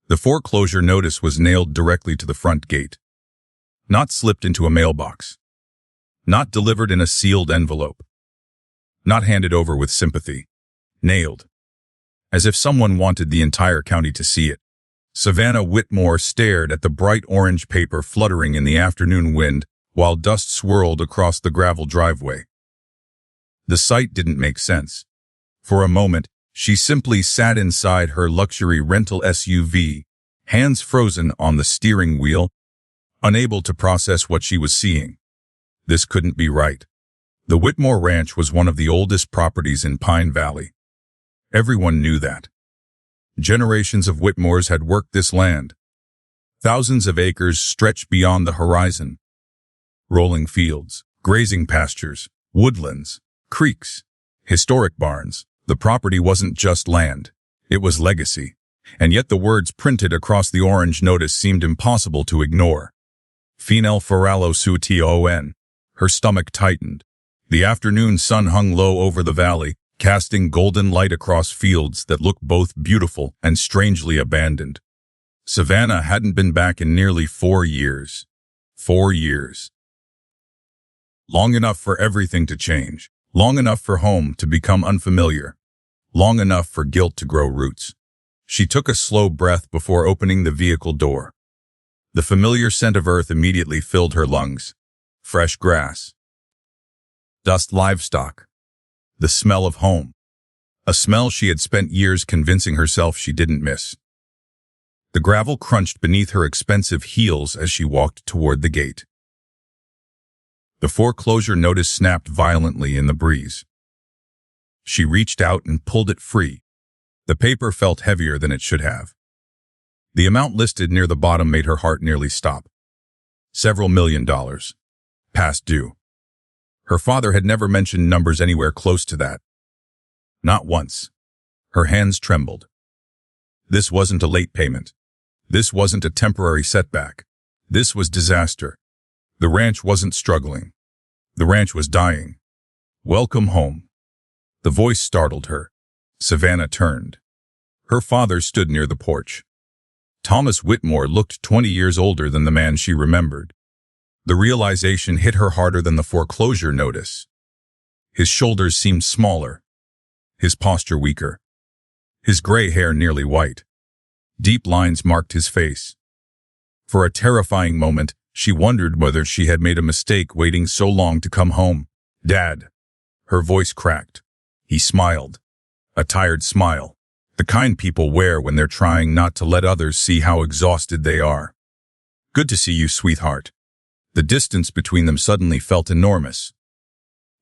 The foreclosure notice was nailed directly to the front gate, not slipped into a mailbox, not delivered in a sealed envelope, not handed over with sympathy. Nailed. As if someone wanted the entire county to see it. Savannah Whitmore stared at the bright orange paper fluttering in the afternoon wind while dust swirled across the gravel driveway. The sight didn't make sense. For a moment, she simply sat inside her luxury rental SUV, hands frozen on the steering wheel, unable to process what she was seeing. This couldn't be right. The Whitmore Ranch was one of the oldest properties in Pine Valley. Everyone knew that. Generations of Whitmores had worked this land. Thousands of acres stretched beyond the horizon. Rolling fields, grazing pastures, woodlands, creeks, historic barns. The property wasn't just land. It was legacy. And yet the words printed across the orange notice seemed impossible to ignore. Final Farallo Sution. Her stomach tightened. The afternoon sun hung low over the valley, casting golden light across fields that looked both beautiful and strangely abandoned. Savannah hadn't been back in nearly 4 years. 4 years. Long enough for everything to change. Long enough for home to become unfamiliar. Long enough for guilt to grow roots. She took a slow breath before opening the vehicle door. The familiar scent of earth immediately filled her lungs. Fresh grass. Dust livestock. The smell of home. A smell she had spent years convincing herself she didn't miss. The gravel crunched beneath her expensive heels as she walked toward the gate. The foreclosure notice snapped violently in the breeze. She reached out and pulled it free. The paper felt heavier than it should have. The amount listed near the bottom made her heart nearly stop. Several $1,000,000. Past due. Her father had never mentioned numbers anywhere close to that. Not once. Her hands trembled. This wasn't a late payment. This wasn't a temporary setback. This was disaster. The ranch wasn't struggling. The ranch was dying. Welcome home. The voice startled her. Savannah turned. Her father stood near the porch. Thomas Whitmore looked 20 years older than the man she remembered. The realization hit her harder than the foreclosure notice. His shoulders seemed smaller. His posture weaker. His gray hair nearly white. Deep lines marked his face. For a terrifying moment, she wondered whether she had made a mistake waiting so long to come home. Dad. Her voice cracked. He smiled. A tired smile. The kind people wear when they're trying not to let others see how exhausted they are. Good to see you, sweetheart. The distance between them suddenly felt enormous.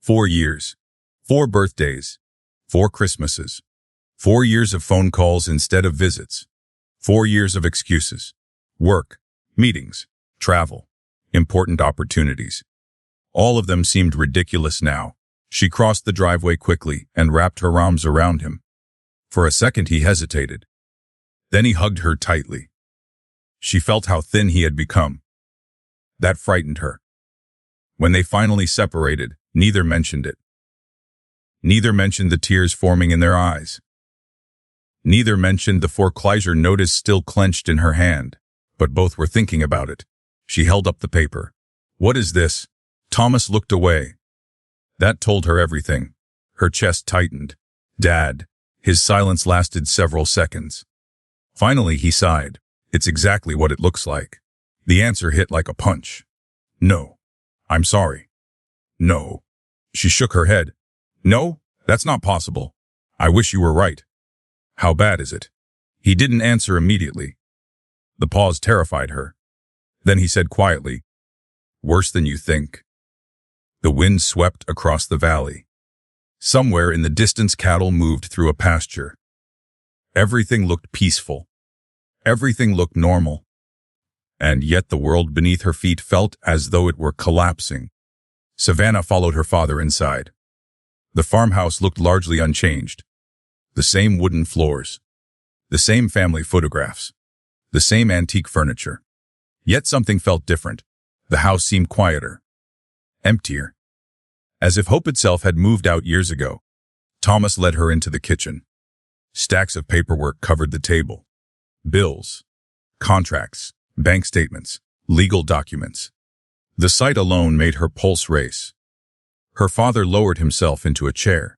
4 years. 4 birthdays. 4 Christmases. 4 years of phone calls instead of visits. 4 years of excuses. Work, meetings, travel, important opportunities. All of them seemed ridiculous now. She crossed the driveway quickly and wrapped her arms around him. For a second he hesitated. Then he hugged her tightly. She felt how thin he had become. That frightened her. When they finally separated, neither mentioned it. Neither mentioned the tears forming in their eyes. Neither mentioned the foreclosure notice still clenched in her hand, but both were thinking about it. She held up the paper. What is this? Thomas looked away. That told her everything. Her chest tightened. Dad. His silence lasted several seconds. Finally, he sighed. It's exactly what it looks like. The answer hit like a punch. No. I'm sorry. No. She shook her head. No, that's not possible. I wish you were right. How bad is it? He didn't answer immediately. The pause terrified her. Then he said quietly, worse than you think. The wind swept across the valley. Somewhere in the distance, cattle moved through a pasture. Everything looked peaceful. Everything looked normal. And yet the world beneath her feet felt as though it were collapsing. Savannah followed her father inside. The farmhouse looked largely unchanged. The same wooden floors. The same family photographs. The same antique furniture. Yet something felt different. The house seemed quieter. Emptier. As if hope itself had moved out years ago. Thomas led her into the kitchen. Stacks of paperwork covered the table. Bills, Contracts, bank statements, legal documents. The sight alone made her pulse race. Her father lowered himself into a chair.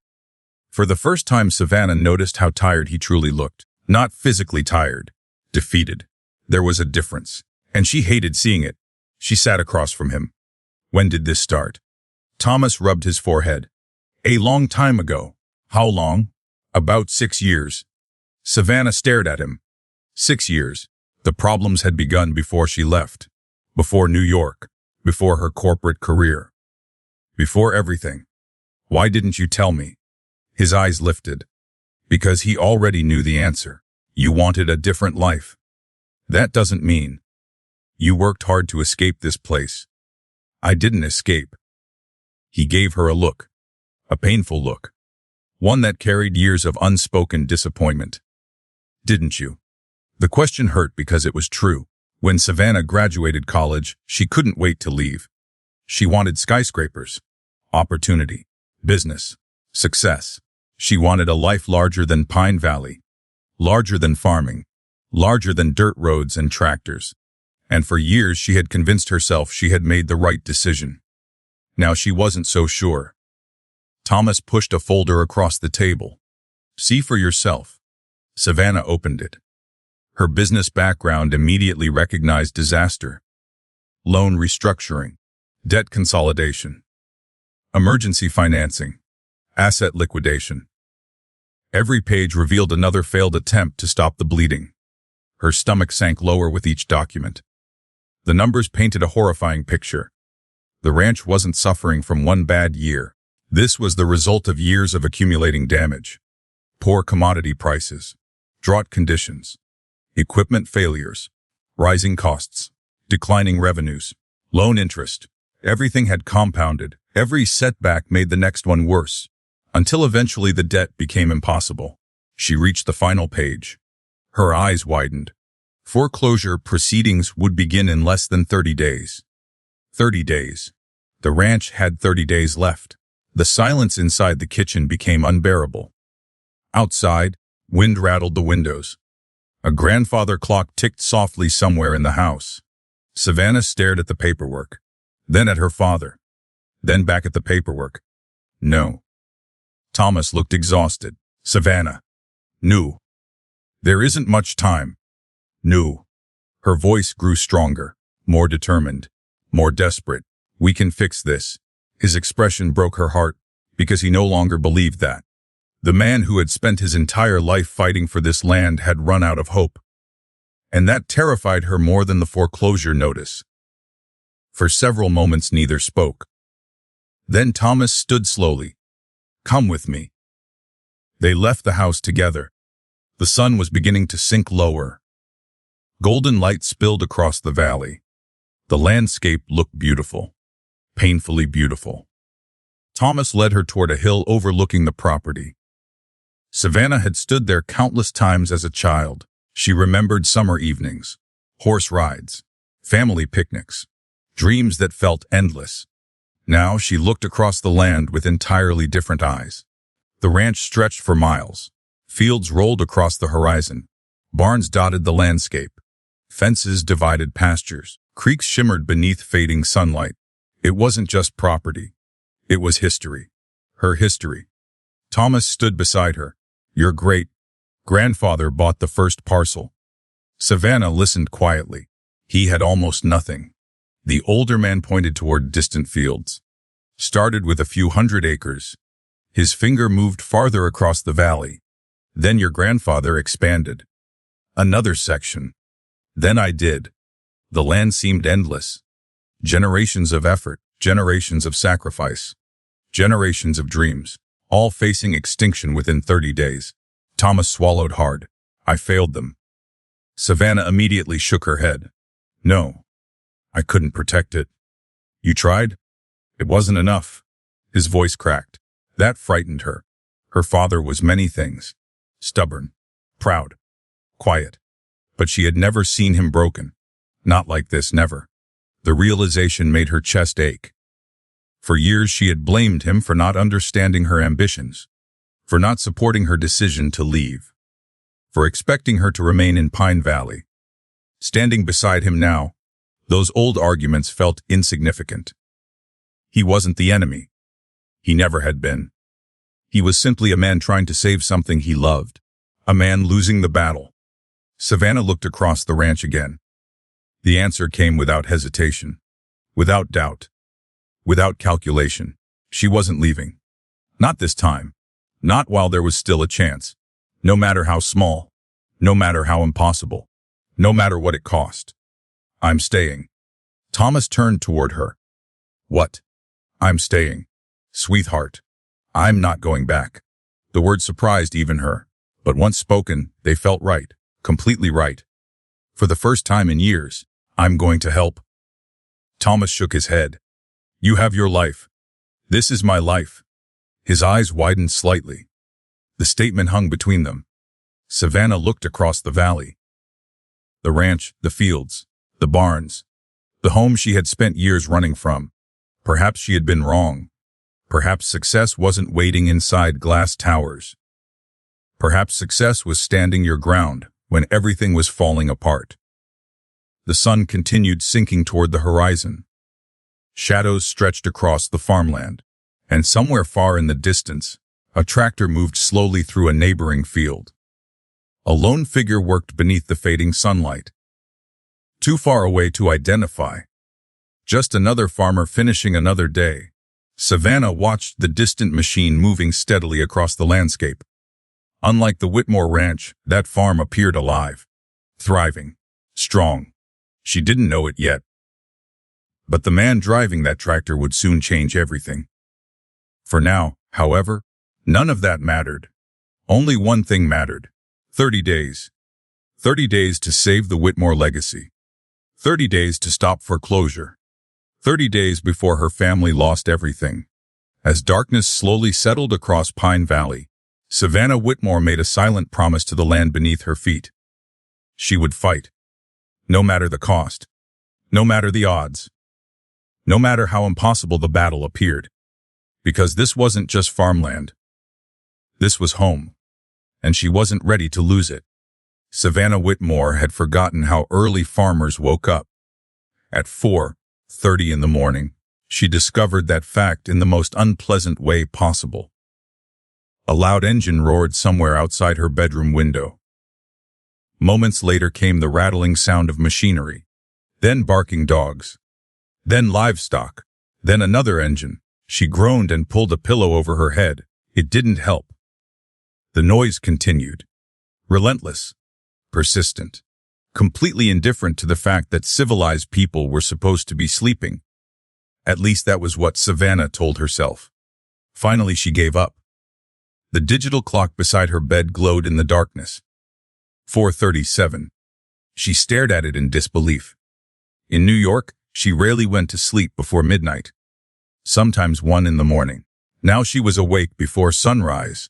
For the first time, Savannah noticed how tired he truly looked. Not physically tired, defeated. There was a difference, and she hated seeing it. She sat across from him. When did this start? Thomas rubbed his forehead. A long time ago. How long? About 6 years. Savannah stared at him. 6 years. The problems had begun before she left. Before New York. Before her corporate career. Before everything. Why didn't you tell me? His eyes lifted. Because he already knew the answer. You wanted a different life. That doesn't mean. You worked hard to escape this place. I didn't escape. He gave her a look. A painful look. One that carried years of unspoken disappointment. Didn't you? The question hurt because it was true. When Savannah graduated college, she couldn't wait to leave. She wanted skyscrapers, opportunity, business, success. She wanted a life larger than Pine Valley, larger than farming, larger than dirt roads and tractors. And for years she had convinced herself she had made the right decision. Now she wasn't so sure. Thomas pushed a folder across the table. See for yourself. Savannah opened it. Her business background immediately recognized disaster, loan restructuring, debt consolidation, emergency financing, asset liquidation. Every page revealed another failed attempt to stop the bleeding. Her stomach sank lower with each document. The numbers painted a horrifying picture. The ranch wasn't suffering from one bad year. This was the result of years of accumulating damage. Poor commodity prices, drought conditions, equipment failures, rising costs, declining revenues, loan interest. Everything had compounded. Every setback made the next one worse, until eventually the debt became impossible. She reached the final page. Her eyes widened. Foreclosure proceedings would begin in less than 30 days. 30 days. The ranch had 30 days left. The silence inside the kitchen became unbearable. Outside, wind rattled the windows. A grandfather clock ticked softly somewhere in the house. Savannah stared at the paperwork, then at her father, then back at the paperwork. No. Thomas looked exhausted. Savannah. No. There isn't much time. No. Her voice grew stronger, more determined, more desperate. We can fix this. His expression broke her heart, because he no longer believed that. The man who had spent his entire life fighting for this land had run out of hope. And that terrified her more than the foreclosure notice. For several moments neither spoke. Then Thomas stood slowly. Come with me. They left the house together. The sun was beginning to sink lower. Golden light spilled across the valley. The landscape looked beautiful, painfully beautiful. Thomas led her toward a hill overlooking the property. Savannah had stood there countless times as a child. She remembered summer evenings, horse rides, family picnics, dreams that felt endless. Now she looked across the land with entirely different eyes. The ranch stretched for miles. Fields rolled across the horizon. Barns dotted the landscape. Fences divided pastures. Creeks shimmered beneath fading sunlight. It wasn't just property. It was history. Her history. Thomas stood beside her. Your great-grandfather bought the first parcel. Savannah listened quietly. He had almost nothing. The older man pointed toward distant fields. Started with a few hundred acres. His finger moved farther across the valley. Then your grandfather expanded. Another section. Then I did. The land seemed endless. Generations of effort, generations of sacrifice, generations of dreams, all facing extinction within 30 days. Thomas swallowed hard. I failed them. Savannah immediately shook her head. No. I couldn't protect it. You tried? It wasn't enough. His voice cracked. That frightened her. Her father was many things. Stubborn, proud, quiet. But she had never seen him broken. Not like this, never. The realization made her chest ache. For years she had blamed him for not understanding her ambitions, for not supporting her decision to leave, for expecting her to remain in Pine Valley. Standing beside him now, those old arguments felt insignificant. He wasn't the enemy. He never had been. He was simply a man trying to save something he loved. A man losing the battle. Savannah looked across the ranch again. The answer came without hesitation, without doubt, without calculation. She wasn't leaving. Not this time. Not while there was still a chance. No matter how small. No matter how impossible. No matter what it cost. I'm staying. Thomas turned toward her. What? I'm staying. Sweetheart. I'm not going back. The words surprised even her, but once spoken, they felt right, completely right. For the first time in years, I'm going to help. Thomas shook his head. You have your life. This is my life. His eyes widened slightly. The statement hung between them. Savannah looked across the valley. The ranch, the fields, the barns, the home she had spent years running from. Perhaps she had been wrong. Perhaps success wasn't waiting inside glass towers. Perhaps success was standing your ground when everything was falling apart. The sun continued sinking toward the horizon. Shadows stretched across the farmland, and somewhere far in the distance, a tractor moved slowly through a neighboring field. A lone figure worked beneath the fading sunlight. Too far away to identify. Just another farmer finishing another day. Savannah watched the distant machine moving steadily across the landscape. Unlike the Whitmore ranch, that farm appeared alive, thriving, strong. She didn't know it yet. But the man driving that tractor would soon change everything. For now, however, none of that mattered. Only one thing mattered. 30 days. 30 days to save the Whitmore legacy. 30 days to stop foreclosure. 30 days before her family lost everything. As darkness slowly settled across Pine Valley, Savannah Whitmore made a silent promise to the land beneath her feet. She would fight. No matter the cost. No matter the odds. No matter how impossible the battle appeared. Because this wasn't just farmland. This was home. And she wasn't ready to lose it. Savannah Whitmore had forgotten how early farmers woke up. At 4:30 in the morning, she discovered that fact in the most unpleasant way possible. A loud engine roared somewhere outside her bedroom window. Moments later came the rattling sound of machinery, then barking dogs, then livestock, then another engine. She groaned and pulled a pillow over her head. It didn't help. The noise continued, relentless, persistent, completely indifferent to the fact that civilized people were supposed to be sleeping. At least that was what Savannah told herself. Finally, she gave up. The digital clock beside her bed glowed in the darkness. 4:37. She stared at it in disbelief. In New York, she rarely went to sleep before midnight. Sometimes 1 in the morning. Now she was awake before sunrise.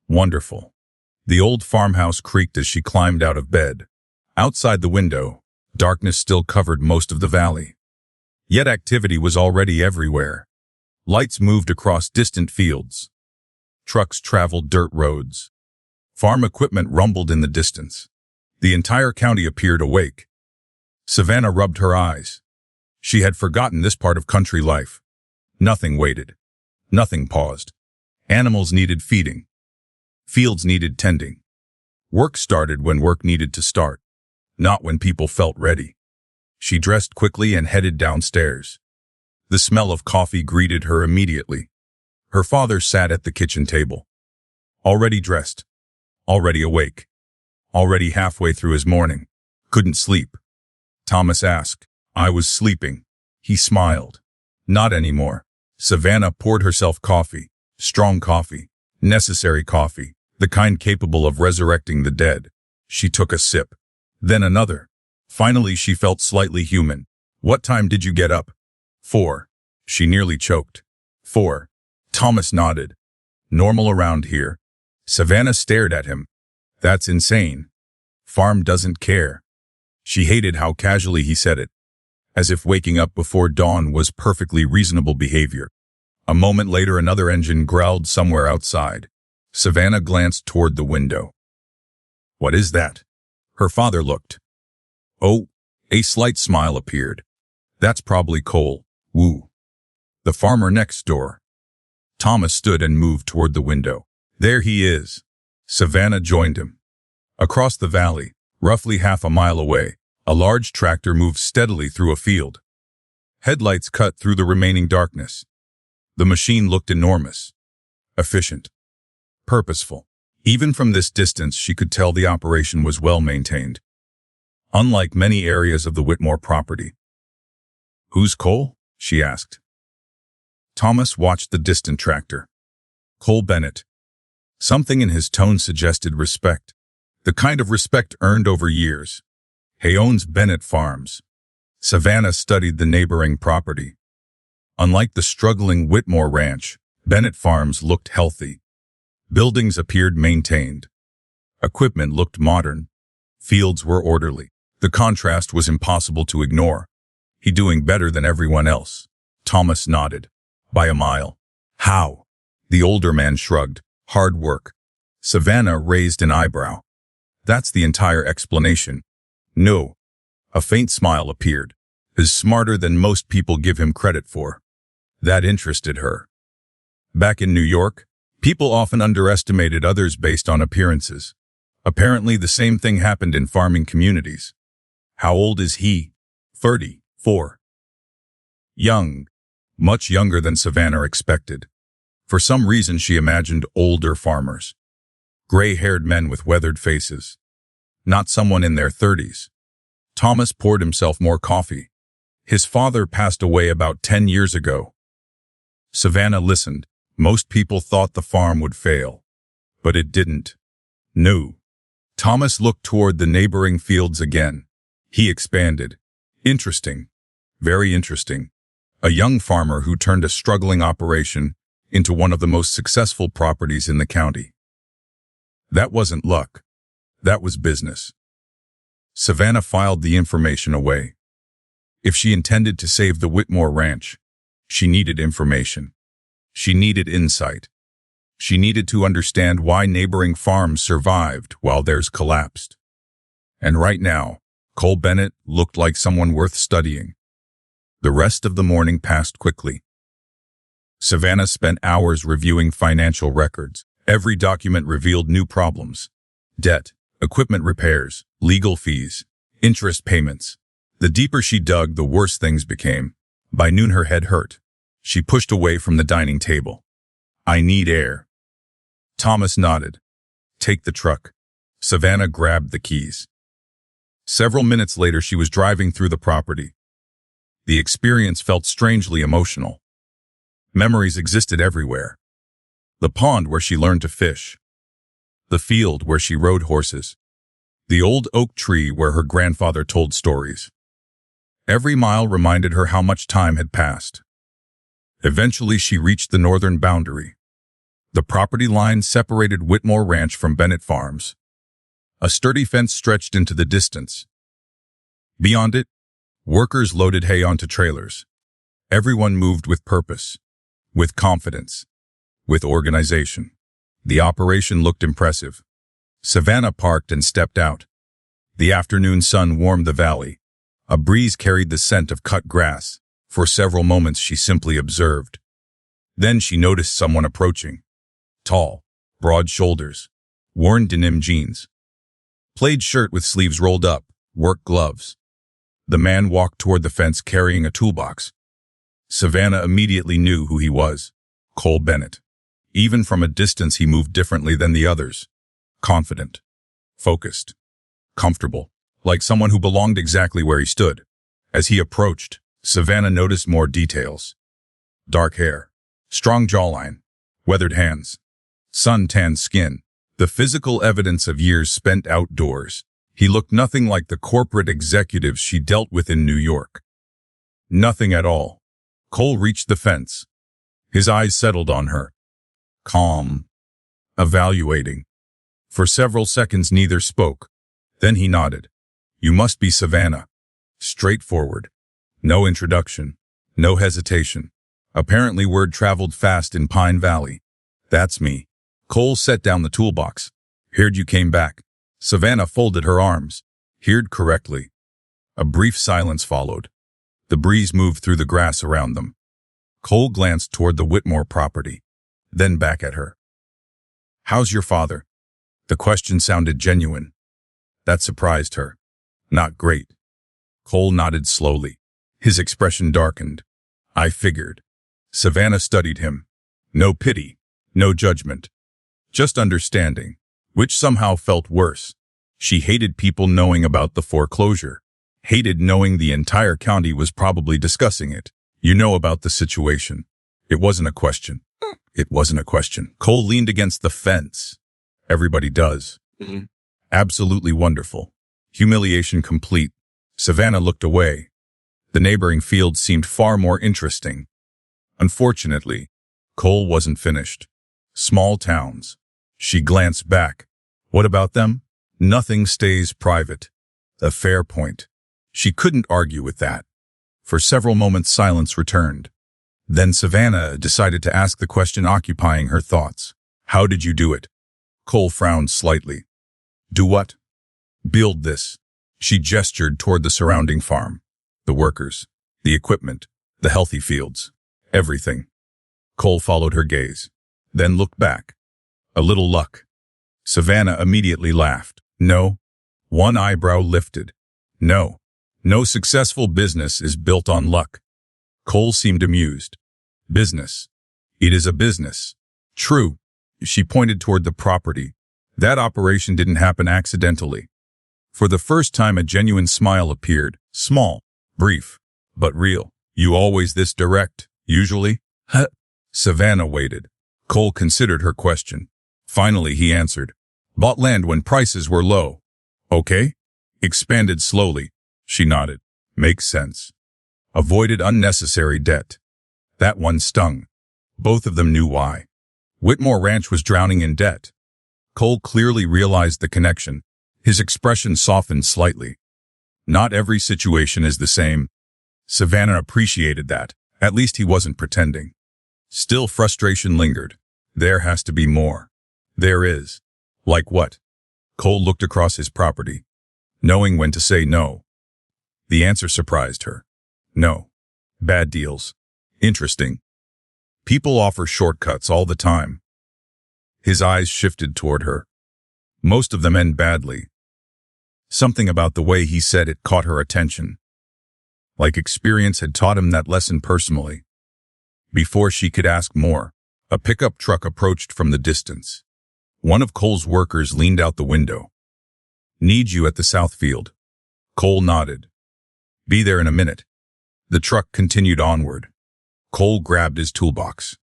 Wonderful. The old farmhouse creaked as she climbed out of bed. Outside the window, darkness still covered most of the valley. Yet activity was already everywhere. Lights moved across distant fields. Trucks traveled dirt roads. Farm equipment rumbled in the distance. The entire county appeared awake. Savannah rubbed her eyes. She had forgotten this part of country life. Nothing waited. Nothing paused. Animals needed feeding. Fields needed tending. Work started when work needed to start, not when people felt ready. She dressed quickly and headed downstairs. The smell of coffee greeted her immediately. Her father sat at the kitchen table. Already dressed. Already awake. Already halfway through his morning. Couldn't sleep. Thomas asked. I was sleeping. He smiled. Not anymore. Savannah poured herself coffee. Strong coffee. Necessary coffee. The kind capable of resurrecting the dead. She took a sip. Then another. Finally, she felt slightly human. What time did you get up? 4. She nearly choked. 4. Thomas nodded. Normal around here. Savannah stared at him. That's insane. Farm doesn't care. She hated how casually he said it. As if waking up before dawn was perfectly reasonable behavior. A moment later, another engine growled somewhere outside. Savannah glanced toward the window. What is that? Her father looked. Oh, A slight smile appeared. That's probably Cole. Woo. The farmer next door. Thomas stood and moved toward the window. There he is. Savannah joined him. Across the valley, roughly half a mile away, a large tractor moved steadily through a field. Headlights cut through the remaining darkness. The machine looked enormous, efficient, purposeful. Even from this distance, she could tell the operation was well maintained. Unlike many areas of the Whitmore property. "Who's Cole?" she asked. Thomas watched the distant tractor. "Cole Bennett." Something in his tone suggested respect, the kind of respect earned over years. "He owns Bennett Farms." Savannah studied the neighboring property. Unlike the struggling Whitmore ranch, Bennett Farms looked healthy. Buildings appeared maintained. Equipment looked modern. Fields were orderly. The contrast was impossible to ignore. He doing better than everyone else. Thomas nodded. By a mile. How? The older man shrugged. Hard work. Savannah raised an eyebrow. That's the entire explanation. No. A faint smile appeared. Is smarter than most people give him credit for. That interested her. Back in New York, people often underestimated others based on appearances. Apparently the same thing happened in farming communities. How old is he? 34. Young. Much younger than Savannah expected. For some reason she imagined older farmers. Gray-haired men with weathered faces. Not someone in their 30s. Thomas poured himself more coffee. His father passed away about 10 years ago. Savannah listened. Most people thought the farm would fail. But it didn't. No. Thomas looked toward the neighboring fields again. He expanded. Interesting. Very interesting. A young farmer who turned a struggling operation into one of the most successful properties in the county. That wasn't luck. That was business. Savannah filed the information away. If she intended to save the Whitmore ranch, she needed information. She needed insight. She needed to understand why neighboring farms survived while theirs collapsed. And right now, Cole Bennett looked like someone worth studying. The rest of the morning passed quickly. Savannah spent hours reviewing financial records. Every document revealed new problems. Debt, equipment repairs, legal fees, interest payments. The deeper she dug, the worse things became. By noon her head hurt. She pushed away from the dining table. I need air. Thomas nodded. Take the truck. Savannah grabbed the keys. Several minutes later she was driving through the property. The experience felt strangely emotional. Memories existed everywhere. The pond where she learned to fish. The field where she rode horses. The old oak tree where her grandfather told stories. Every mile reminded her how much time had passed. Eventually she reached the northern boundary. The property line separated Whitmore Ranch from Bennett Farms. A sturdy fence stretched into the distance. Beyond it, workers loaded hay onto trailers. Everyone moved with purpose, with confidence, with organization. The operation looked impressive. Savannah parked and stepped out. The afternoon sun warmed the valley. A breeze carried the scent of cut grass. For several moments she simply observed. Then she noticed someone approaching. Tall, broad shoulders, worn denim jeans. Plaid shirt with sleeves rolled up, work gloves. The man walked toward the fence carrying a toolbox. Savannah immediately knew who he was. Cole Bennett. Even from a distance he moved differently than the others. Confident. Focused. Comfortable. Like someone who belonged exactly where he stood. As he approached, Savannah noticed more details. Dark hair. Strong jawline. Weathered hands. Sun-tanned skin. The physical evidence of years spent outdoors. He looked nothing like the corporate executives she dealt with in New York. Nothing at all. Cole reached the fence. His eyes settled on her. Calm. Evaluating. For several seconds neither spoke. Then he nodded. You must be Savannah. Straightforward. No introduction. No hesitation. Apparently word traveled fast in Pine Valley. That's me. Cole set down the toolbox. Heard you came back. Savannah folded her arms. Heard correctly. A brief silence followed. The breeze moved through the grass around them. Cole glanced toward the Whitmore property, then back at her. "How's your father?" The question sounded genuine. That surprised her. "Not great." Cole nodded slowly. His expression darkened. "I figured." Savannah studied him. No pity, no judgment. Just understanding, which somehow felt worse. She hated people knowing about the foreclosure. Hated knowing the entire county was probably discussing it. "You know about the situation." It wasn't a question. It wasn't a question. Cole leaned against the fence. "Everybody does." Absolutely wonderful. Humiliation complete. Savannah looked away. The neighboring field seemed far more interesting. Unfortunately, Cole wasn't finished. Small towns. She glanced back. What about them? Nothing stays private. A fair point. She couldn't argue with that. For several moments silence returned. Then Savannah decided to ask the question occupying her thoughts. "How did you do it?" Cole frowned slightly. "Do what?" "Build this." She gestured toward the surrounding farm. The workers, the equipment, the healthy fields, everything. Cole followed her gaze, then looked back. "A little luck." Savannah immediately laughed. "No." One eyebrow lifted. "No. No successful business is built on luck." Cole seemed amused. "Business. It is a business." "True." She pointed toward the property. "That operation didn't happen accidentally." For the first time a genuine smile appeared. Small, brief, but real. "You always this direct, usually?" "Huh?" Savannah waited. Cole considered her question. Finally he answered. "Bought land when prices were low." "Okay." Expanded slowly. She nodded. "Makes sense." Avoided unnecessary debt. That one stung. Both of them knew why. Whitmore Ranch was drowning in debt. Cole clearly realized the connection. His expression softened slightly. Not every situation is the same. Savannah appreciated that. At least he wasn't pretending. Still frustration lingered. There has to be more. There is. Like what? Cole looked across his property, knowing when to say no. The answer surprised her. No. Bad deals. Interesting. People offer shortcuts all the time. His eyes shifted toward her. Most of them end badly. Something about the way he said it caught her attention. Like experience had taught him that lesson personally. Before she could ask more, a pickup truck approached from the distance. One of Cole's workers leaned out the window. "Need you at the south field." Cole nodded. "Be there in a minute." The truck continued onward. Cole grabbed his toolbox.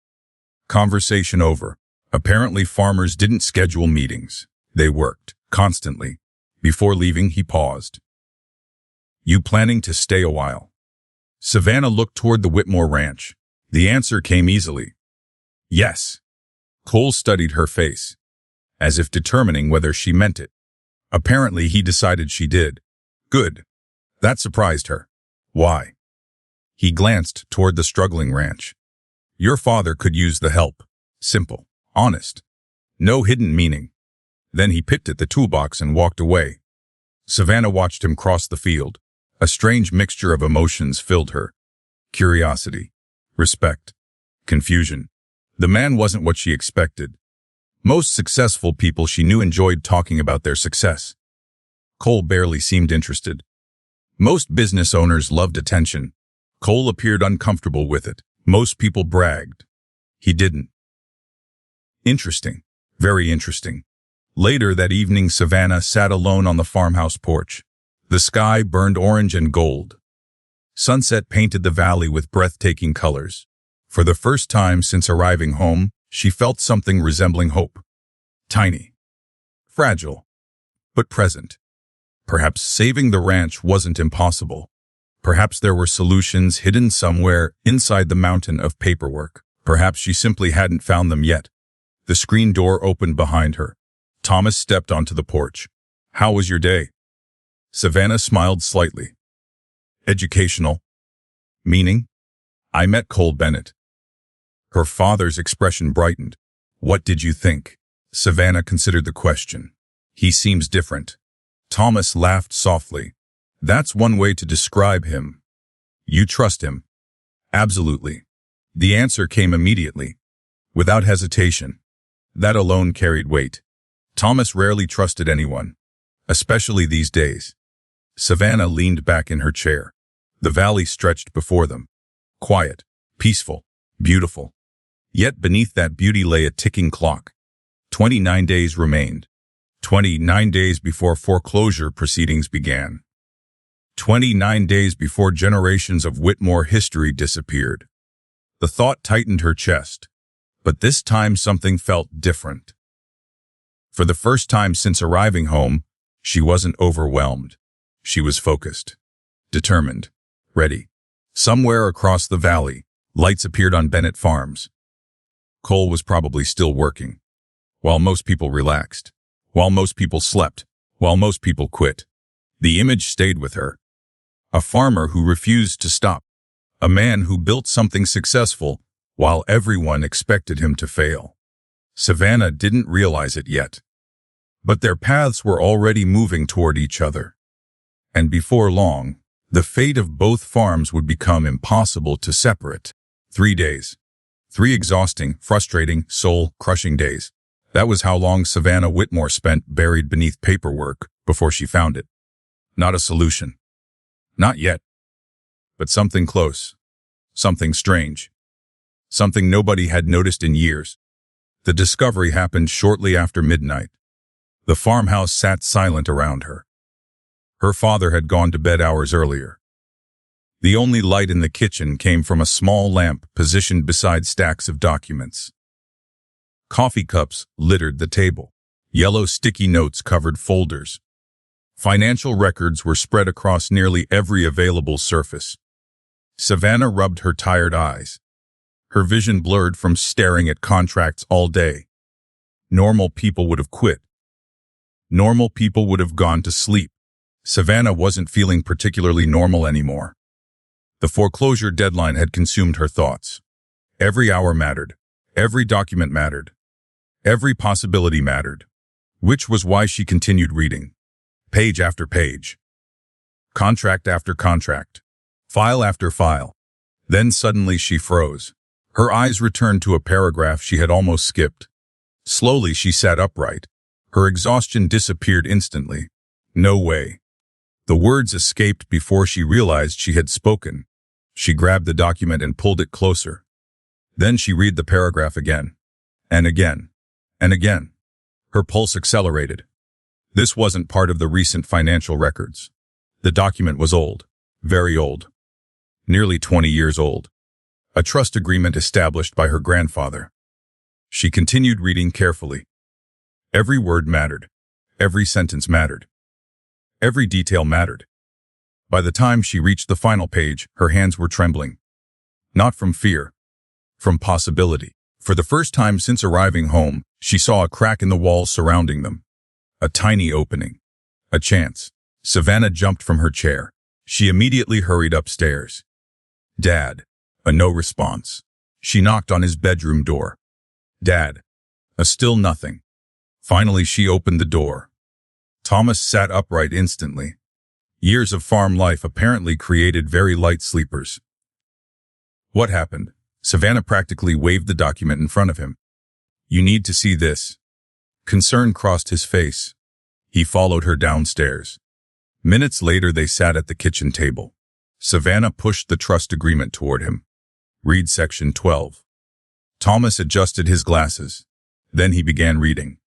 Conversation over. Apparently farmers didn't schedule meetings. They worked, constantly. Before leaving, he paused. "You planning to stay a while?" Savannah looked toward the Whitmore Ranch. The answer came easily. "Yes." Cole studied her face, as if determining whether she meant it. Apparently he decided she did. Good. That surprised her. "Why?" He glanced toward the struggling ranch. "Your father could use the help." Simple. Honest. No hidden meaning. Then he picked at the toolbox and walked away. Savannah watched him cross the field. A strange mixture of emotions filled her. Curiosity. Respect. Confusion. The man wasn't what she expected. Most successful people she knew enjoyed talking about their success. Cole barely seemed interested. Most business owners loved attention. Cole appeared uncomfortable with it. Most people bragged. He didn't. Interesting. Very interesting. Later that evening, Savannah sat alone on the farmhouse porch. The sky burned orange and gold. Sunset painted the valley with breathtaking colors. For the first time since arriving home, she felt something resembling hope. Tiny. Fragile. But present. Perhaps saving the ranch wasn't impossible. Perhaps there were solutions hidden somewhere inside the mountain of paperwork. Perhaps she simply hadn't found them yet. The screen door opened behind her. Thomas stepped onto the porch. "How was your day?" Savannah smiled slightly. "Educational." "Meaning?" "I met Cole Bennett." Her father's expression brightened. "What did you think?" Savannah considered the question. "He seems different." Thomas laughed softly. That's one way to describe him. You trust him? Absolutely. The answer came immediately, without hesitation. That alone carried weight. Thomas rarely trusted anyone, especially these days. Savannah leaned back in her chair. The valley stretched before them. Quiet, peaceful, beautiful. Yet beneath that beauty lay a ticking clock. 29 days remained. 29 days before foreclosure proceedings began. 29 days before generations of Whitmore history disappeared. The thought tightened her chest, but this time something felt different. For the first time since arriving home, she wasn't overwhelmed. She was focused, determined, ready. Somewhere across the valley, lights appeared on Bennett Farms. Cole was probably still working, while most people relaxed, while most people slept, while most people quit. The image stayed with her. A farmer who refused to stop. A man who built something successful while everyone expected him to fail. Savannah didn't realize it yet. But their paths were already moving toward each other. And before long, the fate of both farms would become impossible to separate. 3 days. 3 exhausting, frustrating, soul-crushing days. That was how long Savannah Whitmore spent buried beneath paperwork before she found it. Not a solution. Not yet. But something close. Something strange. Something nobody had noticed in years. The discovery happened shortly after midnight. The farmhouse sat silent around her. Her father had gone to bed hours earlier. The only light in the kitchen came from a small lamp positioned beside stacks of documents. Coffee cups littered the table. Yellow sticky notes covered folders. Financial records were spread across nearly every available surface. Savannah rubbed her tired eyes. Her vision blurred from staring at contracts all day. Normal people would have quit. Normal people would have gone to sleep. Savannah wasn't feeling particularly normal anymore. The foreclosure deadline had consumed her thoughts. Every hour mattered. Every document mattered. Every possibility mattered. Which was why she continued reading. Page after page. Contract after contract. File after file. Then suddenly she froze. Her eyes returned to a paragraph she had almost skipped. Slowly she sat upright. Her exhaustion disappeared instantly. No way. The words escaped before she realized she had spoken. She grabbed the document and pulled it closer. Then she read the paragraph again. And again. And again. Her pulse accelerated. This wasn't part of the recent financial records. The document was old. Very old. Nearly 20 years old. A trust agreement established by her grandfather. She continued reading carefully. Every word mattered. Every sentence mattered. Every detail mattered. By the time she reached the final page, her hands were trembling. Not from fear. From possibility. For the first time since arriving home, she saw a crack in the wall surrounding them. A tiny opening. A chance. Savannah jumped from her chair. She immediately hurried upstairs. Dad. A no response. She knocked on his bedroom door. Dad. A still nothing. Finally she opened the door. Thomas sat upright instantly. Years of farm life apparently created very light sleepers. What happened? Savannah practically waved the document in front of him. You need to see this. Concern crossed his face. He followed her downstairs. Minutes later they sat at the kitchen table. Savannah pushed the trust agreement toward him. Read section 12. Thomas adjusted his glasses. Then he began reading.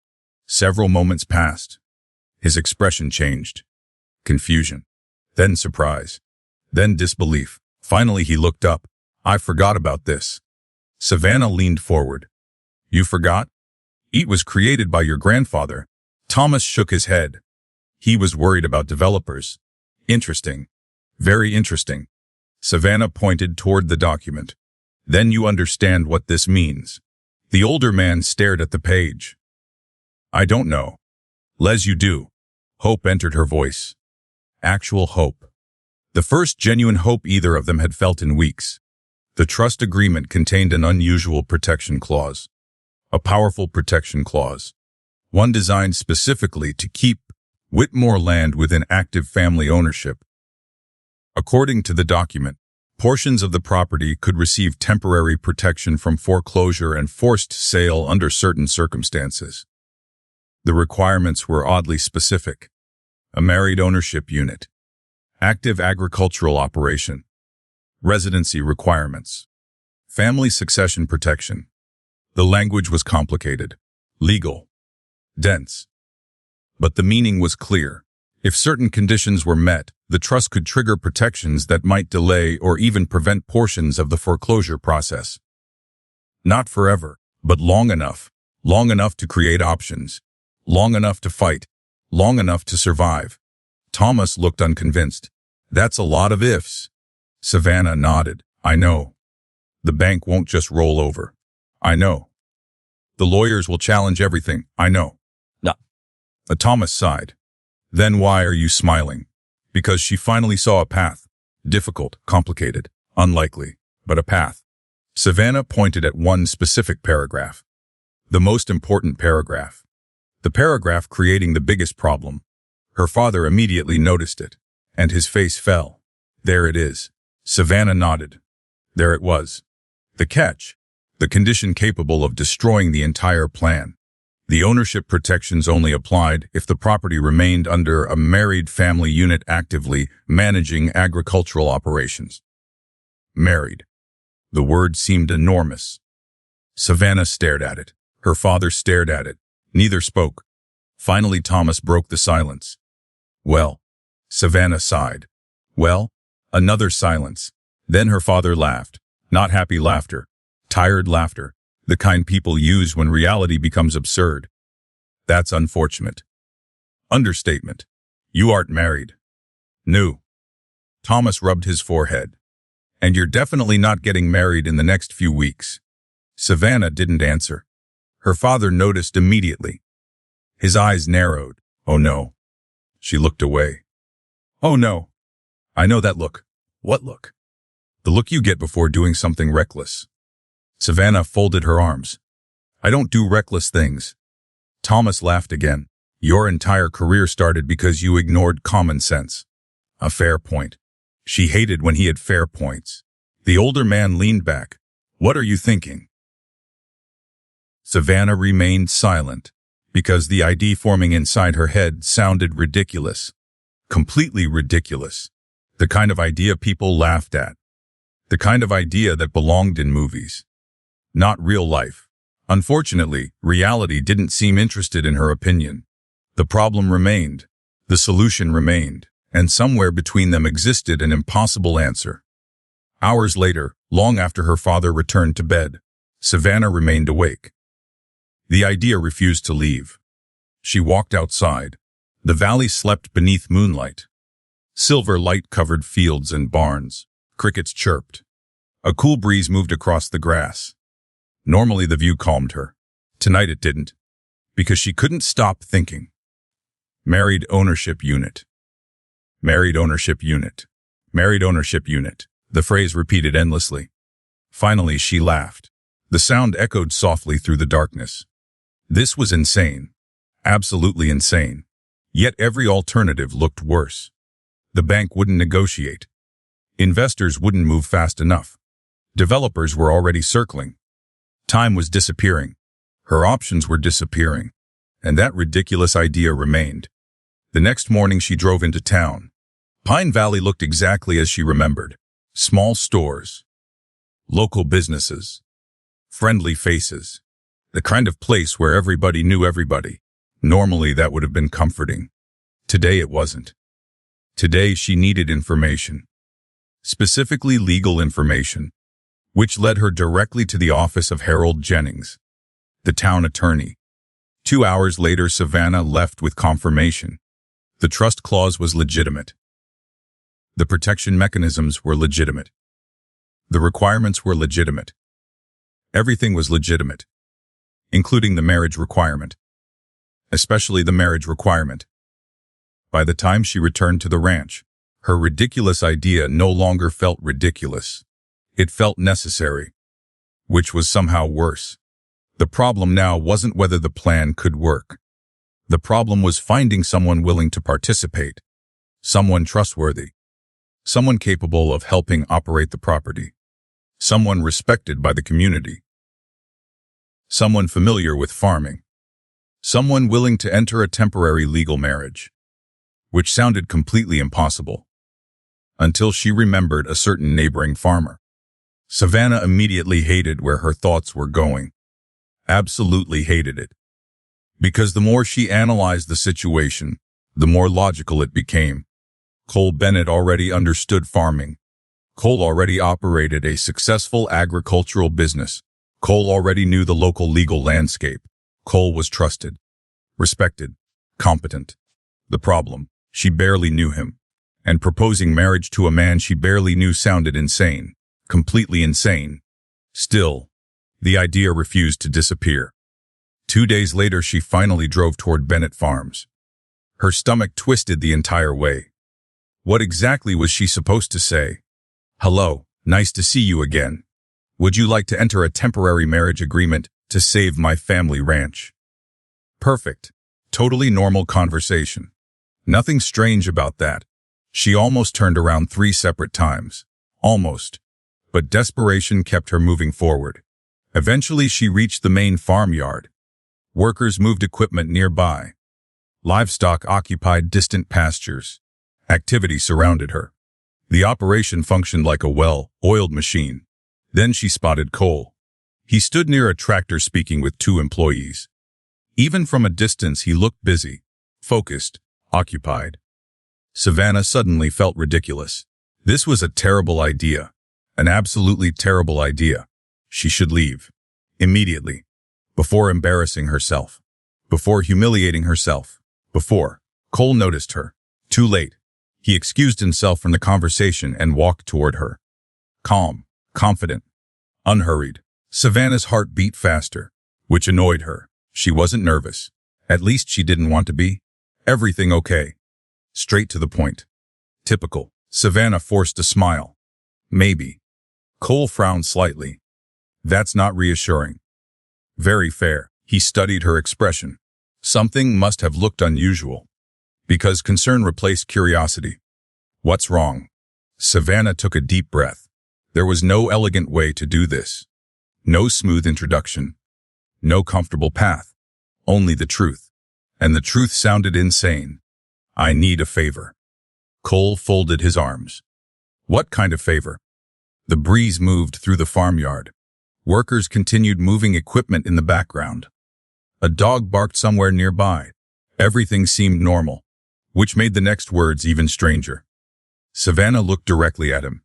Several moments passed. His expression changed. Confusion. Then surprise. Then disbelief. Finally he looked up. I forgot about this. Savannah leaned forward. You forgot? It was created by your grandfather. Thomas shook his head. He was worried about developers. Interesting. Very interesting. Savannah pointed toward the document. Then you understand what this means. The older man stared at the page. I don't know. Les, you do. Hope entered her voice. Actual hope. The first genuine hope either of them had felt in weeks. The trust agreement contained an unusual protection clause. A powerful protection clause. One designed specifically to keep Whitmore land within active family ownership. According to the document, portions of the property could receive temporary protection from foreclosure and forced sale under certain circumstances. The requirements were oddly specific. A married ownership unit, active agricultural operation, residency requirements, family succession protection. The language was complicated, legal, dense. But the meaning was clear. If certain conditions were met, the trust could trigger protections that might delay or even prevent portions of the foreclosure process. Not forever, but long enough to create options, long enough to fight, long enough to survive. Thomas looked unconvinced. That's a lot of ifs. Savannah nodded. I know. The bank won't just roll over. I know. The lawyers will challenge everything. I know. No. Thomas sighed. Then why are you smiling? Because she finally saw a path. Difficult, complicated, unlikely, but a path. Savannah pointed at one specific paragraph. The most important paragraph. The paragraph creating the biggest problem. Her father immediately noticed it, and his face fell. There it is. Savannah nodded. There it was. The catch. The condition capable of destroying the entire plan. The ownership protections only applied if the property remained under a married family unit actively managing agricultural operations. Married. The word seemed enormous. Savannah stared at it. Her father stared at it. Neither spoke. Finally, Thomas broke the silence. Well, Savannah sighed. Well, another silence. Then her father laughed. Not happy laughter. Tired laughter. The kind people use when reality becomes absurd. That's unfortunate. Understatement. You aren't married. No. Thomas rubbed his forehead. And you're definitely not getting married in the next few weeks. Savannah didn't answer. Her father noticed immediately. His eyes narrowed. Oh no. She looked away. Oh no. I know that look. What look? The look you get before doing something reckless. Savannah folded her arms. I don't do reckless things. Thomas laughed again. Your entire career started because you ignored common sense. A fair point. She hated when he had fair points. The older man leaned back. What are you thinking? Savannah remained silent, because the idea forming inside her head sounded ridiculous. Completely ridiculous. The kind of idea people laughed at. The kind of idea that belonged in movies. Not real life. Unfortunately, reality didn't seem interested in her opinion. The problem remained. The solution remained. And somewhere between them existed an impossible answer. Hours later, long after her father returned to bed, Savannah remained awake. The idea refused to leave. She walked outside. The valley slept beneath moonlight. Silver light covered fields and barns. Crickets chirped. A cool breeze moved across the grass. Normally the view calmed her. Tonight it didn't, because she couldn't stop thinking. Married ownership unit. Married ownership unit. Married ownership unit. The phrase repeated endlessly. Finally she laughed. The sound echoed softly through the darkness. This was insane. Absolutely insane. Yet every alternative looked worse. The bank wouldn't negotiate. Investors wouldn't move fast enough. Developers were already circling. Time was disappearing. Her options were disappearing. And that ridiculous idea remained. The next morning she drove into town. Pine Valley looked exactly as she remembered. Small stores. Local businesses. Friendly faces. The kind of place where everybody knew everybody. Normally that would have been comforting. Today it wasn't. Today she needed information. Specifically legal information, which led her directly to the office of Harold Jennings, the town attorney. 2 hours later, Savannah left with confirmation. The trust clause was legitimate. The protection mechanisms were legitimate. The requirements were legitimate. Everything was legitimate, including the marriage requirement, especially the marriage requirement. By the time she returned to the ranch, her ridiculous idea no longer felt ridiculous. It felt necessary, which was somehow worse. The problem now wasn't whether the plan could work. The problem was finding someone willing to participate, someone trustworthy, someone capable of helping operate the property, someone respected by the community, someone familiar with farming, someone willing to enter a temporary legal marriage, which sounded completely impossible, until she remembered a certain neighboring farmer. Savannah immediately hated where her thoughts were going. Absolutely hated it. Because the more she analyzed the situation, the more logical it became. Cole Bennett already understood farming. Cole already operated a successful agricultural business. Cole already knew the local legal landscape. Cole was trusted, respected, competent. The problem, she barely knew him. And proposing marriage to a man she barely knew sounded insane. Completely insane. Still, the idea refused to disappear. 2 days later, she finally drove toward Bennett Farms. Her stomach twisted the entire way. What exactly was she supposed to say? Hello, nice to see you again. Would you like to enter a temporary marriage agreement to save my family ranch? Perfect. Totally normal conversation. Nothing strange about that. She almost turned around 3 separate times. Almost. But desperation kept her moving forward. Eventually, she reached the main farmyard. Workers moved equipment nearby. Livestock occupied distant pastures. Activity surrounded her. The operation functioned like a well-oiled machine. Then she spotted Cole. He stood near a tractor speaking with 2 employees. Even from a distance, he looked busy, focused, occupied. Savannah suddenly felt ridiculous. This was a terrible idea. An absolutely terrible idea. She should leave. Immediately. Before embarrassing herself. Before humiliating herself. Before Cole noticed her. Too late. He excused himself from the conversation and walked toward her. Calm, confident, unhurried. Savannah's heart beat faster, which annoyed her. She wasn't nervous. At least she didn't want to be. Everything okay. Straight to the point. Typical. Savannah forced a smile. Maybe. Cole frowned slightly. That's not reassuring. Very fair. He studied her expression. Something must have looked unusual. Because concern replaced curiosity. What's wrong? Savannah took a deep breath. There was no elegant way to do this. No smooth introduction. No comfortable path. Only the truth. And the truth sounded insane. I need a favor. Cole folded his arms. What kind of favor? The breeze moved through the farmyard. Workers continued moving equipment in the background. A dog barked somewhere nearby. Everything seemed normal, which made the next words even stranger. Savannah looked directly at him.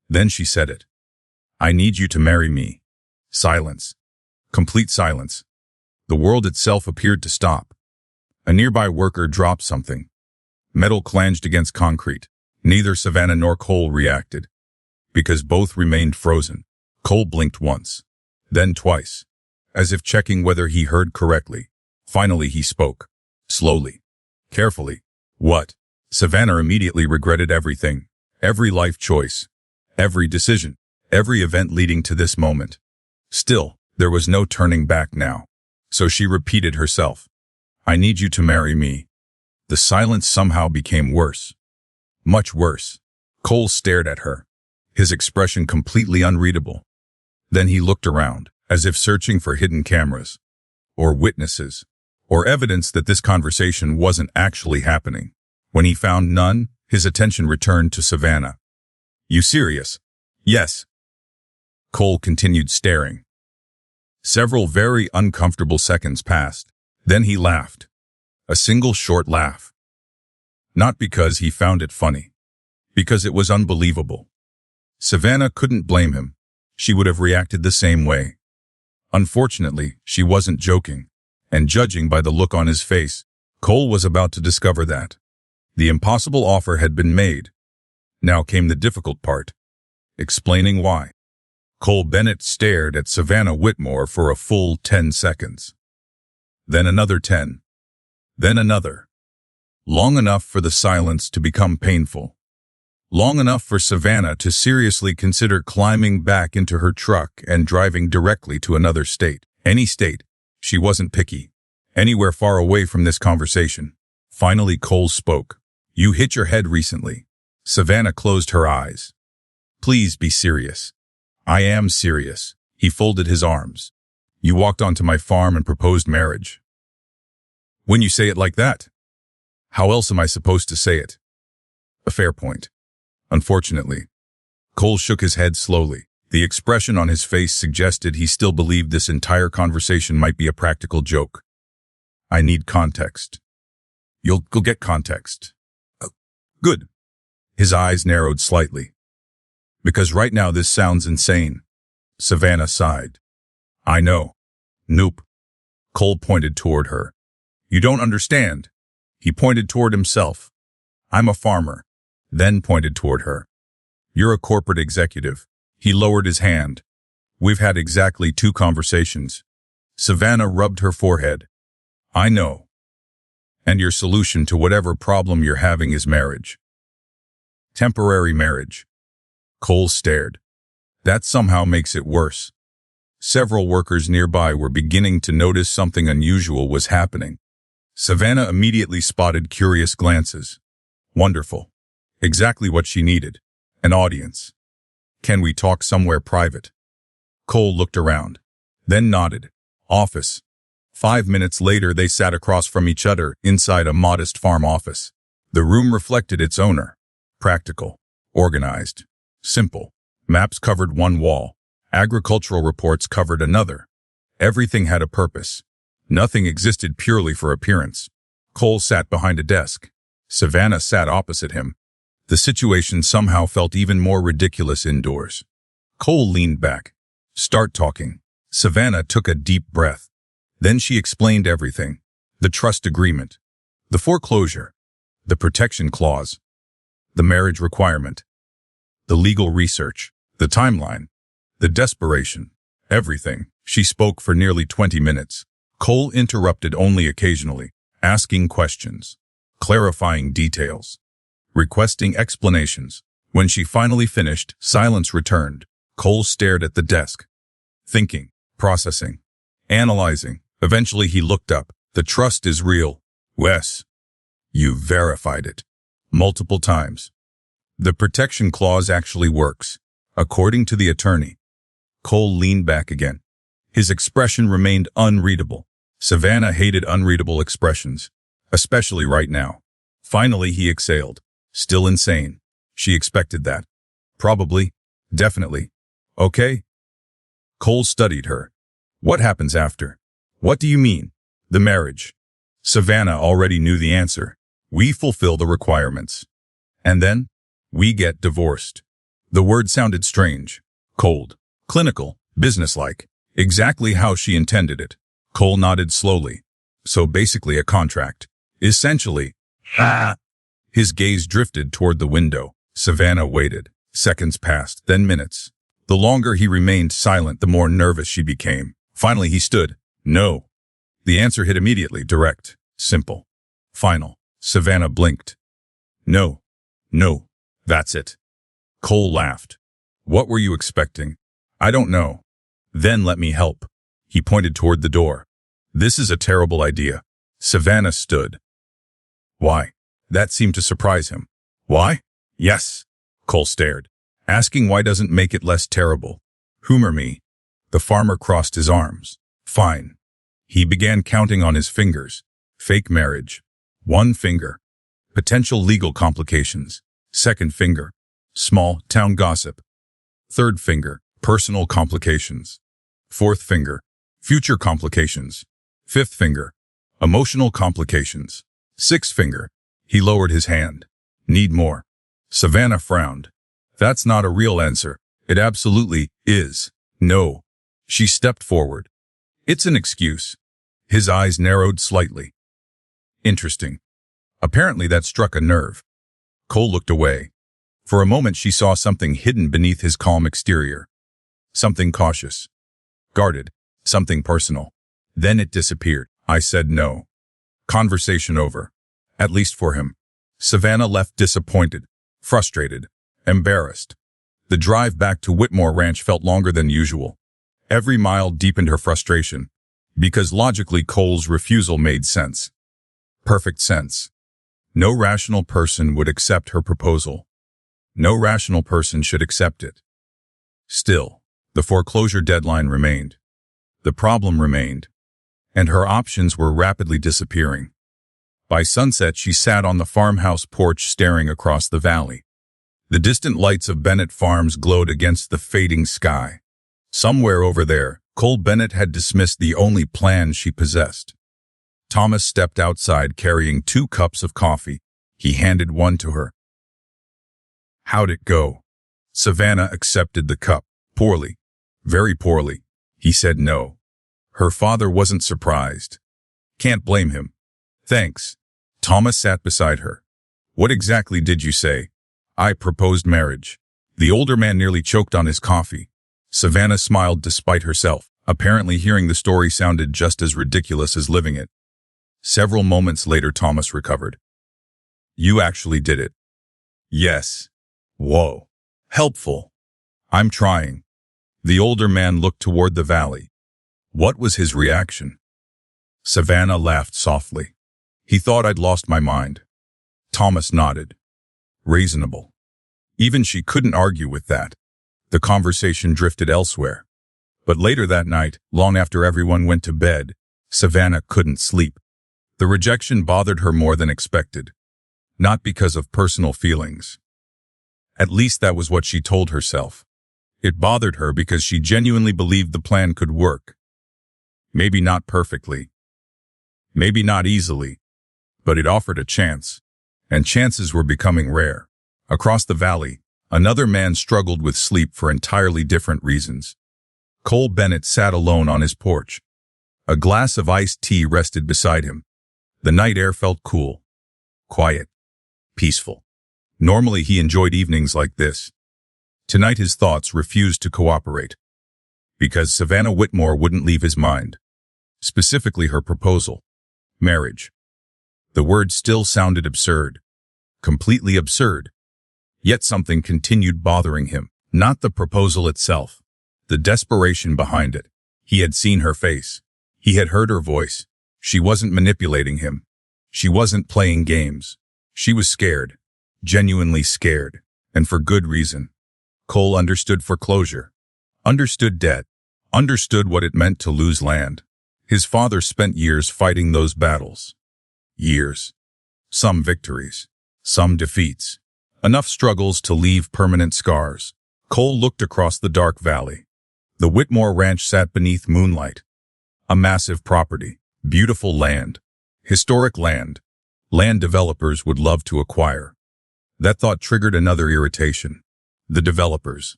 Then she said it. I need you to marry me. Silence. Complete silence. The world itself appeared to stop. A nearby worker dropped something. Metal clanged against concrete. Neither Savannah nor Cole reacted, because both remained frozen. Cole blinked once, then twice, as if checking whether he heard correctly. Finally he spoke, slowly, carefully. What? Savannah immediately regretted everything, every life choice, every decision, every event leading to this moment. Still, there was no turning back now. So she repeated herself. I need you to marry me. The silence somehow became worse. Much worse. Cole stared at her, his expression completely unreadable. Then he looked around, as if searching for hidden cameras, or witnesses, or evidence that this conversation wasn't actually happening. When he found none, his attention returned to Savannah. You serious? Yes. Cole continued staring. Several very uncomfortable seconds passed. Then he laughed. A single short laugh. Not because he found it funny. Because it was unbelievable. Savannah couldn't blame him. She would have reacted the same way. Unfortunately, she wasn't joking. And judging by the look on his face, Cole was about to discover that. The impossible offer had been made. Now came the difficult part. Explaining why. Cole Bennett stared at Savannah Whitmore for a full 10 seconds. Then another 10. Then another. Long enough for the silence to become painful. Long enough for Savannah to seriously consider climbing back into her truck and driving directly to another state. Any state. She wasn't picky. Anywhere far away from this conversation. Finally Cole spoke. You hit your head recently. Savannah closed her eyes. Please be serious. I am serious. He folded his arms. You walked onto my farm and proposed marriage. When you say it like that, how else am I supposed to say it? A fair point. Unfortunately. Cole shook his head slowly. The expression on his face suggested he still believed this entire conversation might be a practical joke. I need context. You'll get context. Good. His eyes narrowed slightly. Because right now this sounds insane. Savannah sighed. I know. Nope. Cole pointed toward her. You don't understand. He pointed toward himself. I'm a farmer. Then pointed toward her. You're a corporate executive. He lowered his hand. We've had exactly 2 conversations. Savannah rubbed her forehead. I know. And your solution to whatever problem you're having is marriage. Temporary marriage. Cole stared. That somehow makes it worse. Several workers nearby were beginning to notice something unusual was happening. Savannah immediately spotted curious glances. Wonderful. Exactly what she needed. An audience. Can we talk somewhere private? Cole looked around, then nodded. Office. 5 minutes later, they sat across from each other inside a modest farm office. The room reflected its owner. Practical. Organized. Simple. Maps covered one wall. Agricultural reports covered another. Everything had a purpose. Nothing existed purely for appearance. Cole sat behind a desk. Savannah sat opposite him. The situation somehow felt even more ridiculous indoors. Cole leaned back. Start talking. Savannah took a deep breath. Then she explained everything. The trust agreement. The foreclosure. The protection clause. The marriage requirement. The legal research. The timeline. The desperation. Everything. She spoke for nearly 20 minutes. Cole interrupted only occasionally, asking questions, clarifying details, requesting explanations. When she finally finished, silence returned. Cole stared at the desk, thinking, processing, analyzing. Eventually he looked up. The trust is real. Wes, you verified it. Multiple times. The protection clause actually works, according to the attorney. Cole leaned back again. His expression remained unreadable. Savannah hated unreadable expressions, especially right now. Finally he exhaled. Still insane. She expected that. Probably. Definitely. Okay. Cole studied her. What happens after? What do you mean? The marriage. Savannah already knew the answer. We fulfill the requirements. And then? We get divorced. The word sounded strange. Cold. Clinical. Businesslike. Exactly how she intended it. Cole nodded slowly. So basically a contract. Essentially. His gaze drifted toward the window. Savannah waited. Seconds passed, then minutes. The longer he remained silent, the more nervous she became. Finally he stood. No. The answer hit immediately, direct, simple, final. Savannah blinked. No. No. That's it. Cole laughed. What were you expecting? I don't know. Then let me help. He pointed toward the door. This is a terrible idea. Savannah stood. Why? That seemed to surprise him. Why? Yes. Cole stared. Asking why doesn't make it less terrible. Humor me. The farmer crossed his arms. Fine. He began counting on his fingers. Fake marriage. 1 finger. Potential legal complications. 2nd finger. Small town gossip. 3rd finger. Personal complications. 4th finger. Future complications. 5th finger. Emotional complications. 6th finger. He lowered his hand. Need more. Savannah frowned. That's not a real answer. It absolutely is. No. She stepped forward. It's an excuse. His eyes narrowed slightly. Interesting. Apparently that struck a nerve. Cole looked away. For a moment she saw something hidden beneath his calm exterior. Something cautious. Guarded. Something personal. Then it disappeared. I said no. Conversation over. At least for him. Savannah left disappointed, frustrated, embarrassed. The drive back to Whitmore Ranch felt longer than usual. Every mile deepened her frustration, because logically Cole's refusal made sense. Perfect sense. No rational person would accept her proposal. No rational person should accept it. Still, the foreclosure deadline remained. The problem remained, and her options were rapidly disappearing. By sunset, she sat on the farmhouse porch staring across the valley. The distant lights of Bennett Farms glowed against the fading sky. Somewhere over there, Cole Bennett had dismissed the only plan she possessed. Thomas stepped outside carrying 2 cups of coffee. He handed one to her. "How'd it go?" Savannah accepted the cup. "Poorly. Very poorly." He said no. Her father wasn't surprised. "Can't blame him." "Thanks." Thomas sat beside her. "What exactly did you say?" "I proposed marriage." The older man nearly choked on his coffee. Savannah smiled despite herself. Apparently hearing the story sounded just as ridiculous as living it. Several moments later, Thomas recovered. "You actually did it." "Yes." "Whoa. Helpful." "I'm trying." The older man looked toward the valley. What was his reaction? Savannah laughed softly. "He thought I'd lost my mind." Thomas nodded. Reasonable. Even she couldn't argue with that. The conversation drifted elsewhere. But later that night, long after everyone went to bed, Savannah couldn't sleep. The rejection bothered her more than expected. Not because of personal feelings. At least that was what she told herself. It bothered her because she genuinely believed the plan could work. Maybe not perfectly. Maybe not easily. But it offered a chance. And chances were becoming rare. Across the valley, another man struggled with sleep for entirely different reasons. Cole Bennett sat alone on his porch. A glass of iced tea rested beside him. The night air felt cool, quiet, peaceful. Normally he enjoyed evenings like this. Tonight his thoughts refused to cooperate. Because Savannah Whitmore wouldn't leave his mind. Specifically her proposal. Marriage. The word still sounded absurd. Completely absurd. Yet something continued bothering him. Not the proposal itself. The desperation behind it. He had seen her face. He had heard her voice. She wasn't manipulating him. She wasn't playing games. She was scared. Genuinely scared. And for good reason. Cole understood foreclosure. Understood debt. Understood what it meant to lose land. His father spent years fighting those battles. Years. Some victories. Some defeats. Enough struggles to leave permanent scars. Cole looked across the dark valley. The Whitmore Ranch sat beneath moonlight. A massive property. Beautiful land. Historic land. Land developers would love to acquire. That thought triggered another irritation. The developers.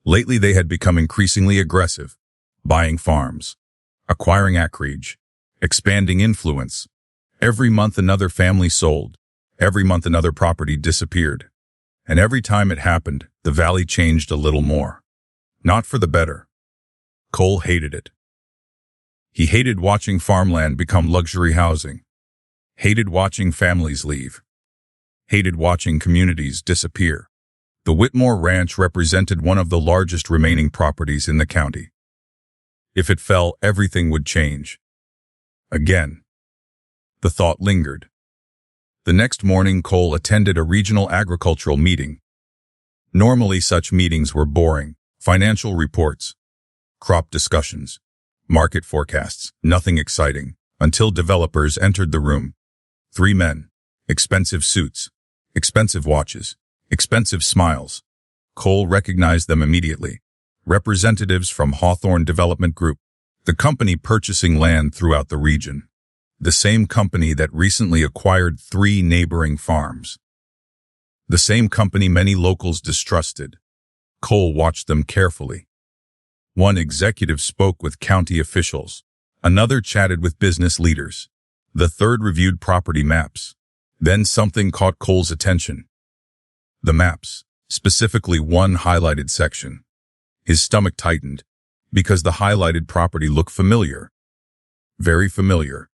Lately they had become increasingly aggressive. Buying farms. Acquiring acreage. Expanding influence. Every month another family sold. Every month another property disappeared. And every time it happened, the valley changed a little more. Not for the better. Cole hated it. He hated watching farmland become luxury housing. Hated watching families leave. Hated watching communities disappear. The Whitmore Ranch represented one of the largest remaining properties in the county. If it fell, everything would change. Again. The thought lingered. The next morning, Cole attended a regional agricultural meeting. Normally, such meetings were boring. Financial reports, crop discussions, market forecasts, nothing exciting, until developers entered the room. 3 men, expensive suits, expensive watches, expensive smiles. Cole recognized them immediately. Representatives from Hawthorne Development Group, the company purchasing land throughout the region. The same company that recently acquired 3 neighboring farms. The same company many locals distrusted. Cole watched them carefully. One executive spoke with county officials. Another chatted with business leaders. The third reviewed property maps. Then something caught Cole's attention. The maps, specifically one highlighted section. His stomach tightened, because the highlighted property looked familiar. Very familiar.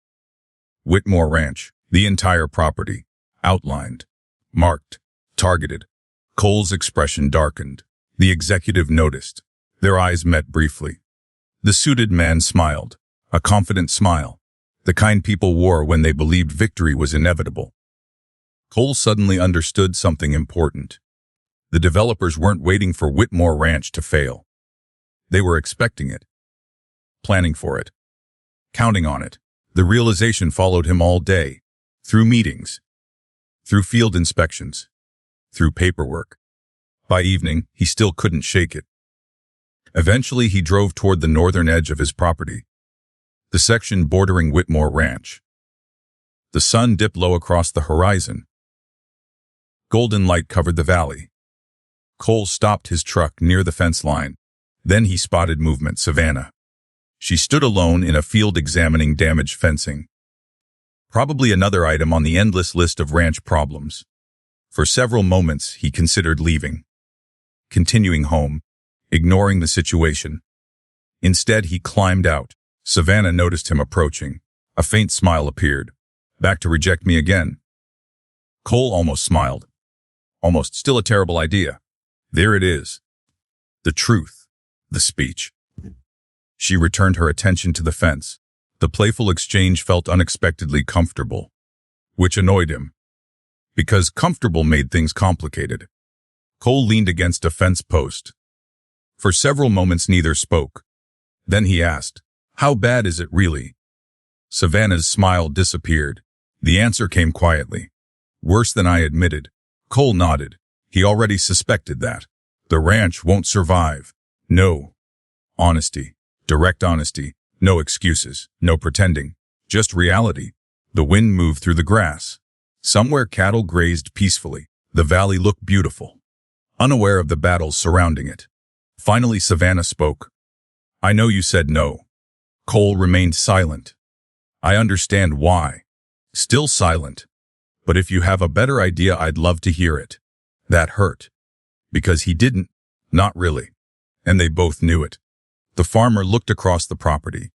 Whitmore Ranch, the entire property, outlined, marked, targeted. Cole's expression darkened. The executive noticed. Their eyes met briefly. The suited man smiled, a confident smile, the kind people wore when they believed victory was inevitable. Cole suddenly understood something important. The developers weren't waiting for Whitmore Ranch to fail. They were expecting it, planning for it, counting on it. The realization followed him all day, through meetings, through field inspections, through paperwork. By evening, he still couldn't shake it. Eventually, he drove toward the northern edge of his property, the section bordering Whitmore Ranch. The sun dipped low across the horizon. Golden light covered the valley. Cole stopped his truck near the fence line. Then he spotted movement. Savannah. She stood alone in a field examining damaged fencing. Probably another item on the endless list of ranch problems. For several moments, he considered leaving, continuing home, ignoring the situation. Instead, he climbed out. Savannah noticed him approaching. A faint smile appeared. Back to reject me again? Cole almost smiled. Almost. Still a terrible idea. There it is. The truth. The speech. She returned her attention to the fence. The playful exchange felt unexpectedly comfortable, which annoyed him, because comfortable made things complicated. Cole leaned against a fence post. For several moments neither spoke. Then he asked, "How bad is it really?" Savannah's smile disappeared. The answer came quietly. "Worse than I admitted." Cole nodded. He already suspected that. The ranch won't survive. No. Honesty. Direct honesty. No excuses. No pretending. Just reality. The wind moved through the grass. Somewhere cattle grazed peacefully. The valley looked beautiful, unaware of the battles surrounding it. Finally, Savannah spoke. "I know you said no." Cole remained silent. "I understand why." Still silent. "But if you have a better idea, I'd love to hear it." That hurt. Because he didn't. Not really. And they both knew it. The farmer looked across the property.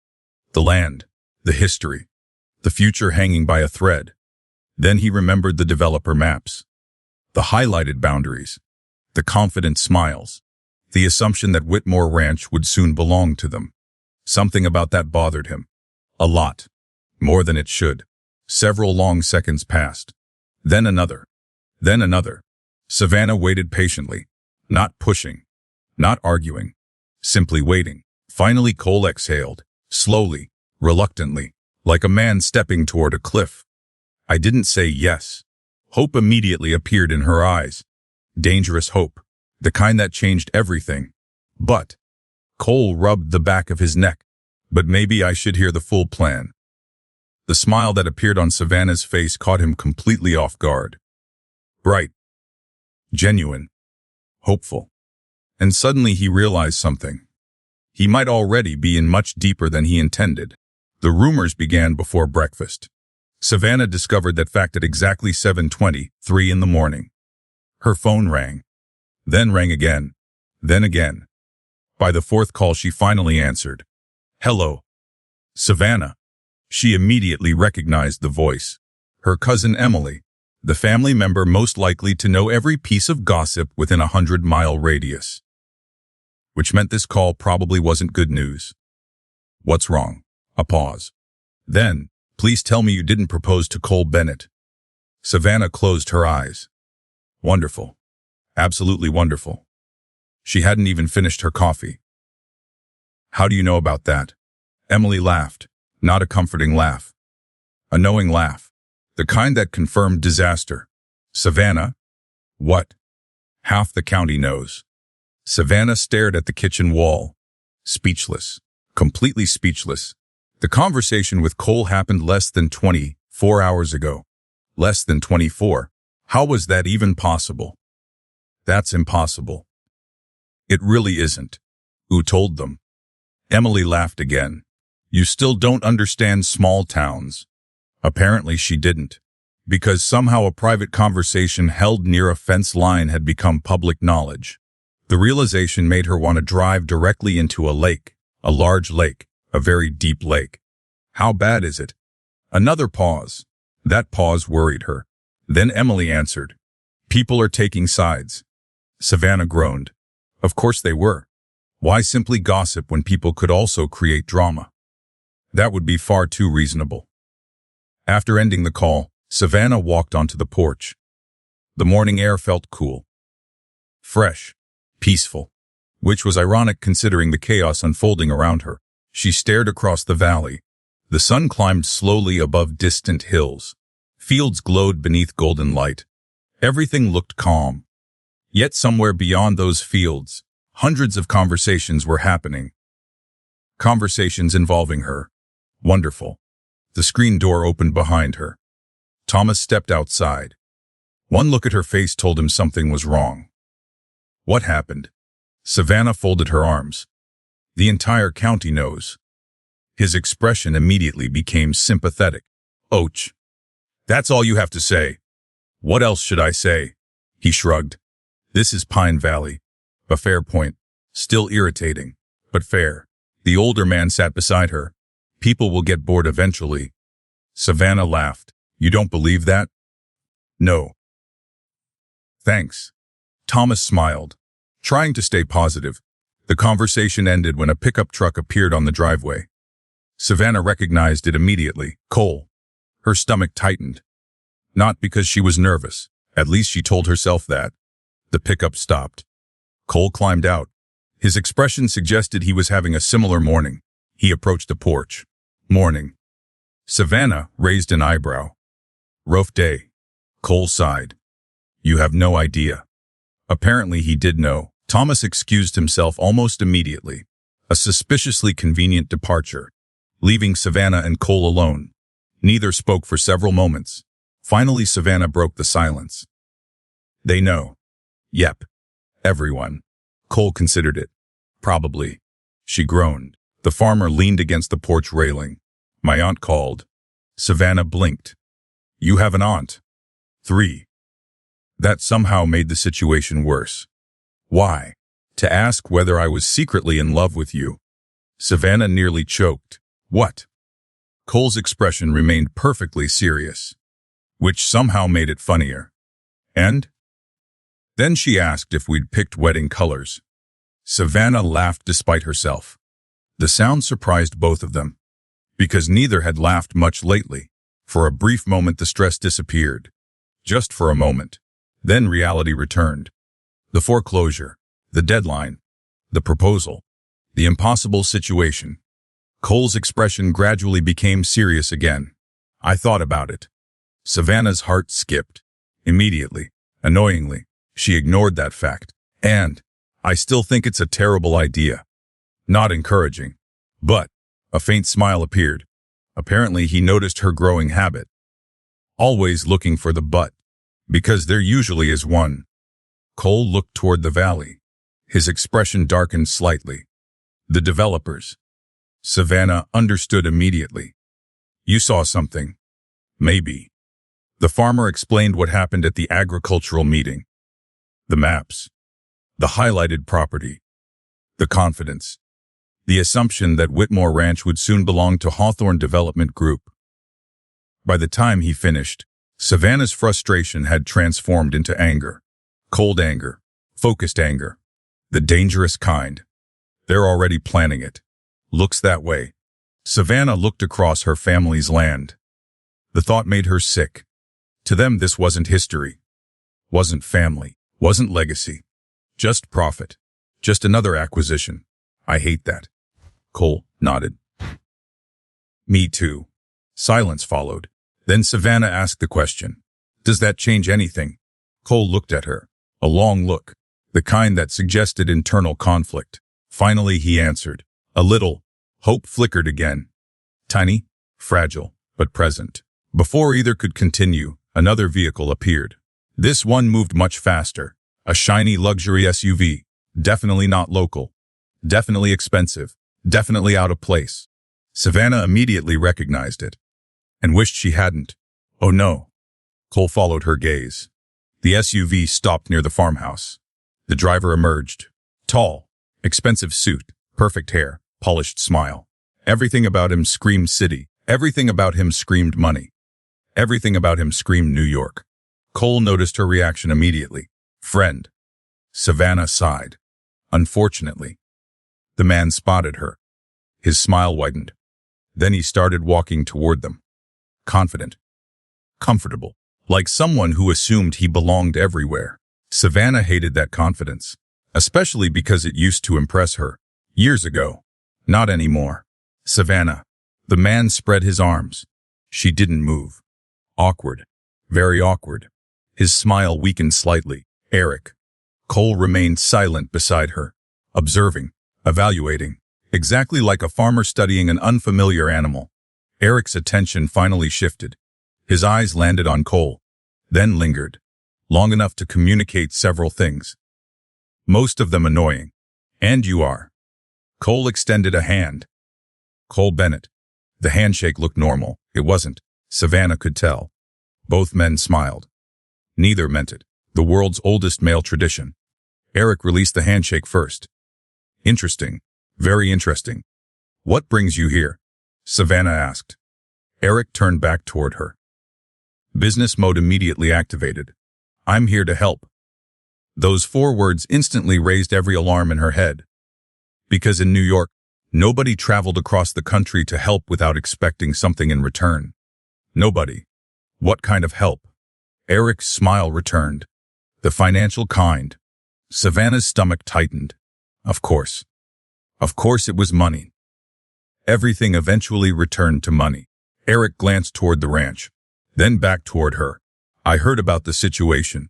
The land. The history. The future hanging by a thread. Then he remembered the developer maps. The highlighted boundaries. The confident smiles. The assumption that Whitmore Ranch would soon belong to them. Something about that bothered him. A lot. More than it should. Several long seconds passed. Then another. Then another. Savannah waited patiently. Not pushing. Not arguing. Simply waiting. Finally Cole exhaled. Slowly. Reluctantly. Like a man stepping toward a cliff. "I didn't say yes." Hope immediately appeared in her eyes. Dangerous hope. The kind that changed everything. "But." Cole rubbed the back of his neck. "But maybe I should hear the full plan." The smile that appeared on Savannah's face caught him completely off guard. Bright. Genuine. Hopeful. And suddenly he realized something. He might already be in much deeper than he intended. The rumors began before breakfast. Savannah discovered that fact at exactly 7:23 in the morning. Her phone rang. Then rang again. Then again. By the fourth call she finally answered. "Hello." "Savannah." She immediately recognized the voice. Her cousin Emily, the family member most likely to know every piece of gossip within a 100-mile radius. Which meant this call probably wasn't good news. "What's wrong?" A pause. Then, "Please tell me you didn't propose to Cole Bennett." Savannah closed her eyes. Wonderful. Absolutely wonderful. She hadn't even finished her coffee. "How do you know about that?" Emily laughed. Not a comforting laugh. A knowing laugh. The kind that confirmed disaster. "Savannah?" "What?" "Half the county knows." Savannah stared at the kitchen wall. Speechless. Completely speechless. The conversation with Cole happened less than 24 hours ago. Less than 24. How was that even possible? That's impossible. It really isn't. Who told them? Emily laughed again. You still don't understand small towns. Apparently she didn't. Because somehow a private conversation held near a fence line had become public knowledge. The realization made her want to drive directly into a lake, a large lake, a very deep lake. How bad is it? Another pause. That pause worried her. Then Emily answered. People are taking sides. Savannah groaned. Of course they were. Why simply gossip when people could also create drama? That would be far too reasonable. After ending the call, Savannah walked onto the porch. The morning air felt cool. fresh, peaceful, which was ironic considering the chaos unfolding around her. She stared across the valley. The sun climbed slowly above distant hills. Fields glowed beneath golden light. Everything looked calm. Yet somewhere beyond those fields, hundreds of conversations were happening. Conversations involving her. Wonderful. The screen door opened behind her. Thomas stepped outside. One look at her face told him something was wrong. What happened? Savannah folded her arms. The entire county knows. His expression immediately became sympathetic. Och. That's all you have to say. What else should I say? He shrugged. This is Pine Valley. A fair point. Still irritating, but fair. The older man sat beside her. People will get bored eventually. Savannah laughed. You don't believe that? No. Thanks. Thomas smiled, trying to stay positive. The conversation ended when a pickup truck appeared on the driveway. Savannah recognized it immediately. Cole. Her stomach tightened. Not because she was nervous. At least she told herself that. The pickup stopped. Cole climbed out. His expression suggested he was having a similar morning. He approached the porch. Morning. Savannah raised an eyebrow. Rough day. Cole sighed. You have no idea. Apparently he did know. Thomas excused himself almost immediately. A suspiciously convenient departure, leaving Savannah and Cole alone. Neither spoke for several moments. Finally, Savannah broke the silence. They know. Yep. Everyone. Cole considered it. Probably. She groaned. The farmer leaned against the porch railing. My aunt called. Savannah blinked. You have an aunt? 3. That somehow made the situation worse. Why? To ask whether I was secretly in love with you. Savannah nearly choked. What? Cole's expression remained perfectly serious, which somehow made it funnier. And? Then she asked if we'd picked wedding colors. Savannah laughed despite herself. The sound surprised both of them, because neither had laughed much lately. For a brief moment the stress disappeared. Just for a moment. Then reality returned. The foreclosure, the deadline, the proposal, the impossible situation. Cole's expression gradually became serious again. I thought about it. Savannah's heart skipped. Immediately, annoyingly, she ignored that fact. And I still think it's a terrible idea. Not encouraging. But a faint smile appeared. Apparently he noticed her growing habit. Always looking for the but. Because there usually is one. Cole looked toward the valley. His expression darkened slightly. The developers. Savannah understood immediately. You saw something. Maybe. The farmer explained what happened at the agricultural meeting. The maps. The highlighted property. The confidence. The assumption that Whitmore Ranch would soon belong to Hawthorne Development Group. By the time he finished, Savannah's frustration had transformed into anger. Cold anger. Focused anger. The dangerous kind. They're already planning it. Looks that way. Savannah looked across her family's land. The thought made her sick. To them this wasn't history. Wasn't family. Wasn't legacy. Just profit. Just another acquisition. I hate that. Cole nodded. Me too. Silence followed. Then Savannah asked the question. Does that change anything? Cole looked at her. A long look. The kind that suggested internal conflict. Finally he answered. A little. Hope flickered again. Tiny, fragile, but present. Before either could continue, another vehicle appeared. This one moved much faster. A shiny luxury SUV. Definitely not local. Definitely expensive. Definitely out of place. Savannah immediately recognized it. And wished she hadn't. Oh no. Cole followed her gaze. The SUV stopped near the farmhouse. The driver emerged. Tall, expensive suit, perfect hair, polished smile. Everything about him screamed city. Everything about him screamed money. Everything about him screamed New York. Cole noticed her reaction immediately. Friend. Savannah sighed. Unfortunately. The man spotted her. His smile widened. Then he started walking toward them. Confident. Comfortable. Like someone who assumed he belonged everywhere. Savannah hated that confidence, especially because it used to impress her. Years ago. Not anymore. Savannah. The man spread his arms. She didn't move. Awkward. Very awkward. His smile weakened slightly. Eric. Cole remained silent beside her, observing, evaluating, exactly like a farmer studying an unfamiliar animal. Eric's attention finally shifted. His eyes landed on Cole, then lingered, long enough to communicate several things. Most of them annoying. And you are. Cole extended a hand. Cole Bennett. The handshake looked normal. It wasn't. Savannah could tell. Both men smiled. Neither meant it. The world's oldest male tradition. Eric released the handshake first. Interesting. Very interesting. What brings you here? Savannah asked. Eric turned back toward her. Business mode immediately activated. I'm here to help. Those 4 words instantly raised every alarm in her head. Because in New York, nobody traveled across the country to help without expecting something in return. Nobody. What kind of help? Eric's smile returned. The financial kind. Savannah's stomach tightened. Of course. Of course it was money. Everything eventually returned to money. Eric glanced toward the ranch, then back toward her. I heard about the situation.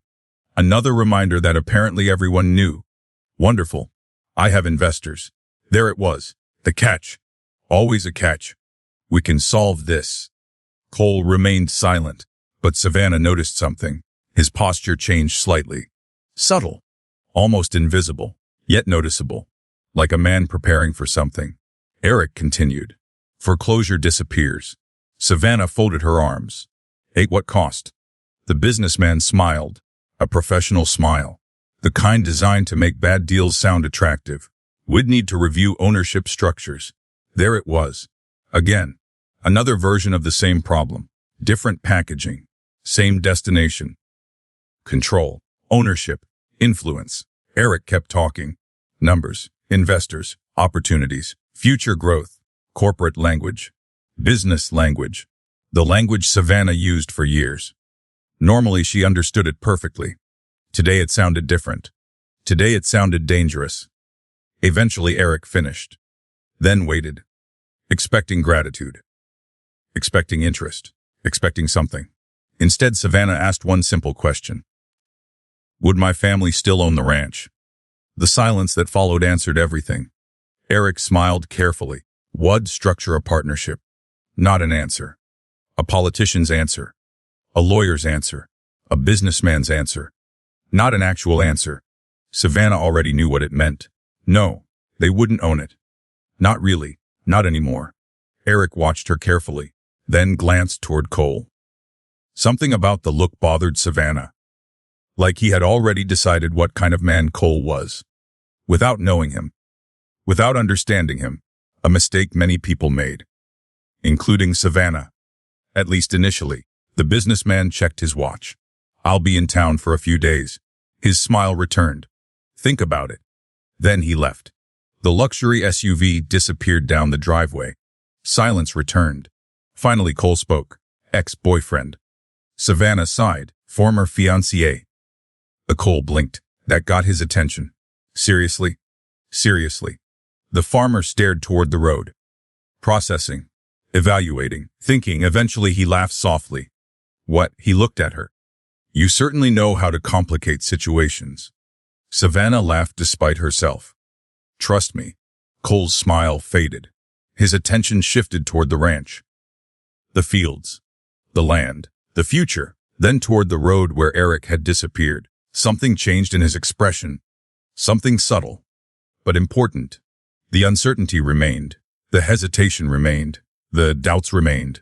Another reminder that apparently everyone knew. Wonderful. I have investors. There it was. The catch. Always a catch. We can solve this. Cole remained silent, but Savannah noticed something. His posture changed slightly. Subtle. Almost invisible, yet noticeable. Like a man preparing for something. Eric continued. Foreclosure disappears. Savannah folded her arms. At what cost? The businessman smiled. A professional smile. The kind designed to make bad deals sound attractive. We'd need to review ownership structures. There it was. Again. Another version of the same problem. Different packaging. Same destination. Control. Ownership. Influence. Eric kept talking. Numbers. Investors. Opportunities. Future growth. Corporate language. Business language. The language Savannah used for years. Normally she understood it perfectly. Today it sounded different. Today it sounded dangerous. Eventually Eric finished. Then waited. Expecting gratitude. Expecting interest. Expecting something. Instead, Savannah asked one simple question. Would my family still own the ranch? The silence that followed answered everything. Eric smiled carefully. Would structure a partnership? Not an answer. A politician's answer. A lawyer's answer. A businessman's answer. Not an actual answer. Savannah already knew what it meant. No, they wouldn't own it. Not really. Not anymore. Eric watched her carefully, then glanced toward Cole. Something about the look bothered Savannah. Like he had already decided what kind of man Cole was. Without knowing him. Without understanding him. A mistake many people made. Including Savannah. At least initially. The businessman checked his watch. I'll be in town for a few days. His smile returned. Think about it. Then he left. The luxury SUV disappeared down the driveway. Silence returned. Finally Cole spoke. Ex-boyfriend. Savannah sighed. Former fiancé. The Cole blinked. That got his attention. Seriously? Seriously. The farmer stared toward the road. Processing. Evaluating. Thinking. Eventually he laughed softly. What? He looked at her. You certainly know how to complicate situations. Savannah laughed despite herself. Trust me. Cole's smile faded. His attention shifted toward the ranch. The fields. The land. The future. Then toward the road where Eric had disappeared. Something changed in his expression. Something subtle. But important. The uncertainty remained. The hesitation remained. The doubts remained.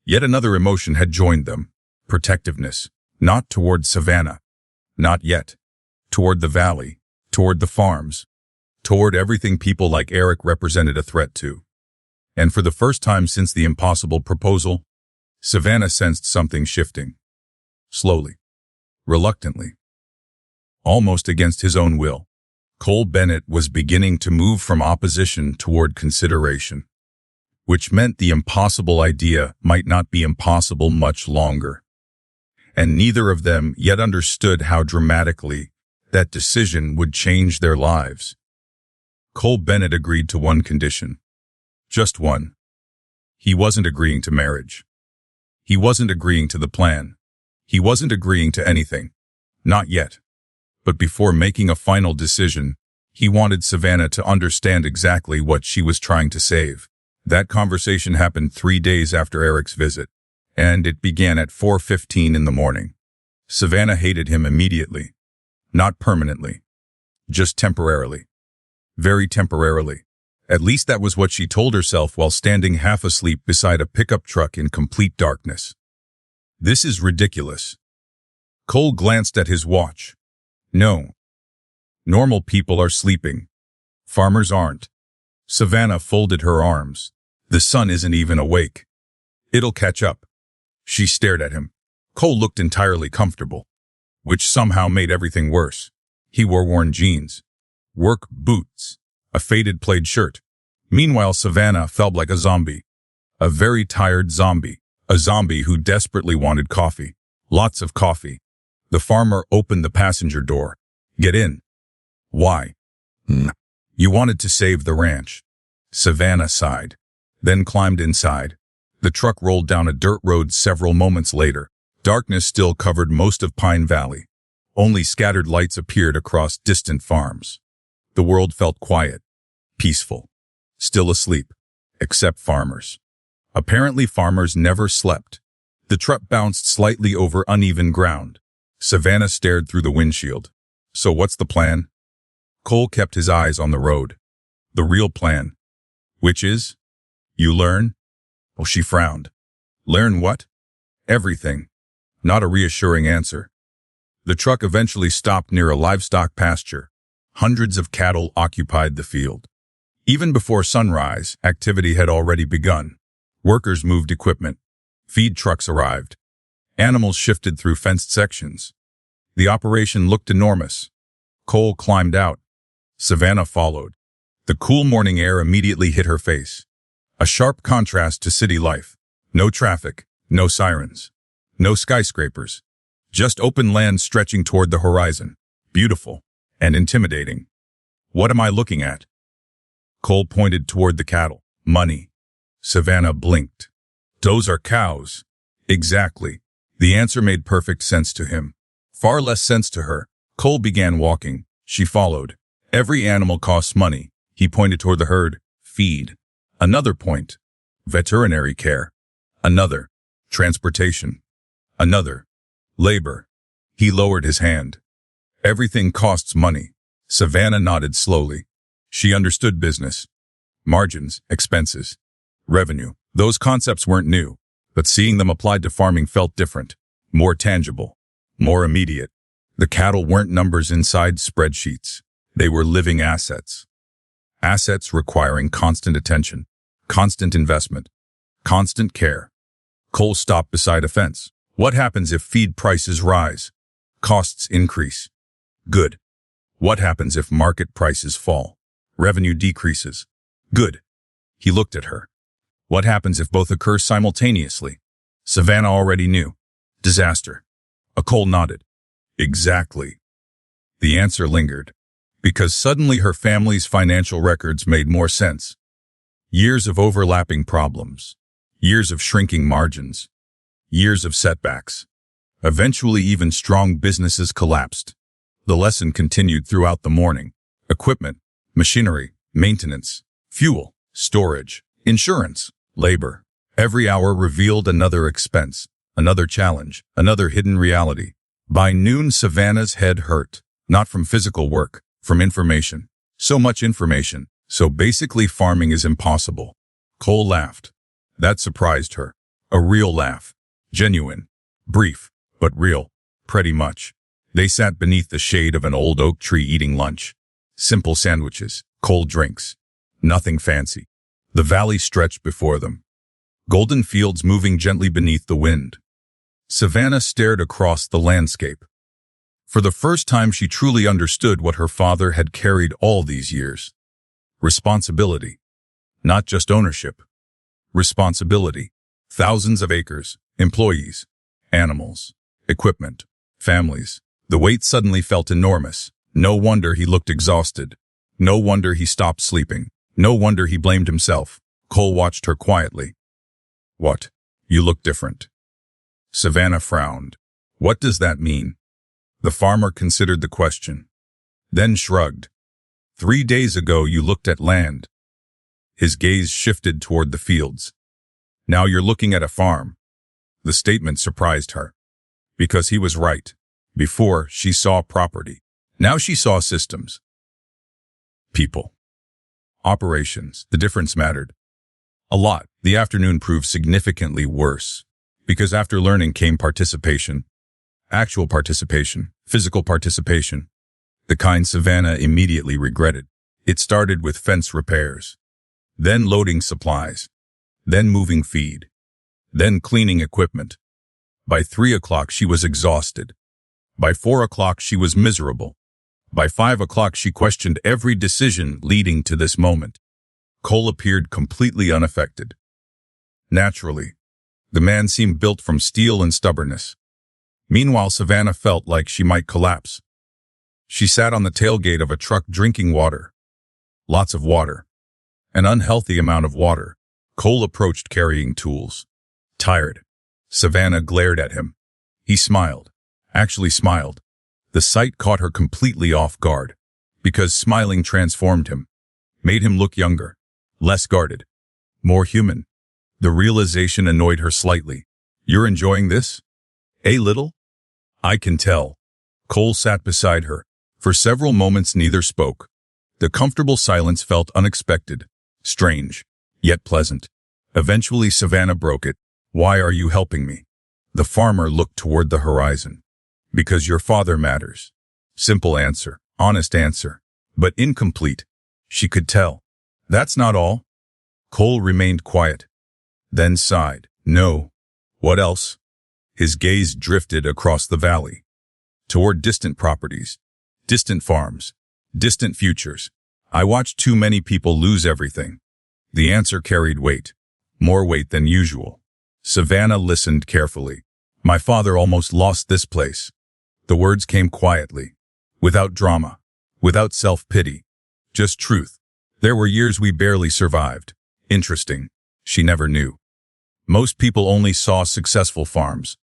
Yet another emotion had joined them. Protectiveness. Not toward Savannah. Not yet. Toward the valley. Toward the farms. Toward everything people like Eric represented a threat to. And for the first time since the impossible proposal, Savannah sensed something shifting. Slowly. Reluctantly. Almost against his own will. Cole Bennett was beginning to move from opposition toward consideration. Which meant the impossible idea might not be impossible much longer. and neither of them yet understood how dramatically that decision would change their lives. Cole Bennett agreed to one condition. Just one. He wasn't agreeing to marriage. He wasn't agreeing to the plan. He wasn't agreeing to anything. Not yet. But before making a final decision, he wanted Savannah to understand exactly what she was trying to save. That conversation happened 3 days after Eric's visit, and it began at 4:15 in the morning. Savannah hated him immediately. Not permanently. Just temporarily. Very temporarily. At least that was what she told herself while standing half asleep beside a pickup truck in complete darkness. This is ridiculous. Cole glanced at his watch. No. Normal people are sleeping. Farmers aren't. Savannah folded her arms. The sun isn't even awake. It'll catch up. She stared at him. Cole looked entirely comfortable, which somehow made everything worse. He wore worn jeans, work boots, a faded plaid shirt. Meanwhile, Savannah felt like a zombie. A very tired zombie. A zombie who desperately wanted coffee. Lots of coffee. The farmer opened the passenger door. Get in. Why? You wanted to save the ranch. Savannah sighed, then climbed inside. The truck rolled down a dirt road several moments later. Darkness still covered most of Pine Valley. Only scattered lights appeared across distant farms. The world felt quiet, peaceful, still asleep, except farmers. Apparently farmers never slept. The truck bounced slightly over uneven ground. Savannah stared through the windshield. So what's the plan? Cole kept his eyes on the road. The real plan. Which is? You learn? Oh, she frowned. Learn what? Everything. Not a reassuring answer. The truck eventually stopped near a livestock pasture. Hundreds of cattle occupied the field. Even before sunrise, activity had already begun. Workers moved equipment. Feed trucks arrived. Animals shifted through fenced sections. The operation looked enormous. Cole climbed out. Savannah followed. The cool morning air immediately hit her face. A sharp contrast to city life. No traffic, no sirens, no skyscrapers. Just open land stretching toward the horizon. Beautiful and intimidating. What am I looking at? Cole pointed toward the cattle. Money. Savannah blinked. Those are cows. Exactly. The answer made perfect sense to him. Far less sense to her. Cole began walking. She followed. Every animal costs money. He pointed toward the herd. Feed. Another point. Veterinary care. Another. Transportation. Another. Labor. He lowered his hand. Everything costs money. Savannah nodded slowly. She understood business. Margins, expenses, revenue. Those concepts weren't new, but seeing them applied to farming felt different, more tangible, more immediate. The cattle weren't numbers inside spreadsheets. They were living assets. Assets requiring constant attention, constant investment, constant care. Cole stopped beside a fence. What happens if feed prices rise? Costs increase. Good. What happens if market prices fall? Revenue decreases. Good. He looked at her. What happens if both occur simultaneously? Savannah already knew. Disaster. Cole nodded. Exactly. The answer lingered, because suddenly her family's financial records made more sense. Years of overlapping problems. Years of shrinking margins. Years of setbacks. Eventually even strong businesses collapsed. The lesson continued throughout the morning. Equipment, machinery, maintenance, fuel, storage, insurance, labor. Every hour revealed another expense, another challenge, another hidden reality. By noon, Savannah's head hurt, not from physical work, from information. So much information. So basically farming is impossible. Cole laughed. That surprised her. A real laugh. Genuine. Brief, but real. Pretty much. They sat beneath the shade of an old oak tree eating lunch. Simple sandwiches, cold drinks. Nothing fancy. The valley stretched before them. Golden fields moving gently beneath the wind. Savannah stared across the landscape. For the first time, she truly understood what her father had carried all these years. Responsibility. Not just ownership. Responsibility. Thousands of acres, employees, animals. equipment, families. The weight suddenly felt enormous. No wonder he looked exhausted. No wonder he stopped sleeping. No wonder he blamed himself. Cole watched her quietly. What? You look different. Savannah frowned. What does that mean? The farmer considered the question, then shrugged. 3 days ago you looked at land. His gaze shifted toward the fields. Now you're looking at a farm. The statement surprised her. Because he was right. Before, she saw property. Now she saw systems. People. Operations. The difference mattered. A lot. The afternoon proved significantly worse. Because after learning came participation. Actual participation. Physical participation. The kind Savannah immediately regretted. It started with fence repairs. Then loading supplies. Then moving feed. Then cleaning equipment. By 3 o'clock she was exhausted. By 4 o'clock she was miserable. By 5 o'clock she questioned every decision leading to this moment. Cole appeared completely unaffected. Naturally, the man seemed built from steel and stubbornness. Meanwhile, Savannah felt like she might collapse. She sat on the tailgate of a truck drinking water. Lots of water. An unhealthy amount of water. Cole approached carrying tools. Tired. Savannah glared at him. He smiled. Actually smiled. The sight caught her completely off guard. Because smiling transformed him. Made him look younger. Less guarded. More human. The realization annoyed her slightly. You're enjoying this? A little? I can tell. Cole sat beside her. For several moments neither spoke. The comfortable silence felt unexpected, strange, yet pleasant. Eventually Savannah broke it. Why are you helping me? The farmer looked toward the horizon. Because your father matters. Simple answer, honest answer, but incomplete. She could tell. That's not all. Cole remained quiet. Then sighed. No. What else? His gaze drifted across the valley. Toward distant properties. Distant farms. Distant futures. I watched too many people lose everything. The answer carried weight. More weight than usual. Savannah listened carefully. My father almost lost this place. The words came quietly. Without drama. Without self-pity. Just truth. There were years we barely survived. Interesting. She never knew. Most people only saw successful farms.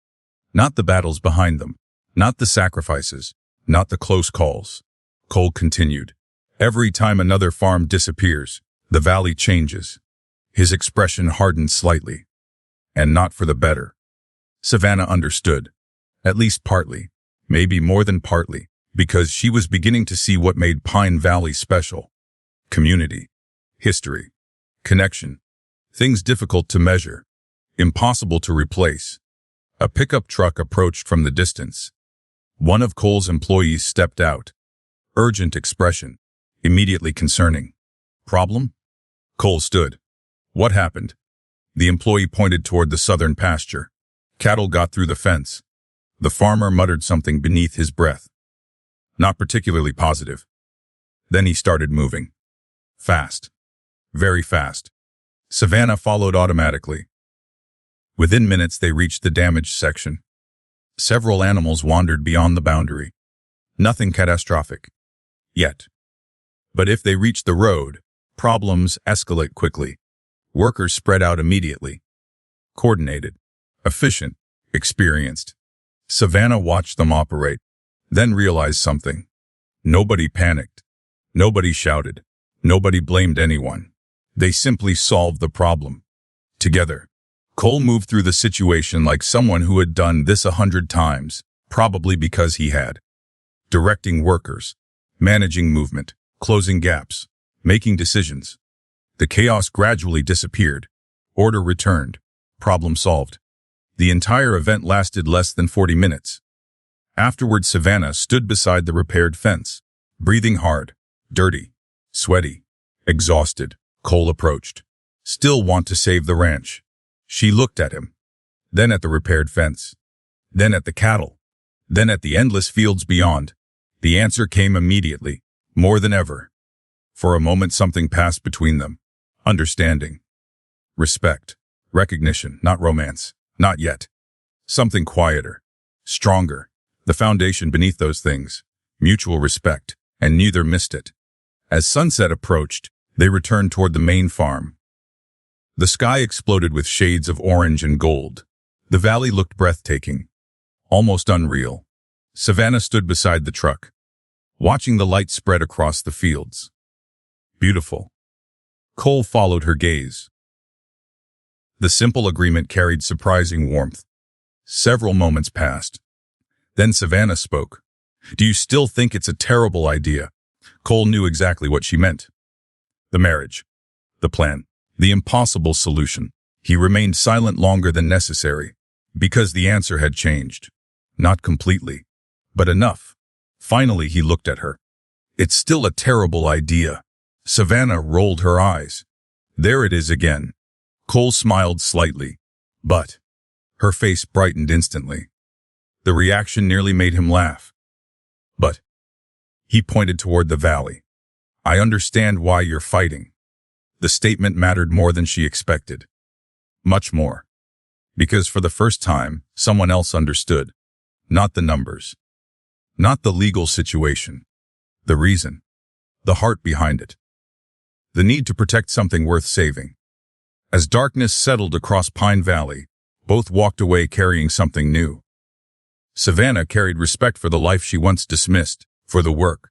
Not the battles behind them. Not the sacrifices. Not the close calls. Cole continued. Every time another farm disappears, the valley changes. His expression hardened slightly. And not for the better. Savannah understood. At least partly. Maybe more than partly. Because she was beginning to see what made Pine Valley special. Community. History. Connection. Things difficult to measure. Impossible to replace. A pickup truck approached from the distance. One of Cole's employees stepped out. Urgent expression. Immediately concerning. Problem? Cole stood. What happened? The employee pointed toward the southern pasture. Cattle got through the fence. The farmer muttered something beneath his breath. Not particularly positive. Then he started moving. Fast. Very fast. Savannah followed automatically. Within minutes they reached the damaged section. Several animals wandered beyond the boundary. Nothing catastrophic. Yet. But if they reached the road, problems escalate quickly. Workers spread out immediately. Coordinated. Efficient. Experienced. Savannah watched them operate. Then realized something. Nobody panicked. Nobody shouted. Nobody blamed anyone. They simply solved the problem. Together. Cole moved through the situation like someone who had done this 100 times, probably because he had. Directing workers, managing movement, closing gaps, making decisions. The chaos gradually disappeared. Order returned. Problem solved. The entire event lasted less than 40 minutes. Afterward, Savannah stood beside the repaired fence, breathing hard, dirty, sweaty, exhausted. Cole approached. Still want to save the ranch. She looked at him, then at the repaired fence, then at the cattle, then at the endless fields beyond. The answer came immediately, more than ever. For a moment something passed between them. Understanding. Respect. Recognition, not romance. Not yet. Something quieter. Stronger. The foundation beneath those things. Mutual respect. And neither missed it. As sunset approached, they returned toward the main farm. The sky exploded with shades of orange and gold. The valley looked breathtaking. Almost unreal. Savannah stood beside the truck, watching the light spread across the fields. Beautiful. Cole followed her gaze. The simple agreement carried surprising warmth. Several moments passed. Then Savannah spoke. Do you still think it's a terrible idea? Cole knew exactly what she meant. The marriage. The plan. The impossible solution. He remained silent longer than necessary, because the answer had changed. Not completely, but enough. Finally, he looked at her. It's still a terrible idea. Savannah rolled her eyes. There it is again. Cole smiled slightly, but her face brightened instantly. The reaction nearly made him laugh. But he pointed toward the valley. I understand why you're fighting. The statement mattered more than she expected. Much more. Because for the first time, someone else understood. Not the numbers. Not the legal situation. The reason. The heart behind it. The need to protect something worth saving. As darkness settled across Pine Valley, both walked away carrying something new. Savannah carried respect for the life she once dismissed, for the work,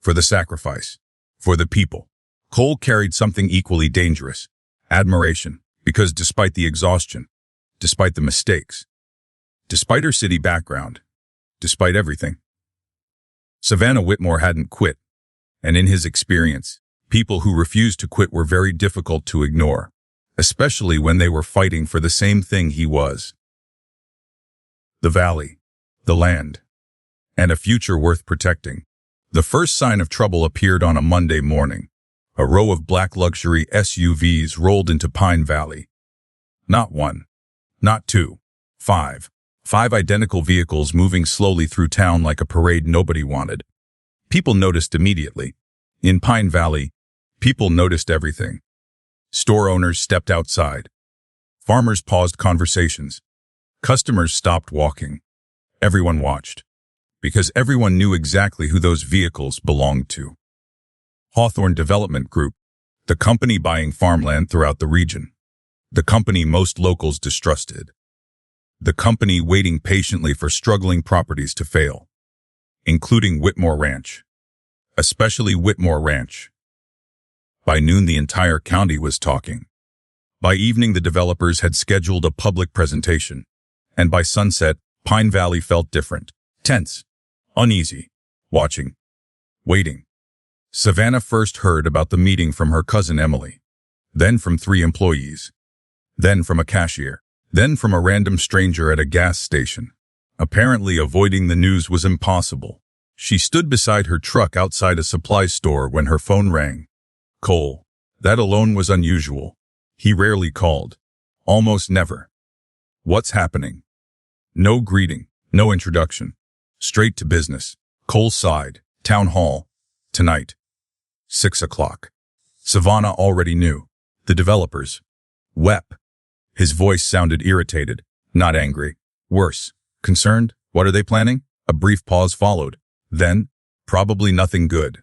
for the sacrifice, for the people. Cole carried something equally dangerous, admiration, because despite the exhaustion, despite the mistakes, despite her city background, despite everything, Savannah Whitmore hadn't quit, and in his experience, people who refused to quit were very difficult to ignore, especially when they were fighting for the same thing he was. The valley, the land, and a future worth protecting. The first sign of trouble appeared on a Monday morning. A row of black luxury SUVs rolled into Pine Valley. Not one, not two, five. 5 identical vehicles moving slowly through town like a parade nobody wanted. People noticed immediately. In Pine Valley, people noticed everything. Store owners stepped outside. Farmers paused conversations. Customers stopped walking. Everyone watched. Because everyone knew exactly who those vehicles belonged to. Hawthorne Development Group, the company buying farmland throughout the region. The company most locals distrusted. The company waiting patiently for struggling properties to fail, including Whitmore Ranch, especially Whitmore Ranch. By noon, the entire county was talking. By evening, the developers had scheduled a public presentation, and by sunset, Pine Valley felt different, tense, uneasy, watching, waiting. Savannah first heard about the meeting from her cousin Emily, then from 3 employees, then from a cashier, then from a random stranger at a gas station. Apparently, avoiding the news was impossible. She stood beside her truck outside a supply store when her phone rang. Cole. That alone was unusual. He rarely called. Almost never. What's happening? No greeting, no introduction. Straight to business. Cole sighed. Town hall. Tonight. 6 o'clock. Savannah already knew. The developers. WEP. His voice sounded irritated, not angry. Worse. Concerned? What are they planning? A brief pause followed. Then, probably nothing good.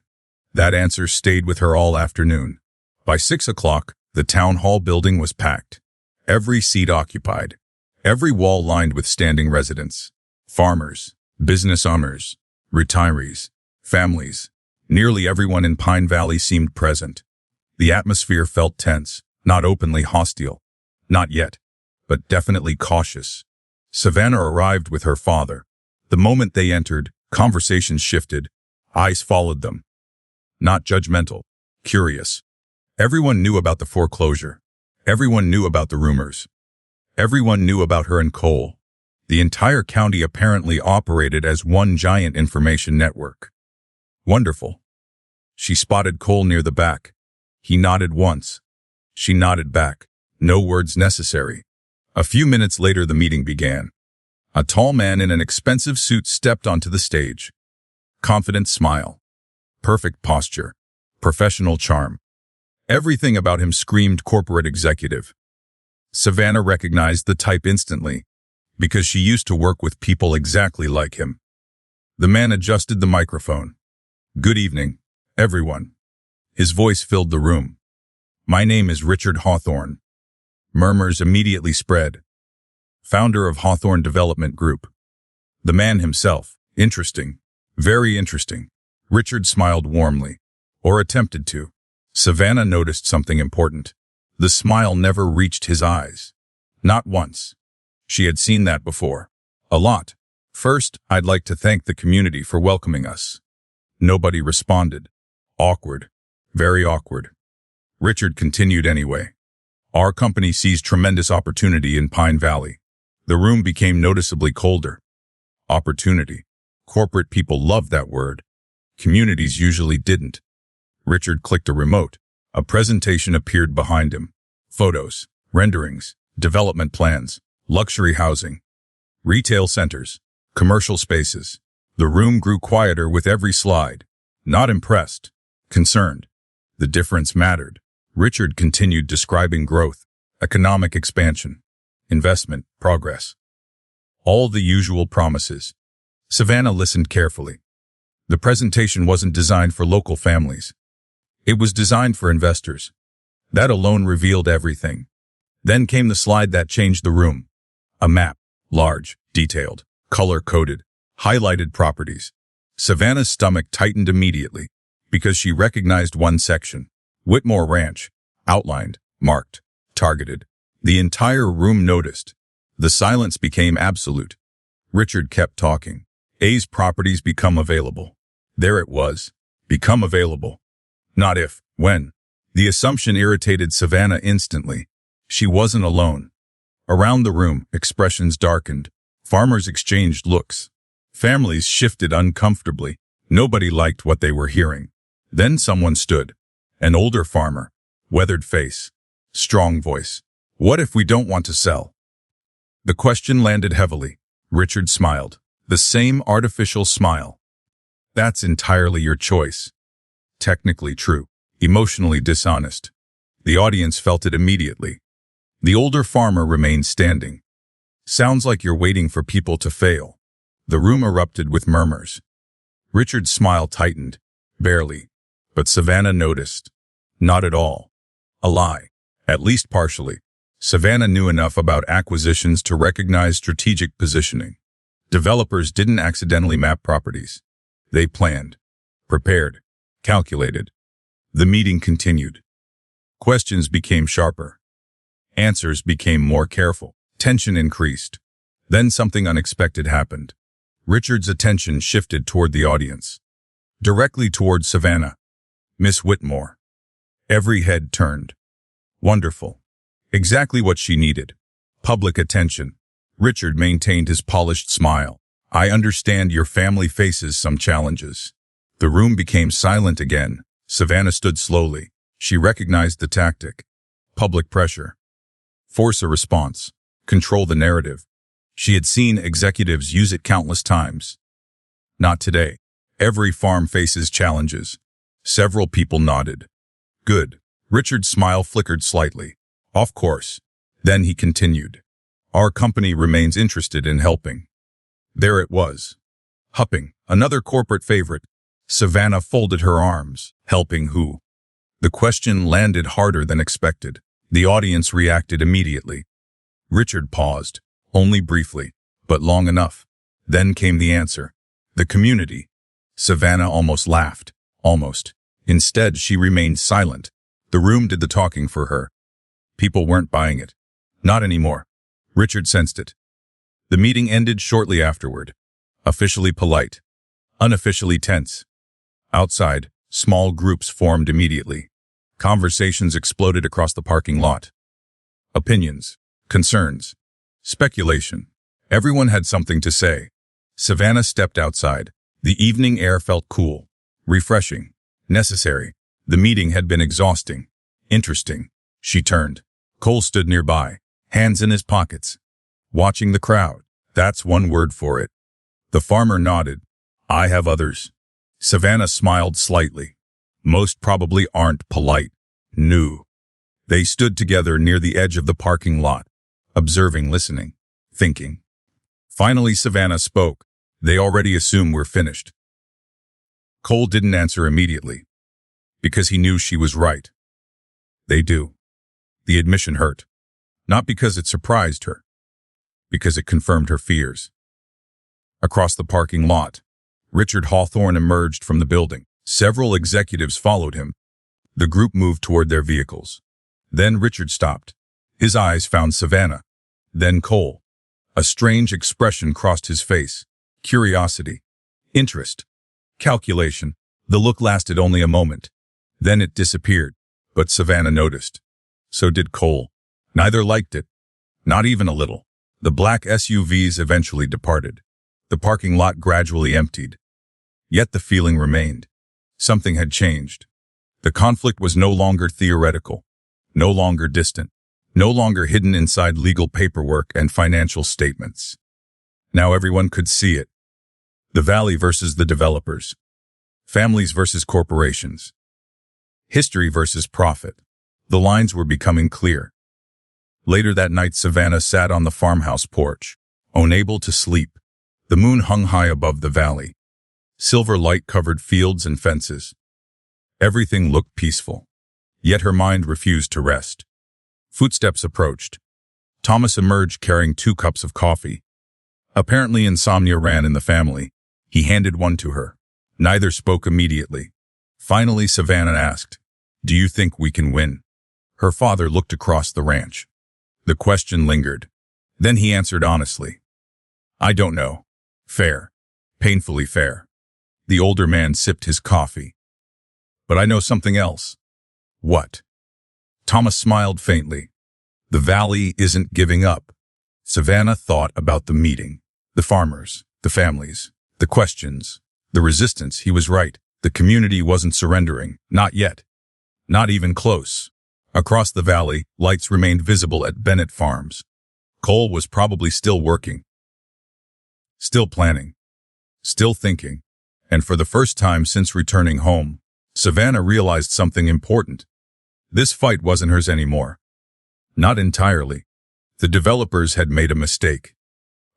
That answer stayed with her all afternoon. By 6 o'clock, the town hall building was packed. Every seat occupied. Every wall lined with standing residents. Farmers, business owners, retirees, families. Nearly everyone in Pine Valley seemed present. The atmosphere felt tense, not openly hostile. Not yet, but definitely cautious. Savannah arrived with her father. The moment they entered, conversations shifted. Eyes followed them. Not judgmental, curious. Everyone knew about the foreclosure. Everyone knew about the rumors. Everyone knew about her and Cole. The entire county apparently operated as one giant information network. Wonderful. She spotted Cole near the back. He nodded once. She nodded back. No words necessary. A few minutes later, the meeting began. A tall man in an expensive suit stepped onto the stage. Confident smile. Perfect posture. Professional charm. Everything about him screamed corporate executive. Savannah recognized the type instantly. because she used to work with people exactly like him. The man adjusted the microphone. "Good evening, everyone." His voice filled the room. "My name is Richard Hawthorne." Murmurs immediately spread. Founder of Hawthorne Development Group. The man himself. Interesting. Very interesting. Richard smiled warmly. Or attempted to. Savannah noticed something important. The smile never reached his eyes. Not once. She had seen that before. A lot. "First, I'd like to thank the community for welcoming us." Nobody responded. Awkward. Very awkward. Richard continued anyway. "Our company sees tremendous opportunity in Pine Valley." The room became noticeably colder. Opportunity. Corporate people loved that word. Communities usually didn't. Richard clicked a remote. A presentation appeared behind him. Photos, renderings, development plans, luxury housing, retail centers, commercial spaces. The room grew quieter with every slide. Not impressed. Concerned. The difference mattered. Richard continued describing growth, economic expansion, investment, progress. All the usual promises. Savannah listened carefully. The presentation wasn't designed for local families. It was designed for investors. That alone revealed everything. Then came the slide that changed the room. A map, large, detailed, color-coded, highlighted properties. Savannah's stomach tightened immediately, because she recognized one section. Whitmore Ranch. Outlined, marked, targeted. The entire room noticed. The silence became absolute. Richard kept talking. A's properties become available. There it was. Become available. Not if, when. The assumption irritated Savannah instantly. She wasn't alone. Around the room, expressions darkened. Farmers exchanged looks. Families shifted uncomfortably. Nobody liked what they were hearing. Then someone stood. An older farmer. Weathered face. Strong voice. "What if we don't want to sell?" The question landed heavily. Richard smiled. The same artificial smile. "That's entirely your choice." Technically true. Emotionally dishonest. The audience felt it immediately. The older farmer remained standing. "Sounds like you're waiting for people to fail." The room erupted with murmurs. Richard's smile tightened. Barely. But Savannah noticed. Not at all. A lie. At least partially. Savannah knew enough about acquisitions to recognize strategic positioning. Developers didn't accidentally map properties. They planned, prepared, calculated. The meeting continued. Questions became sharper. Answers became more careful. Tension increased. Then something unexpected happened. Richard's attention shifted toward the audience. Directly toward Savannah. Miss Whitmore. Every head turned. Wonderful. Exactly what she needed. Public attention. Richard maintained his polished smile. "I understand your family faces some challenges." The room became silent again. Savannah stood slowly. She recognized the tactic. Public pressure. Force a response. Control the narrative. She had seen executives use it countless times. Not today. Every farm faces challenges. Several people nodded. Good. Richard's smile flickered slightly. Of course. Then he continued. Our company remains interested in helping. There it was. Hupping, another corporate favorite. Savannah folded her arms. Helping who? The question landed harder than expected. The audience reacted immediately. Richard paused, only briefly, but long enough. Then came the answer. The community. Savannah almost laughed. Almost. Instead, she remained silent. The room did the talking for her. People weren't buying it. Not anymore. Richard sensed it. The meeting ended shortly afterward. Officially polite. Unofficially tense. Outside, small groups formed immediately. Conversations exploded across the parking lot. Opinions. Concerns. Speculation. Everyone had something to say. Savannah stepped outside. The evening air felt cool. Refreshing. Necessary. The meeting had been exhausting. Interesting. She turned. Cole stood nearby, hands in his pockets. Watching the crowd. That's one word for it. The farmer nodded. I have others. Savannah smiled slightly. Most probably aren't polite. New. They stood together near the edge of the parking lot, observing, listening, thinking. Finally, Savannah spoke. They already assume we're finished. Cole didn't answer immediately, because he knew she was right. They do. The admission hurt. Not because it surprised her, because it confirmed her fears. Across the parking lot, Richard Hawthorne emerged from the building. Several executives followed him. The group moved toward their vehicles. Then Richard stopped. His eyes found Savannah. Then Cole. A strange expression crossed his face. Curiosity. Interest. Calculation. The look lasted only a moment. Then it disappeared. But Savannah noticed. So did Cole. Neither liked it. Not even a little. The black SUVs eventually departed. The parking lot gradually emptied. Yet the feeling remained. Something had changed. The conflict was no longer theoretical, no longer distant, no longer hidden inside legal paperwork and financial statements. Now everyone could see it. The valley versus the developers. Families versus corporations. History versus profit. The lines were becoming clear. Later that night, Savannah sat on the farmhouse porch, unable to sleep. The moon hung high above the valley. Silver light covered fields and fences. Everything looked peaceful. Yet her mind refused to rest. Footsteps approached. Thomas emerged carrying 2 cups of coffee. Apparently insomnia ran in the family. He handed one to her. Neither spoke immediately. Finally, Savannah asked, "Do you think we can win?" Her father looked across the ranch. The question lingered. Then he answered honestly, "I don't know. Fair. Painfully fair." The older man sipped his coffee. "But I know something else." "What?" Thomas smiled faintly. "The valley isn't giving up." Savannah thought about the meeting, the farmers, the families, the questions, the resistance. He was right. The community wasn't surrendering. Not yet. Not even close. Across the valley, lights remained visible at Bennett Farms. Cole was probably still working. Still planning. Still thinking. And for the first time since returning home, Savannah realized something important. This fight wasn't hers anymore. Not entirely. The developers had made a mistake.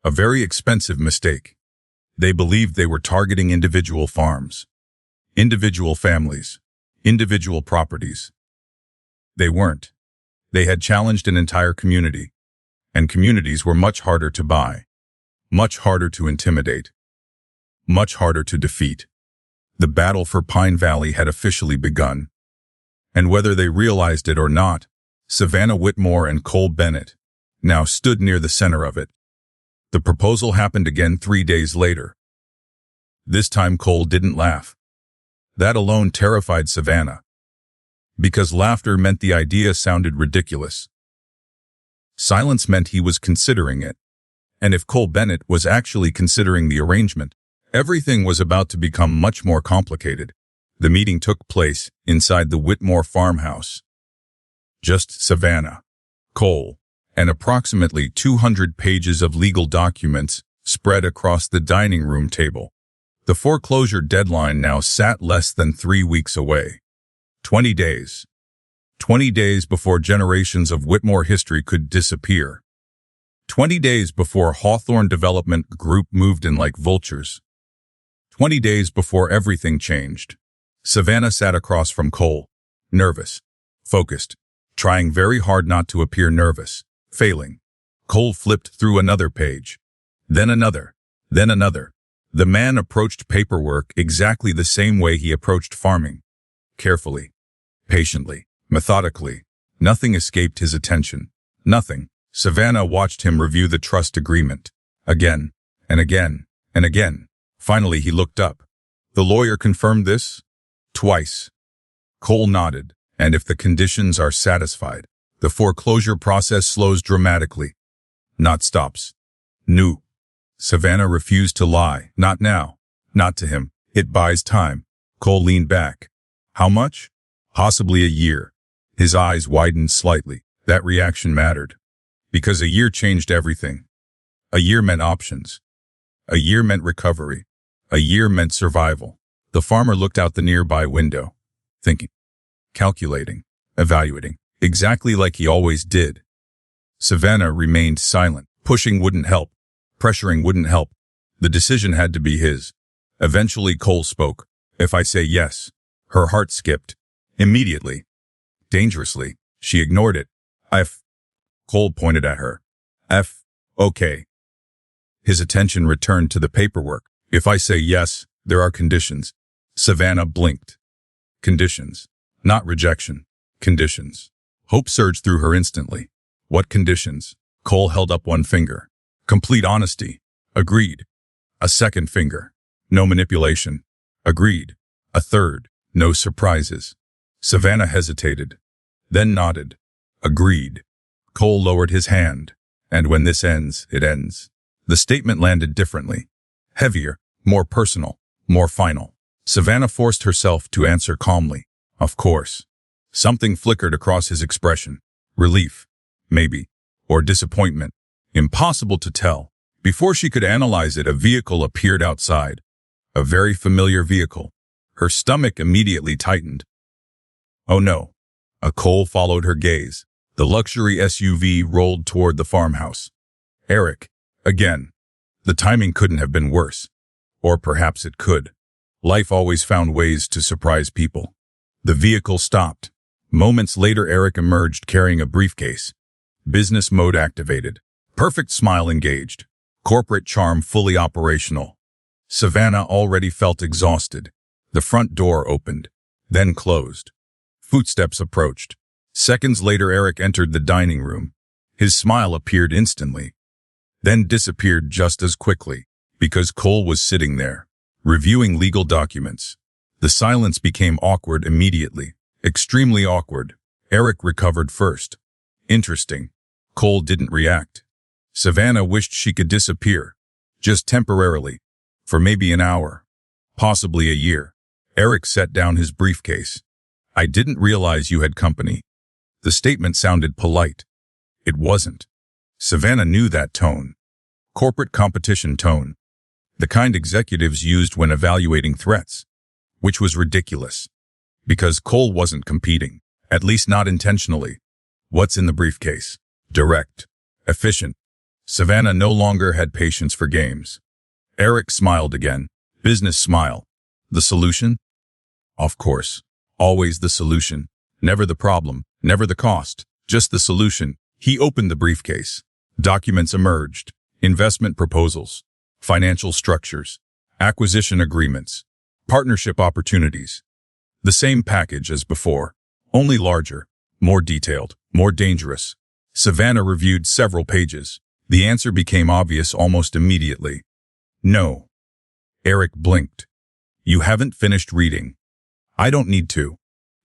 A very expensive mistake. They believed they were targeting individual farms, individual families, individual properties. They weren't. They had challenged an entire community. And communities were much harder to buy, much harder to intimidate, much harder to defeat. The battle for Pine Valley had officially begun. And whether they realized it or not, Savannah Whitmore and Cole Bennett now stood near the center of it. The proposal happened again 3 days later. This time Cole didn't laugh. That alone terrified Savannah. Because laughter meant the idea sounded ridiculous. Silence meant he was considering it. And if Cole Bennett was actually considering the arrangement, everything was about to become much more complicated. The meeting took place inside the Whitmore farmhouse. Just Savannah, Cole, and approximately 200 pages of legal documents spread across the dining room table. The foreclosure deadline now sat less than 3 weeks away. 20 days. 20 days before generations of Whitmore history could disappear. 20 days before Hawthorne Development Group moved in like vultures. 20 days before everything changed. Savannah sat across from Cole, nervous, focused, trying very hard not to appear nervous, failing. Cole flipped through another page, then another, then another. The man approached paperwork exactly the same way he approached farming. Carefully, patiently, methodically. Nothing escaped his attention. Nothing. Savannah watched him review the trust agreement. Again, and again, and again. Finally, he looked up. "The lawyer confirmed this?" "Twice." Cole nodded. "And if the conditions are satisfied, the foreclosure process slows dramatically. Not stops." "No." Savannah refused to lie. "Not now. Not to him. It buys time." Cole leaned back. "How much?" "Possibly a year." His eyes widened slightly. That reaction mattered. Because a year changed everything. A year meant options. A year meant recovery. A year meant survival. The farmer looked out the nearby window, thinking, calculating, evaluating, exactly like he always did. Savannah remained silent. Pushing wouldn't help. Pressuring wouldn't help. The decision had to be his. Eventually Cole spoke. If I say yes. Her heart skipped. Immediately. Dangerously. She ignored it. Cole pointed at her. Okay. His attention returned to the paperwork. If I say yes, there are conditions. Savannah blinked. Conditions. Not rejection. Conditions. Hope surged through her instantly. What conditions? Cole held up one finger. Complete honesty. Agreed. A second finger. No manipulation. Agreed. A third. No surprises. Savannah hesitated. Then nodded. Agreed. Cole lowered his hand. And when this ends, it ends. The statement landed differently. Heavier, more personal, more final. Savannah forced herself to answer calmly. Of course. Something flickered across his expression. Relief. Maybe. Or disappointment. Impossible to tell. Before she could analyze it, a vehicle appeared outside. A very familiar vehicle. Her stomach immediately tightened. Oh no. Cole followed her gaze. The luxury SUV rolled toward the farmhouse. Eric. Again. The timing couldn't have been worse. Or perhaps it could. Life always found ways to surprise people. The vehicle stopped. Moments later, Eric emerged carrying a briefcase. Business mode activated. Perfect smile engaged. Corporate charm fully operational. Savannah already felt exhausted. The front door opened, then closed. Footsteps approached. Seconds later, Eric entered the dining room. His smile appeared instantly, then disappeared just as quickly, because Cole was sitting there, reviewing legal documents. The silence became awkward immediately. Extremely awkward. Eric recovered first. Interesting. Cole didn't react. Savannah wished she could disappear. Just temporarily. For maybe an hour. Possibly a year. Eric set down his briefcase. I didn't realize you had company. The statement sounded polite. It wasn't. Savannah knew that tone. Corporate competition tone. The kind executives used when evaluating threats. Which was ridiculous. Because Cole wasn't competing. At least not intentionally. What's in the briefcase? Direct. Efficient. Savannah no longer had patience for games. Eric smiled again. Business smile. The solution? Of course. Always the solution. Never the problem. Never the cost. Just the solution. He opened the briefcase. Documents emerged. Investment proposals. Financial structures. Acquisition agreements. Partnership opportunities. The same package as before. Only larger. More detailed. More dangerous. Savannah reviewed several pages. The answer became obvious almost immediately. No. Eric blinked. You haven't finished reading. I don't need to.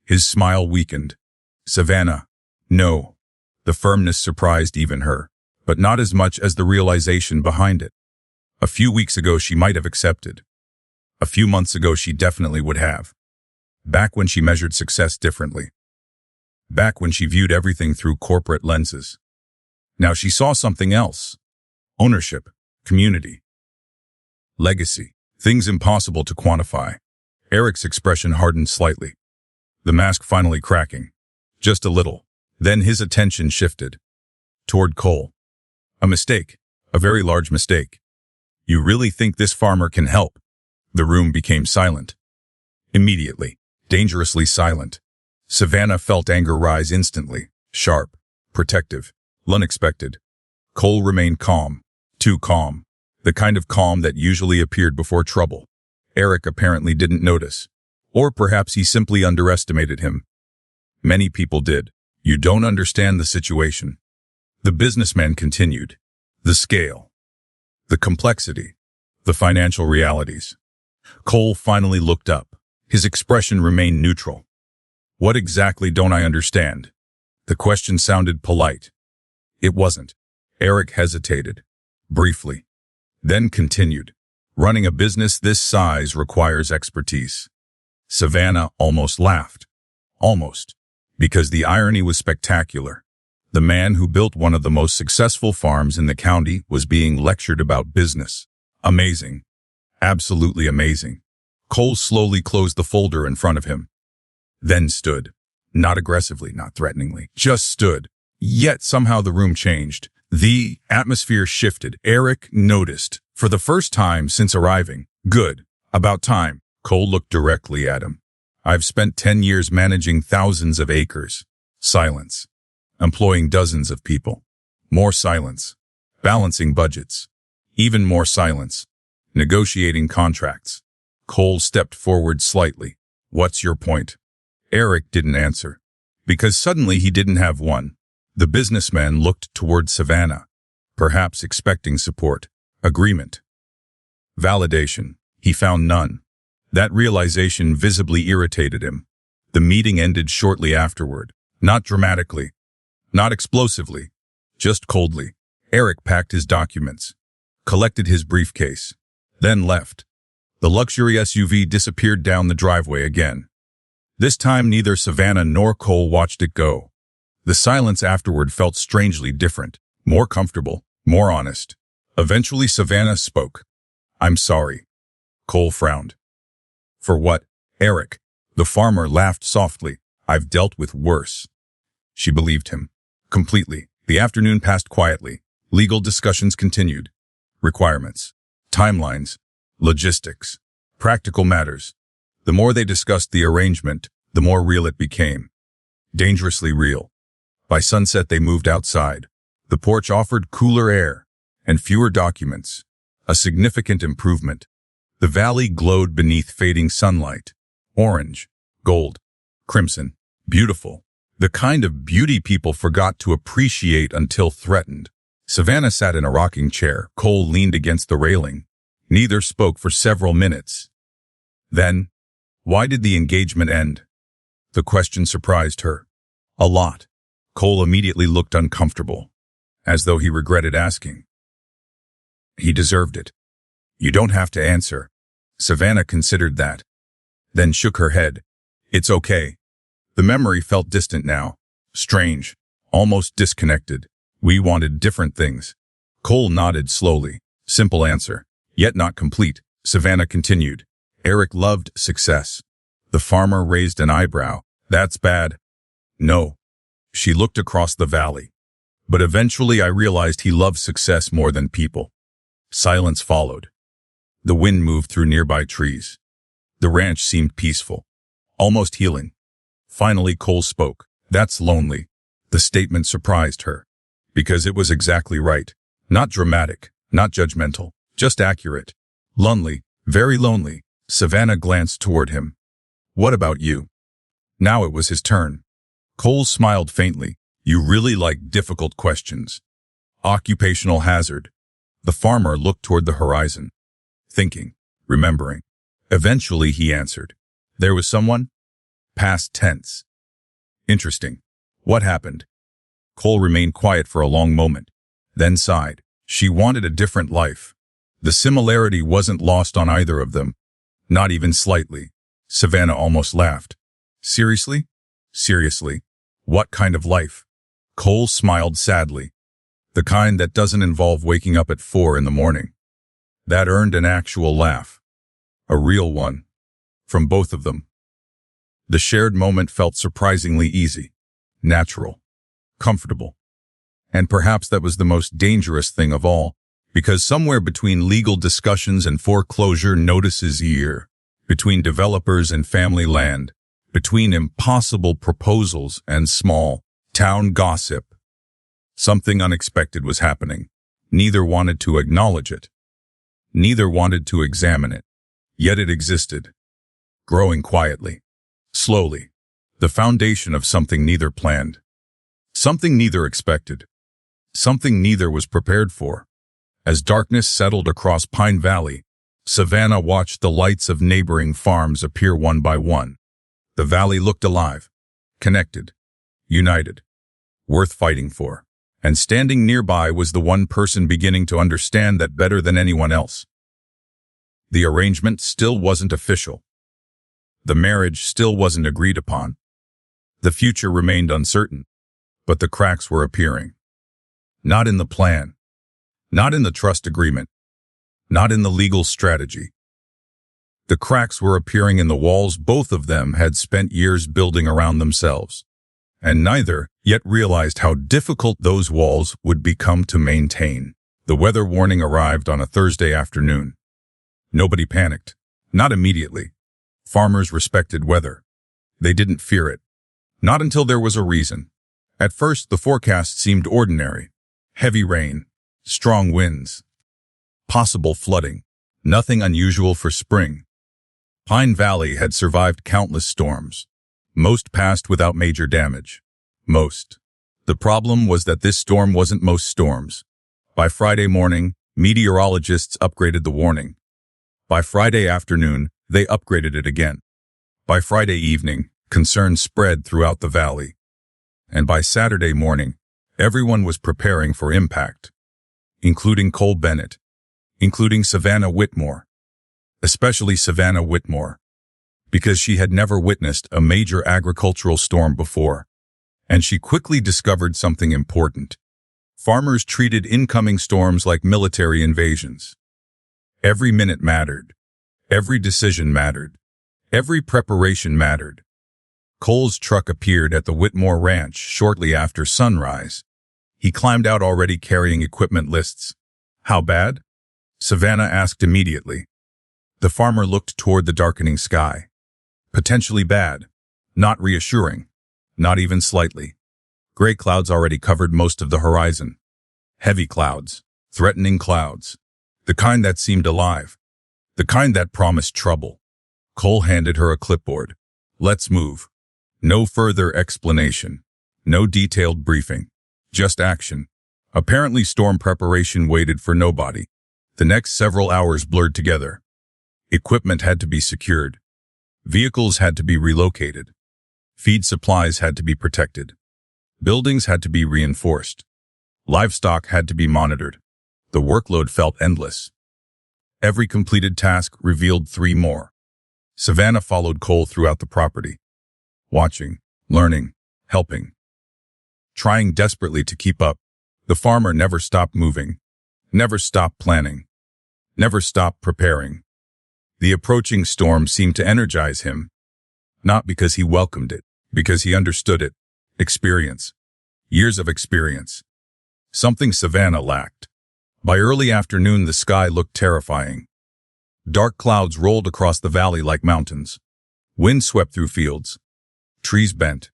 His smile weakened. Savannah. No. The firmness surprised even her, but not as much as the realization behind it. A few weeks ago she might have accepted. A few months ago she definitely would have. Back when she measured success differently. Back when she viewed everything through corporate lenses. Now she saw something else. Ownership. Community. Legacy. Things impossible to quantify. Eric's expression hardened slightly. The mask finally cracking. Just a little. Then his attention shifted. Toward Cole. A mistake. A very large mistake. You really think this farmer can help? The room became silent. Immediately. Dangerously silent. Savannah felt anger rise instantly. Sharp. Protective. Unexpected. Cole remained calm. Too calm. The kind of calm that usually appeared before trouble. Eric apparently didn't notice. Or perhaps he simply underestimated him. Many people did. You don't understand the situation. The businessman continued. The scale. The complexity. The financial realities. Cole finally looked up. His expression remained neutral. What exactly don't I understand? The question sounded polite. It wasn't. Eric hesitated. Briefly. Then continued. Running a business this size requires expertise. Savannah almost laughed. Almost. Because the irony was spectacular. The man who built one of the most successful farms in the county was being lectured about business. Amazing. Absolutely amazing. Cole slowly closed the folder in front of him. Then stood. Not aggressively, not threateningly. Just stood. Yet somehow the room changed. The atmosphere shifted. Eric noticed, for the first time since arriving. Good. About time. Cole looked directly at him. I've spent 10 years managing thousands of acres. Silence. Employing dozens of people. More silence. Balancing budgets. Even more silence. Negotiating contracts. Cole stepped forward slightly. What's your point? Eric didn't answer. Because suddenly he didn't have one. The businessman looked toward Savannah, perhaps expecting support, agreement, validation. He found none. That realization visibly irritated him. The meeting ended shortly afterward. Not dramatically, not explosively, just coldly. Eric packed his documents, collected his briefcase, then left. The luxury SUV disappeared down the driveway again. This time neither Savannah nor Cole watched it go. The silence afterward felt strangely different, more comfortable, more honest. Eventually Savannah spoke. I'm sorry. Cole frowned. For what? Eric. The farmer laughed softly. I've dealt with worse. She believed him. Completely. The afternoon passed quietly. Legal discussions continued. Requirements. Timelines. Logistics. Practical matters. The more they discussed the arrangement, the more real it became. Dangerously real. By sunset they moved outside. The porch offered cooler air and fewer documents. A significant improvement. The valley glowed beneath fading sunlight. Orange, gold, crimson, beautiful. The kind of beauty people forgot to appreciate until threatened. Savannah sat in a rocking chair. Cole leaned against the railing. Neither spoke for several minutes. Then, why did the engagement end? The question surprised her. A lot. Cole immediately looked uncomfortable, as though he regretted asking. He deserved it. You don't have to answer. Savannah considered that, then shook her head. It's okay. The memory felt distant now, strange, almost disconnected. We wanted different things. Cole nodded slowly. Simple answer, yet not complete. Savannah continued. Eric loved success. The farmer raised an eyebrow. That's bad. No. She looked across the valley. But eventually I realized he loved success more than people. Silence followed. The wind moved through nearby trees. The ranch seemed peaceful, almost healing. Finally Cole spoke. That's lonely. The statement surprised her, because it was exactly right. Not dramatic, not judgmental, just accurate. Lonely, very lonely. Savannah glanced toward him. What about you? Now it was his turn. Cole smiled faintly. You really like difficult questions. Occupational hazard. The farmer looked toward the horizon, thinking, remembering. Eventually he answered. There was someone? Past tense. Interesting. What happened? Cole remained quiet for a long moment, then sighed. She wanted a different life. The similarity wasn't lost on either of them. Not even slightly. Savannah almost laughed. Seriously? Seriously. What kind of life? Cole smiled sadly. The kind that doesn't involve waking up at 4 in the morning. That earned an actual laugh. A real one. From both of them. The shared moment felt surprisingly easy, natural, comfortable. And perhaps that was the most dangerous thing of all, because somewhere between legal discussions and foreclosure notices between developers and family land, between impossible proposals and small town gossip, something unexpected was happening. Neither wanted to acknowledge it. Neither wanted to examine it. Yet it existed, growing quietly, slowly, the foundation of something neither planned, something neither expected, something neither was prepared for. As darkness settled across Pine Valley, Savannah watched the lights of neighboring farms appear one by one. The valley looked alive, connected, united, worth fighting for. And standing nearby was the one person beginning to understand that better than anyone else. The arrangement still wasn't official. The marriage still wasn't agreed upon. The future remained uncertain, but the cracks were appearing. Not in the plan, not in the trust agreement, not in the legal strategy. The cracks were appearing in the walls both of them had spent years building around themselves. And neither, yet realized how difficult those walls would become to maintain. The weather warning arrived on a Thursday afternoon. Nobody panicked. Not immediately. Farmers respected weather. They didn't fear it. Not until there was a reason. At first, the forecast seemed ordinary. Heavy rain, strong winds, possible flooding. Nothing unusual for spring. Pine Valley had survived countless storms. Most passed without major damage. Most. The problem was that this storm wasn't most storms. By Friday morning, meteorologists upgraded the warning. By Friday afternoon, they upgraded it again. By Friday evening, concern spread throughout the valley. And by Saturday morning, everyone was preparing for impact, including Cole Bennett, including Savannah Whitmore, especially Savannah Whitmore, because she had never witnessed a major agricultural storm before, and she quickly discovered something important. Farmers treated incoming storms like military invasions. Every minute mattered. Every decision mattered. Every preparation mattered. Cole's truck appeared at the Whitmore Ranch shortly after sunrise. He climbed out already carrying equipment lists. How bad? Savannah asked immediately. The farmer looked toward the darkening sky. Potentially bad. Not reassuring. Not even slightly. Gray clouds already covered most of the horizon. Heavy clouds. Threatening clouds. The kind that seemed alive. The kind that promised trouble. Cole handed her a clipboard. Let's move. No further explanation. No detailed briefing. Just action. Apparently storm preparation waited for nobody. The next several hours blurred together. Equipment had to be secured. Vehicles had to be relocated. Feed supplies had to be protected. Buildings had to be reinforced. Livestock had to be monitored. The workload felt endless. Every completed task revealed 3 more. Savannah followed Cole throughout the property. Watching, learning, helping. Trying desperately to keep up. The farmer never stopped moving. Never stopped planning. Never stopped preparing. The approaching storm seemed to energize him. Not because he welcomed it, because he understood it. Experience. Years of experience. Something Savannah lacked. By early afternoon, the sky looked terrifying. Dark clouds rolled across the valley like mountains. Wind swept through fields. Trees bent.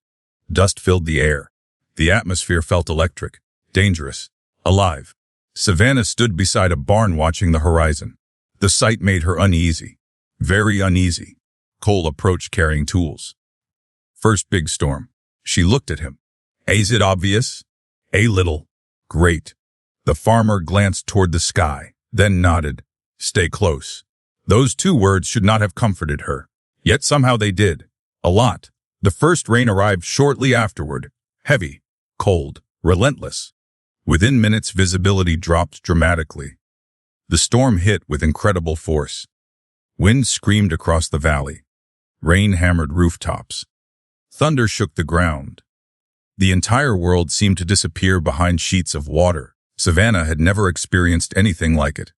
Dust filled the air. The atmosphere felt electric, dangerous, alive. Savannah stood beside a barn watching the horizon. The sight made her uneasy. Very uneasy. Cole approached carrying tools. First big storm. She looked at him. Is it obvious? A little. Great. The farmer glanced toward the sky, then nodded. Stay close. Those 2 words should not have comforted her. Yet somehow they did. A lot. The first rain arrived shortly afterward. Heavy. Cold. Relentless. Within minutes, visibility dropped dramatically. The storm hit with incredible force. Wind screamed across the valley. Rain hammered rooftops. Thunder shook the ground. The entire world seemed to disappear behind sheets of water. Savannah had never experienced anything like it.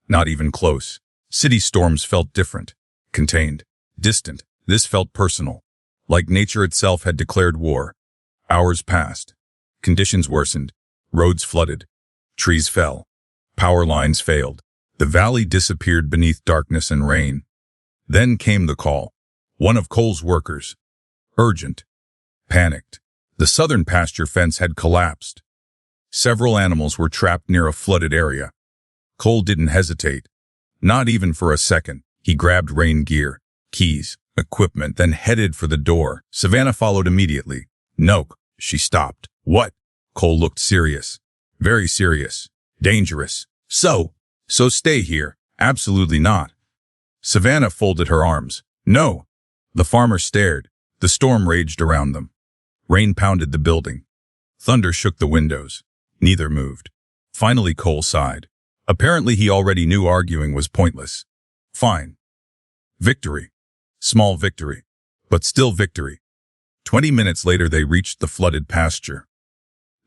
Not even close. City storms felt different. Contained. Distant. This felt personal. Like nature itself had declared war. Hours passed. Conditions worsened. Roads flooded. Trees fell. Power lines failed. The valley disappeared beneath darkness and rain. Then came the call. One of Cole's workers. Urgent. Panicked. The southern pasture fence had collapsed. Several animals were trapped near a flooded area. Cole didn't hesitate. Not even for a second. He grabbed rain gear, keys, equipment, then headed for the door. Savannah followed immediately. No, she stopped. What? Cole looked serious. Very serious. Dangerous. So stay here. Absolutely not. Savannah folded her arms. No. The farmer stared. The storm raged around them. Rain pounded the building. Thunder shook the windows. Neither moved. Finally, Cole sighed. Apparently, he already knew arguing was pointless. Fine. Victory. Small victory. But still victory. 20 minutes later, they reached the flooded pasture.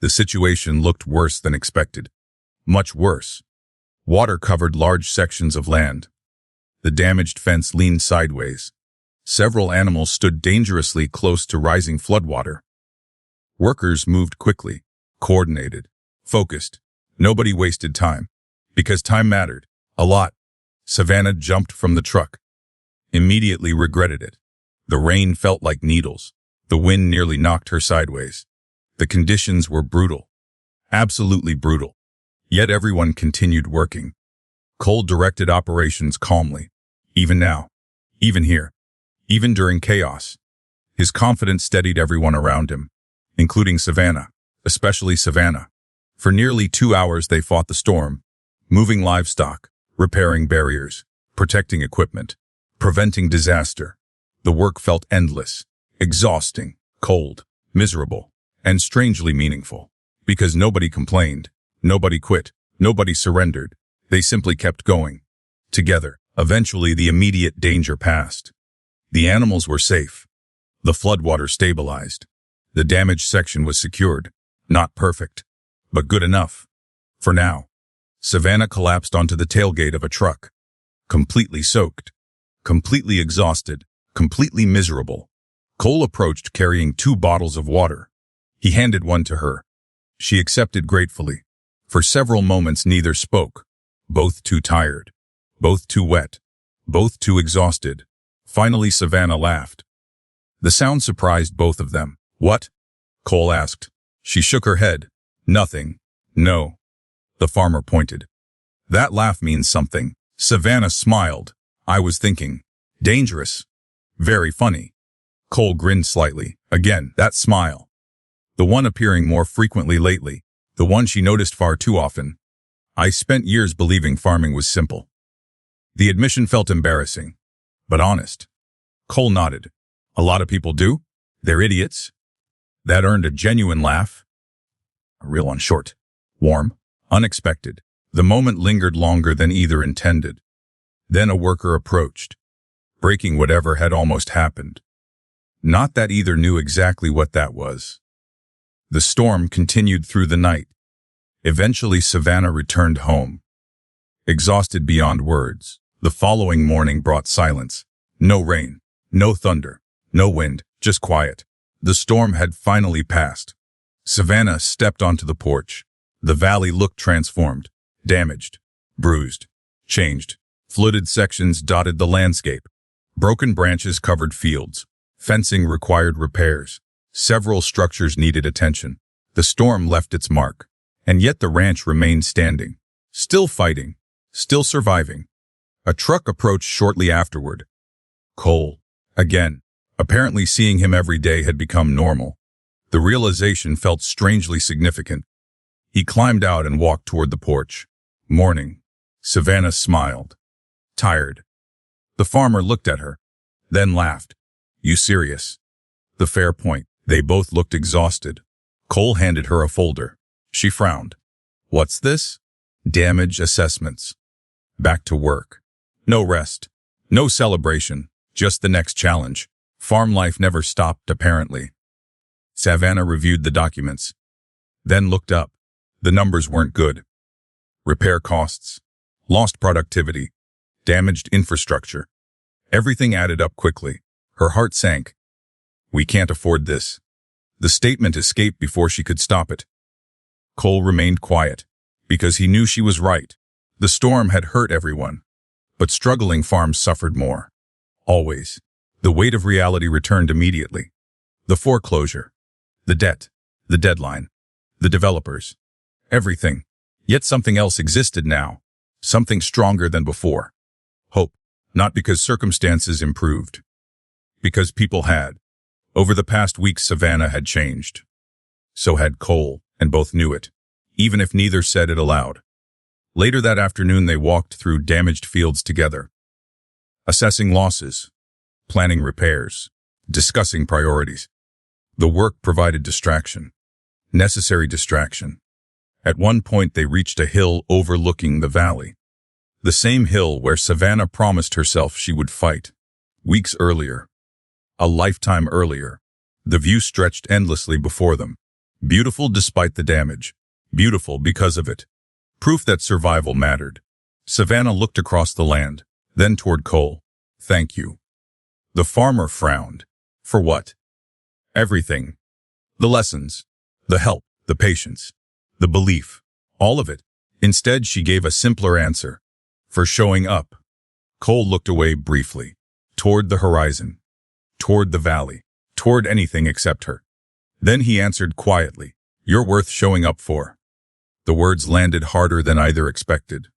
The situation looked worse than expected. Much worse. Water covered large sections of land. The damaged fence leaned sideways. Several animals stood dangerously close to rising floodwater. Workers moved quickly, coordinated, focused. Nobody wasted time, because time mattered. A lot. Savannah jumped from the truck. Immediately regretted it. The rain felt like needles. The wind nearly knocked her sideways. The conditions were brutal. Absolutely brutal. Yet everyone continued working. Cole directed operations calmly. Even now. Even here. Even during chaos. His confidence steadied everyone around him, including Savannah, especially Savannah. For nearly 2 hours they fought the storm, moving livestock, repairing barriers, protecting equipment, preventing disaster. The work felt endless, exhausting, cold, miserable, and strangely meaningful. Because nobody complained, nobody quit, nobody surrendered. They simply kept going. Together. Eventually the immediate danger passed. The animals were safe. The floodwater stabilized. The damaged section was secured. Not perfect, but good enough. For now. Savannah collapsed onto the tailgate of a truck. Completely soaked. Completely exhausted. Completely miserable. Cole approached carrying 2 bottles of water. He handed one to her. She accepted gratefully. For several moments neither spoke. Both too tired. Both too wet. Both too exhausted. Finally Savannah laughed. The sound surprised both of them. What? Cole asked. She shook her head. Nothing. No. The farmer pointed. That laugh means something. Savannah smiled. I was thinking. Dangerous. Very funny. Cole grinned slightly. Again, that smile. The one appearing more frequently lately. The one she noticed far too often. I spent years believing farming was simple. The admission felt embarrassing, but honest. Cole nodded. A lot of people do. They're idiots. That earned a genuine laugh. A real one, short, warm, unexpected. The moment lingered longer than either intended. Then a worker approached, breaking whatever had almost happened. Not that either knew exactly what that was. The storm continued through the night. Eventually Savannah returned home. Exhausted beyond words, the following morning brought silence. No rain, no thunder, no wind, just quiet. The storm had finally passed. Savannah stepped onto the porch. The valley looked transformed, damaged, bruised, changed. Flooded sections dotted the landscape. Broken branches covered fields. Fencing required repairs. Several structures needed attention. The storm left its mark. And yet the ranch remained standing. Still fighting. Still surviving. A truck approached shortly afterward. Cole. Again. Apparently seeing him every day had become normal. The realization felt strangely significant. He climbed out and walked toward the porch. Morning. Savannah smiled. Tired. The farmer looked at her, then laughed. You serious? The fair point. They both looked exhausted. Cole handed her a folder. She frowned. What's this? Damage assessments. Back to work. No rest. No celebration. Just the next challenge. Farm life never stopped, apparently. Savannah reviewed the documents. Then looked up. The numbers weren't good. Repair costs. Lost productivity. Damaged infrastructure. Everything added up quickly. Her heart sank. We can't afford this. The statement escaped before she could stop it. Cole remained quiet, because he knew she was right. The storm had hurt everyone, but struggling farms suffered more. Always. The weight of reality returned immediately. The foreclosure. The debt. The deadline. The developers. Everything. Yet something else existed now. Something stronger than before. Hope. Not because circumstances improved. Because people had. Over the past weeks, Savannah had changed. So had Cole, and both knew it, even if neither said it aloud. Later that afternoon, they walked through damaged fields together, assessing losses, planning repairs, discussing priorities. The work provided distraction, necessary distraction. At one point, they reached a hill overlooking the valley. The same hill where Savannah promised herself she would fight. Weeks earlier. A lifetime earlier. The view stretched endlessly before them. Beautiful despite the damage. Beautiful because of it. Proof that survival mattered. Savannah looked across the land, then toward Cole. Thank you. The farmer frowned. For what? Everything. The lessons, the help, the patience, the belief, all of it. Instead, she gave a simpler answer. For showing up. Cole looked away briefly, toward the horizon, toward the valley, toward anything except her. Then he answered quietly, "You're worth showing up for." The words landed harder than either expected.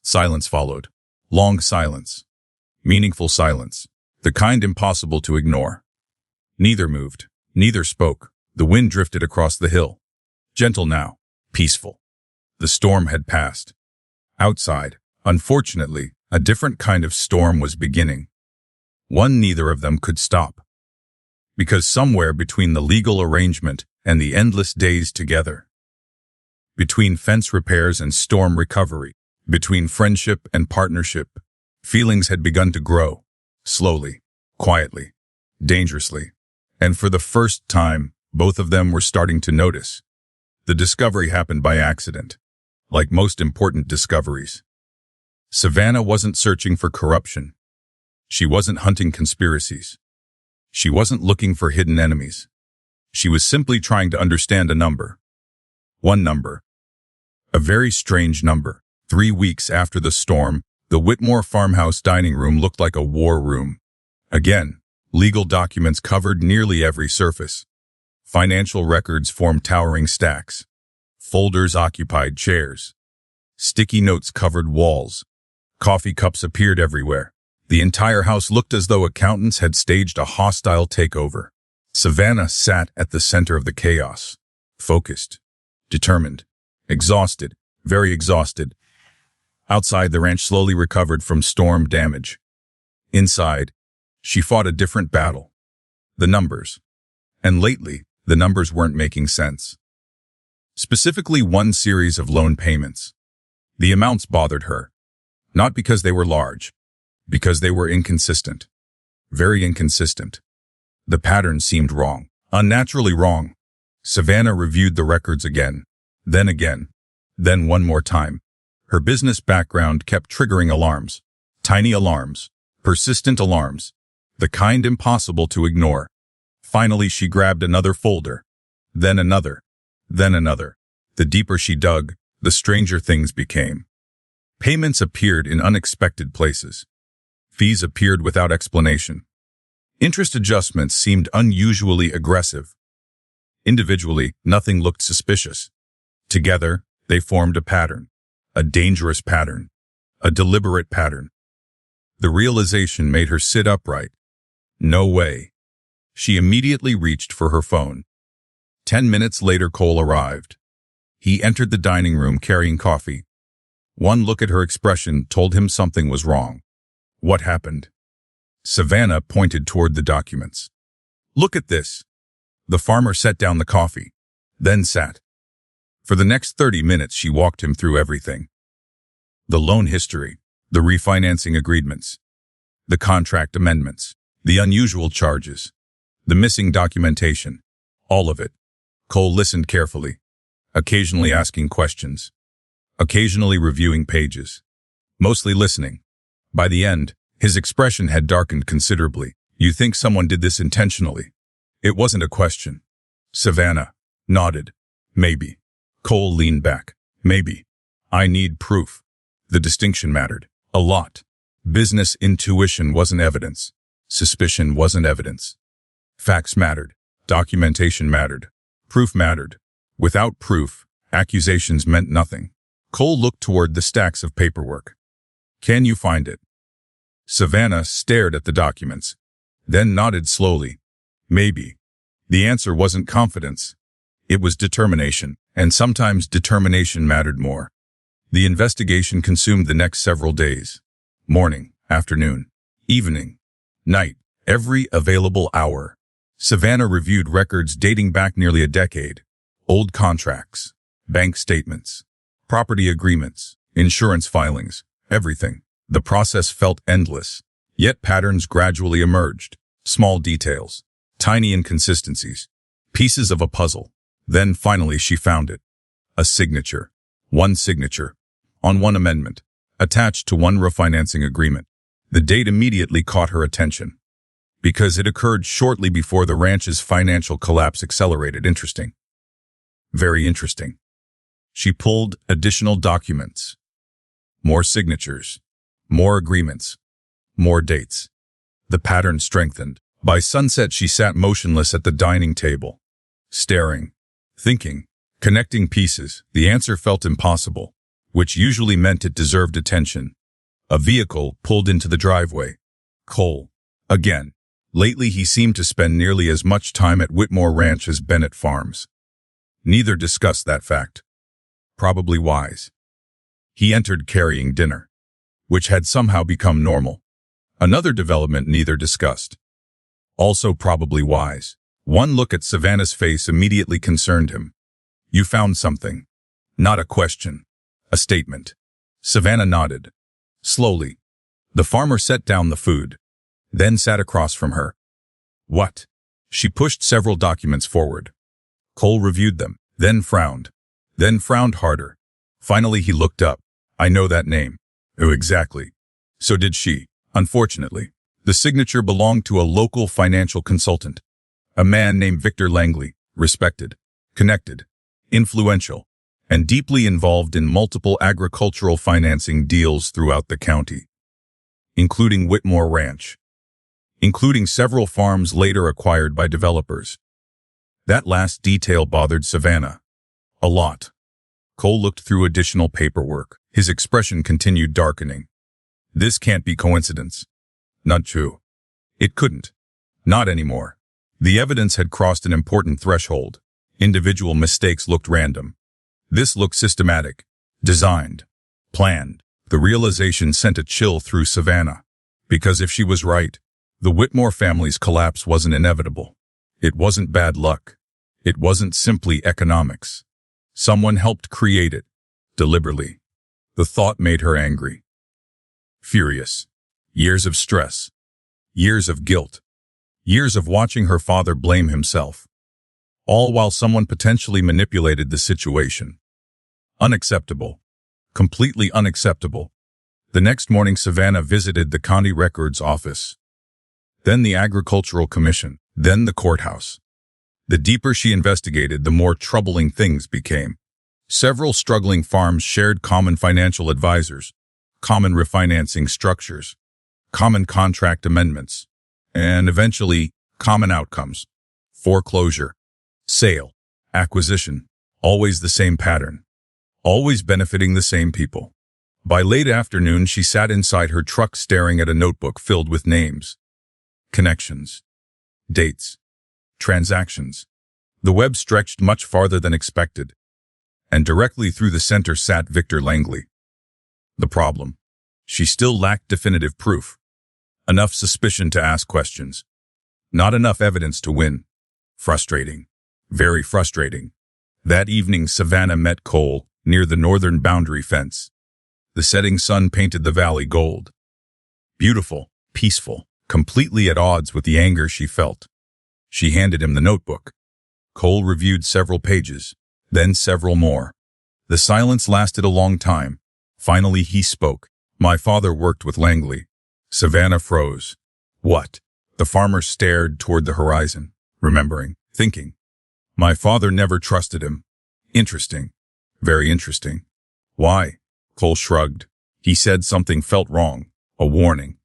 Silence followed. Long silence. Meaningful silence. The kind impossible to ignore. Neither moved. Neither spoke. The wind drifted across the hill. Gentle now. Peaceful. The storm had passed. Outside, unfortunately, a different kind of storm was beginning. One neither of them could stop. Because somewhere between the legal arrangement and the endless days together, between fence repairs and storm recovery, between friendship and partnership, feelings had begun to grow, slowly, quietly, dangerously. And for the first time, both of them were starting to notice. The discovery happened by accident, like most important discoveries. Savannah wasn't searching for corruption. She wasn't hunting conspiracies. She wasn't looking for hidden enemies. She was simply trying to understand a number. One number. A very strange number. 3 weeks after the storm, the Whitmore farmhouse dining room looked like a war room. Again, legal documents covered nearly every surface. Financial records formed towering stacks. Folders occupied chairs. Sticky notes covered walls. Coffee cups appeared everywhere. The entire house looked as though accountants had staged a hostile takeover. Savannah sat at the center of the chaos, focused, determined, exhausted, very exhausted. Outside, the ranch slowly recovered from storm damage. Inside, she fought a different battle. The numbers. And lately, the numbers weren't making sense. Specifically, one series of loan payments. The amounts bothered her. Not because they were large, because they were inconsistent. Very inconsistent. The pattern seemed wrong, unnaturally wrong. Savannah reviewed the records again, then one more time. Her business background kept triggering alarms. Tiny alarms. Persistent alarms. The kind impossible to ignore. Finally, she grabbed another folder. Then another. Then another. The deeper she dug, the stranger things became. Payments appeared in unexpected places. Fees appeared without explanation. Interest adjustments seemed unusually aggressive. Individually, nothing looked suspicious. Together, they formed a pattern. A dangerous pattern. A deliberate pattern. The realization made her sit upright. No way. She immediately reached for her phone. 10 minutes later, Cole arrived. He entered the dining room carrying coffee. One look at her expression told him something was wrong. What happened? Savannah pointed toward the documents. Look at this. The farmer set down the coffee, then sat. For the next 30 minutes, she walked him through everything. The loan history, the refinancing agreements, the contract amendments, the unusual charges, the missing documentation, all of it. Cole listened carefully, occasionally asking questions, occasionally reviewing pages, mostly listening. By the end, his expression had darkened considerably. You think someone did this intentionally? It wasn't a question. Savannah nodded. Maybe. Cole leaned back. Maybe. I need proof. The distinction mattered. A lot. Business intuition wasn't evidence. Suspicion wasn't evidence. Facts mattered. Documentation mattered. Proof mattered. Without proof, accusations meant nothing. Cole looked toward the stacks of paperwork. Can you find it? Savannah stared at the documents, then nodded slowly. Maybe. The answer wasn't confidence. It was determination, and sometimes determination mattered more. The investigation consumed the next several days. Morning, afternoon, evening, night, every available hour. Savannah reviewed records dating back nearly a decade. Old contracts, bank statements, property agreements, insurance filings, everything. The process felt endless, yet patterns gradually emerged. Small details, tiny inconsistencies, pieces of a puzzle. Then finally she found it. A signature. One signature. On one amendment. Attached to one refinancing agreement. The date immediately caught her attention. because it occurred shortly before the ranch's financial collapse accelerated. Interesting. Very interesting. She pulled additional documents. More signatures. More agreements. More dates. The pattern strengthened. By sunset, she sat motionless at the dining table, staring, thinking, connecting pieces. The answer felt impossible, which usually meant it deserved attention. A vehicle pulled into the driveway. Cole. Again. Lately, he seemed to spend nearly as much time at Whitmore Ranch as Bennett Farms. Neither discussed that fact. Probably wise. He entered carrying dinner, which had somehow become normal. Another development neither discussed. Also probably wise. One look at Savannah's face immediately concerned him. You found something. Not a question. A statement. Savannah nodded. Slowly. The farmer set down the food, then sat across from her. What? She pushed several documents forward. Cole reviewed them, then frowned harder. Finally he looked up. I know that name. Oh, exactly. So did she. Unfortunately, the signature belonged to a local financial consultant. A man named Victor Langley, respected, connected, influential, and deeply involved in multiple agricultural financing deals throughout the county, including Whitmore Ranch, including several farms later acquired by developers. That last detail bothered Savannah. A lot. Cole looked through additional paperwork. His expression continued darkening. This can't be coincidence. Not true. It couldn't. Not anymore. The evidence had crossed an important threshold. Individual mistakes looked random. This looked systematic, designed, planned. The realization sent a chill through Savannah. Because if she was right, the Whitmore family's collapse wasn't inevitable. It wasn't bad luck. It wasn't simply economics. Someone helped create it, deliberately. The thought made her angry. Furious. Years of stress. Years of guilt. Years of watching her father blame himself. All while someone potentially manipulated the situation. Unacceptable. Completely unacceptable. The next morning, Savannah visited the county records office. Then the Agricultural Commission. Then the courthouse. The deeper she investigated, the more troubling things became. Several struggling farms shared common financial advisors, common refinancing structures, common contract amendments, and eventually, common outcomes. Foreclosure, sale, acquisition, always the same pattern, always benefiting the same people. By late afternoon, she sat inside her truck staring at a notebook filled with names, connections, dates, transactions. The web stretched much farther than expected, and directly through the center sat Victor Langley. The problem. She still lacked definitive proof. Enough suspicion to ask questions. Not enough evidence to win. Frustrating. Very frustrating. That evening, Savannah met Cole near the northern boundary fence. The setting sun painted the valley gold. Beautiful, peaceful, completely at odds with the anger she felt. She handed him the notebook. Cole reviewed several pages, then several more. The silence lasted a long time. Finally, he spoke. My father worked with Langley. Savannah froze. What? The farmer stared toward the horizon, remembering, thinking. My father never trusted him. Interesting. Very interesting. Why? Cole shrugged. He said something felt wrong. A warning.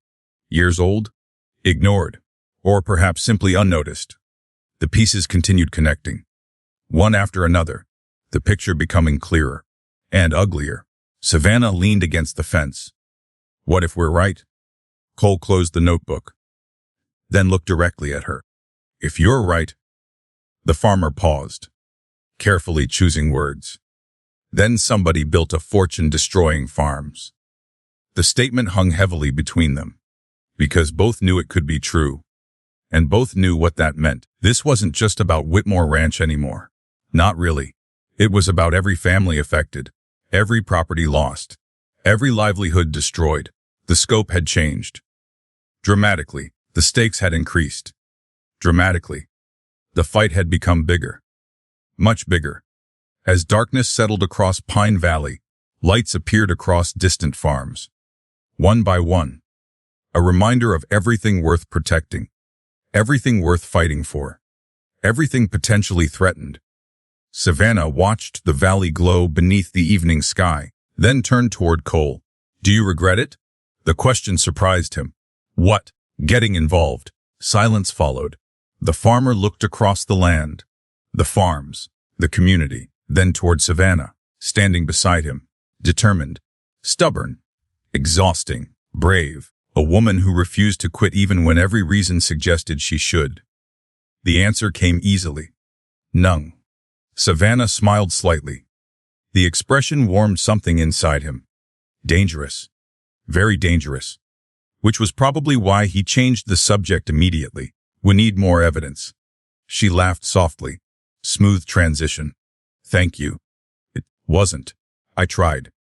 Years old? Ignored. Or perhaps simply unnoticed. The pieces continued connecting. One after another. The picture becoming clearer. And uglier. Savannah leaned against the fence. What if we're right? Cole closed the notebook. Then looked directly at her. If you're right. The farmer paused, carefully choosing words. Then somebody built a fortune-destroying farms. The statement hung heavily between them, because both knew it could be true, and both knew what that meant. This wasn't just about Whitmore Ranch anymore. Not really. It was about every family affected, every property lost, every livelihood destroyed. The scope had changed. Dramatically, the stakes had increased. Dramatically. The fight had become bigger. Much bigger. As darkness settled across Pine Valley, lights appeared across distant farms. One by one. A reminder of everything worth protecting. Everything worth fighting for. Everything potentially threatened. Savannah watched the valley glow beneath the evening sky, then turned toward Cole. Do you regret it? The question surprised him. What? Getting involved. Silence followed. The farmer looked across the land, the farms, the community, then toward Savannah, standing beside him, determined, stubborn, exhausting, brave, a woman who refused to quit even when every reason suggested she should. The answer came easily. None. Savannah smiled slightly. The expression warmed something inside him. Dangerous. Very dangerous. Which was probably why he changed the subject immediately. We need more evidence. She laughed softly. Smooth transition. Thank you. It wasn't. I tried.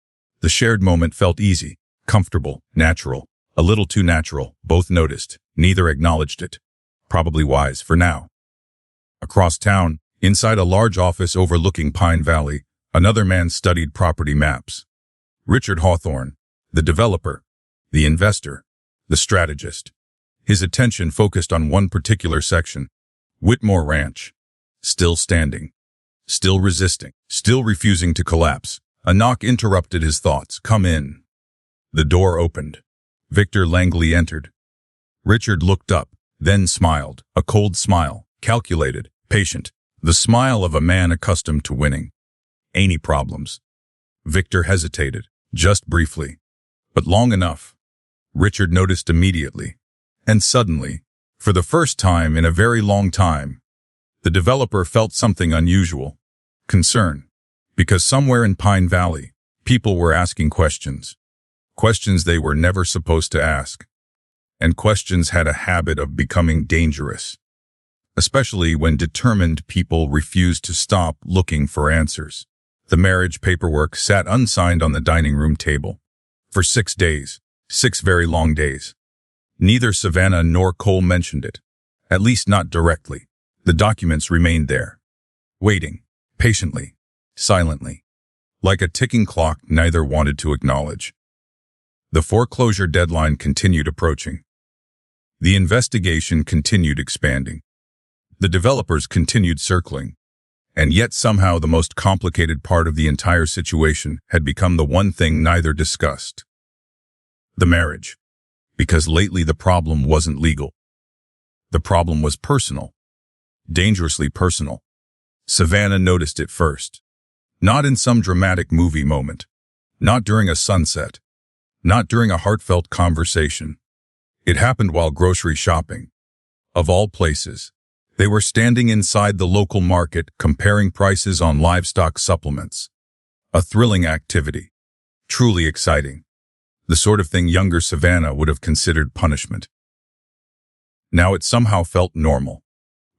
The shared moment felt easy, comfortable, natural. A little too natural, both noticed. Neither acknowledged it. Probably wise for now. Across town, inside a large office overlooking Pine Valley, another man studied property maps. Richard Hawthorne, the developer, the investor, the strategist. His attention focused on one particular section, Whitmore Ranch. Still standing. Still resisting. Still refusing to collapse. A knock interrupted his thoughts. Come in. The door opened. Victor Langley entered. Richard looked up, then smiled. A cold smile, calculated, patient. The smile of a man accustomed to winning. Any problems? Victor hesitated, just briefly. But long enough. Richard noticed immediately. And suddenly, for the first time in a very long time, the developer felt something unusual. Concern. Because somewhere in Pine Valley, people were asking questions. Questions they were never supposed to ask. And questions had a habit of becoming dangerous. Especially when determined people refused to stop looking for answers. The marriage paperwork sat unsigned on the dining room table. For 6 days. 6 very long days. Neither Savannah nor Cole mentioned it. At least not directly. The documents remained there. Waiting. Patiently. Silently. Like a ticking clock neither wanted to acknowledge. The foreclosure deadline continued approaching. The investigation continued expanding. The developers continued circling. And yet somehow the most complicated part of the entire situation had become the one thing neither discussed. The marriage. Because lately the problem wasn't legal. The problem was personal. Dangerously personal. Savannah noticed it first. Not in some dramatic movie moment. Not during a sunset. Not during a heartfelt conversation. It happened while grocery shopping. Of all places. They were standing inside the local market comparing prices on livestock supplements. A thrilling activity. Truly exciting. The sort of thing younger Savannah would have considered punishment. Now it somehow felt normal.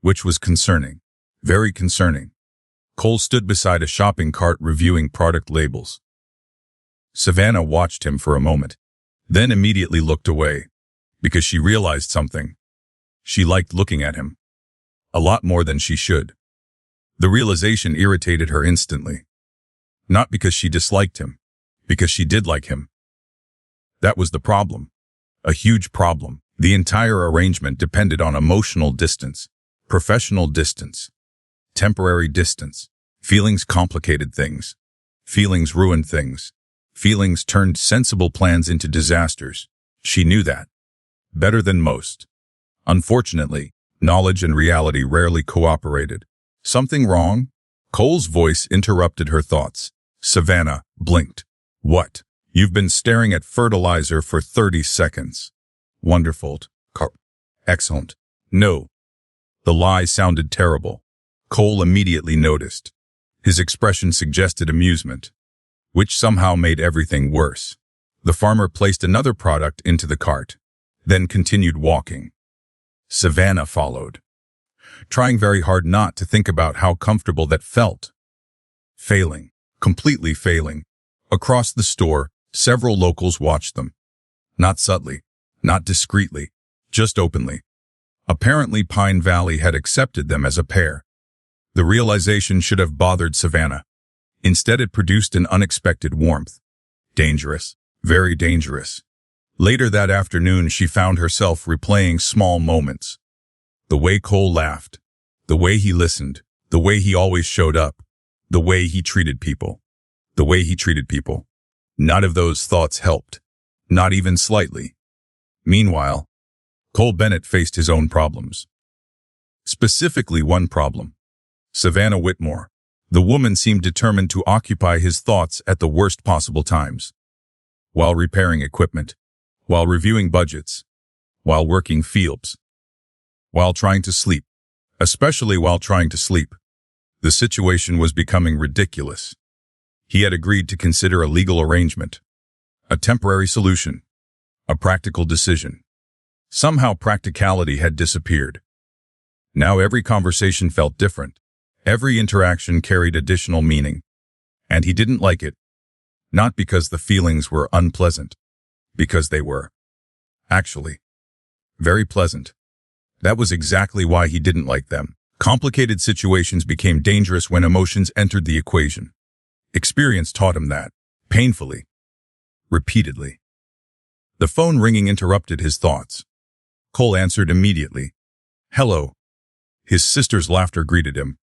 Which was concerning. Very concerning. Cole stood beside a shopping cart reviewing product labels. Savannah watched him for a moment, then immediately looked away, because she realized something. She liked looking at him. A lot more than she should. The realization irritated her instantly. Not because she disliked him, because she did like him. That was the problem. A huge problem. The entire arrangement depended on emotional distance, professional distance, temporary distance. Feelings complicated things. Feelings ruined things. Feelings turned sensible plans into disasters. She knew that. Better than most. Unfortunately, knowledge and reality rarely cooperated. Something wrong? Cole's voice interrupted her thoughts. Savannah blinked. What? You've been staring at fertilizer for 30 seconds. Wonderful. Excellent. No. The lie sounded terrible. Cole immediately noticed. His expression suggested amusement, which somehow made everything worse. The farmer placed another product into the cart, then continued walking. Savannah followed, trying very hard not to think about how comfortable that felt. Failing, completely failing. Across the store, several locals watched them. Not subtly, not discreetly, just openly. Apparently Pine Valley had accepted them as a pair. The realization should have bothered Savannah. Instead it produced an unexpected warmth. Dangerous, very dangerous. Later that afternoon she found herself replaying small moments. The way Cole laughed, the way he listened, the way he always showed up, the way he treated people, the way he treated people. None of those thoughts helped, not even slightly. Meanwhile, Cole Bennett faced his own problems. Specifically one problem. Savannah Whitmore. The woman seemed determined to occupy his thoughts at the worst possible times. While repairing equipment, while reviewing budgets, while working fields, while trying to sleep, especially while trying to sleep. The situation was becoming ridiculous. He had agreed to consider a legal arrangement, a temporary solution, a practical decision. Somehow practicality had disappeared. Now every conversation felt different. Every interaction carried additional meaning. And he didn't like it. Not because the feelings were unpleasant, because they were, actually, very pleasant. That was exactly why he didn't like them. Complicated situations became dangerous when emotions entered the equation. Experience taught him that, painfully, repeatedly. The phone ringing interrupted his thoughts. Cole answered immediately. "Hello." His sister's laughter greeted him.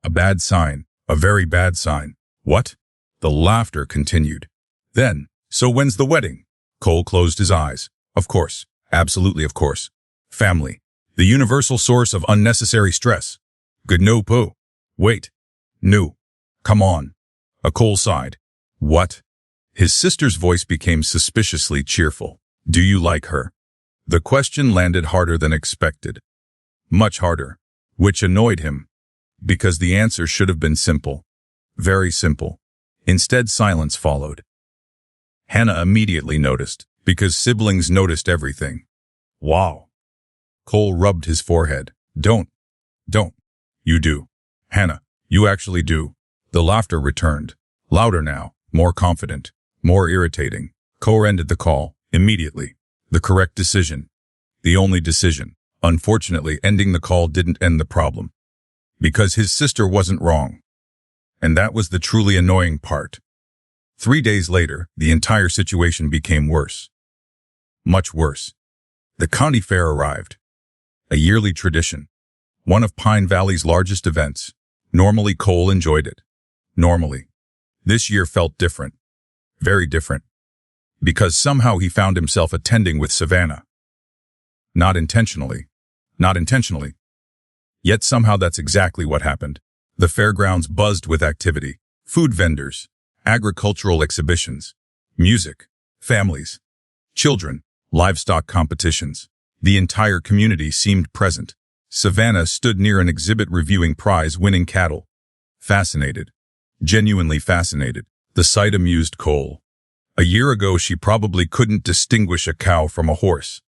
A bad sign, a very bad sign. What? The laughter continued. Then, "So when's the wedding?" Cole closed his eyes. Of course, absolutely of course. Family. The universal source of unnecessary stress. Good no po. Wait. No. Come on. A Cole sighed. What? His sister's voice became suspiciously cheerful. Do you like her? The question landed harder than expected. Much harder. Which annoyed him. Because the answer should have been simple. Very simple. Instead, silence followed. Hannah immediately noticed, because siblings noticed everything. Wow. Cole rubbed his forehead. Don't. You do. Hannah, you actually do. The laughter returned. Louder now, more confident, more irritating. Cole ended the call, immediately. The correct decision. The only decision. Unfortunately, ending the call didn't end the problem. Because his sister wasn't wrong. And that was the truly annoying part. 3 days later, the entire situation became worse. Much worse. The county fair arrived. A yearly tradition. One of Pine Valley's largest events. Normally, Cole enjoyed it. Normally. This year felt different. Very different. Because somehow he found himself attending with Savannah. Not intentionally. Not intentionally. Yet somehow that's exactly what happened. The fairgrounds buzzed with activity. Food vendors, agricultural exhibitions, music, families, children, livestock competitions. The entire community seemed present. Savannah stood near an exhibit reviewing prize-winning cattle. Fascinated. Genuinely fascinated. The sight amused Cole. A year ago she probably couldn't distinguish a cow from a horse.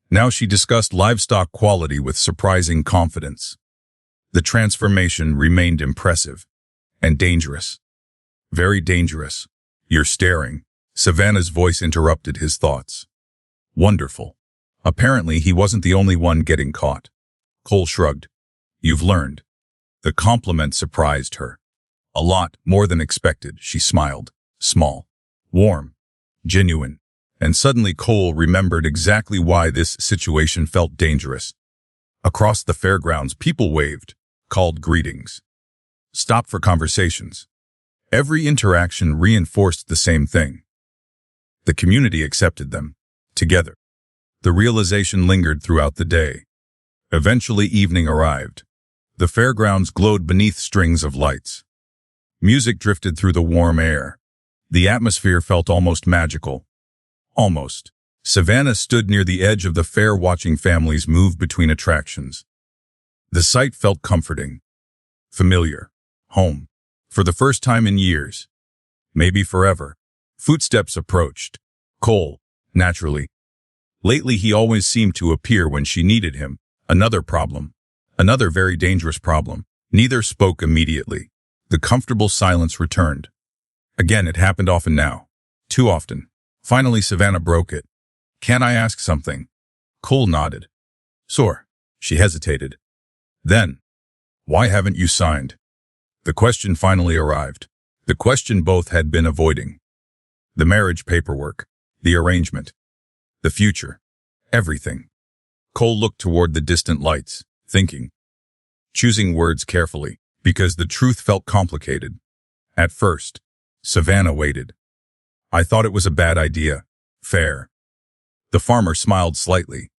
Now she discussed livestock quality with surprising confidence. The transformation remained impressive. And dangerous. Very dangerous. You're staring. Savannah's voice interrupted his thoughts. Wonderful. Apparently he wasn't the only one getting caught. Cole shrugged. You've learned. The compliment surprised her. A lot more than expected, she smiled. Small. Warm. Genuine. And suddenly Cole remembered exactly why this situation felt dangerous. Across the fairgrounds, people waved, called greetings, stopped for conversations. Every interaction reinforced the same thing. The community accepted them, together. The realization lingered throughout the day. Eventually evening arrived. The fairgrounds glowed beneath strings of lights. Music drifted through the warm air. The atmosphere felt almost magical. Almost. Savannah stood near the edge of the fair watching families move between attractions. The sight felt comforting. Familiar. Home. For the first time in years. Maybe forever. Footsteps approached. Cole, naturally. Lately he always seemed to appear when she needed him. Another problem. Another very dangerous problem. Neither spoke immediately. The comfortable silence returned. Again, it happened often now. Too often. Finally, Savannah broke it. Can I ask something? Cole nodded. Sure. She hesitated. Then, why haven't you signed? The question finally arrived. The question both had been avoiding. The marriage paperwork. The arrangement. The future. Everything. Cole looked toward the distant lights. thinking, choosing words carefully, because the truth felt complicated. At first, Savannah waited. I thought it was a bad idea. Fair. The farmer smiled slightly.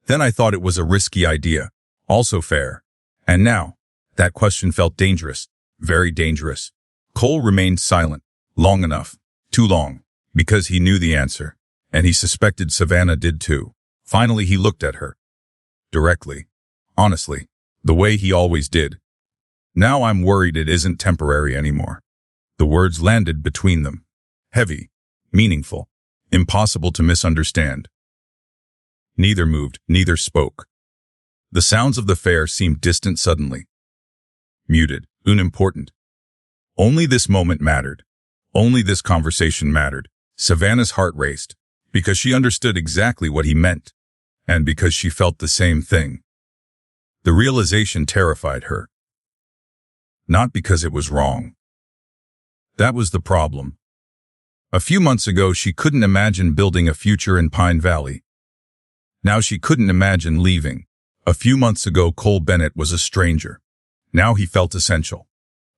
Then I thought it was a risky idea. Also fair. And now, that question felt dangerous. Very dangerous. Cole remained silent. Long enough. Too long. Because he knew the answer. And he suspected Savannah did too. Finally, he looked at her. Directly. Honestly. The way he always did. Now I'm worried it isn't temporary anymore. The words landed between them. Heavy. Meaningful. Impossible to misunderstand. Neither moved, neither spoke. The sounds of the fair seemed distant suddenly. Muted, unimportant. Only this moment mattered. Only this conversation mattered. Savannah's heart raced, because she understood exactly what he meant, and because she felt the same thing. The realization terrified her. Not because it was wrong. That was the problem. A few months ago, she couldn't imagine building a future in Pine Valley. Now she couldn't imagine leaving. A few months ago, Cole Bennett was a stranger. Now he felt essential.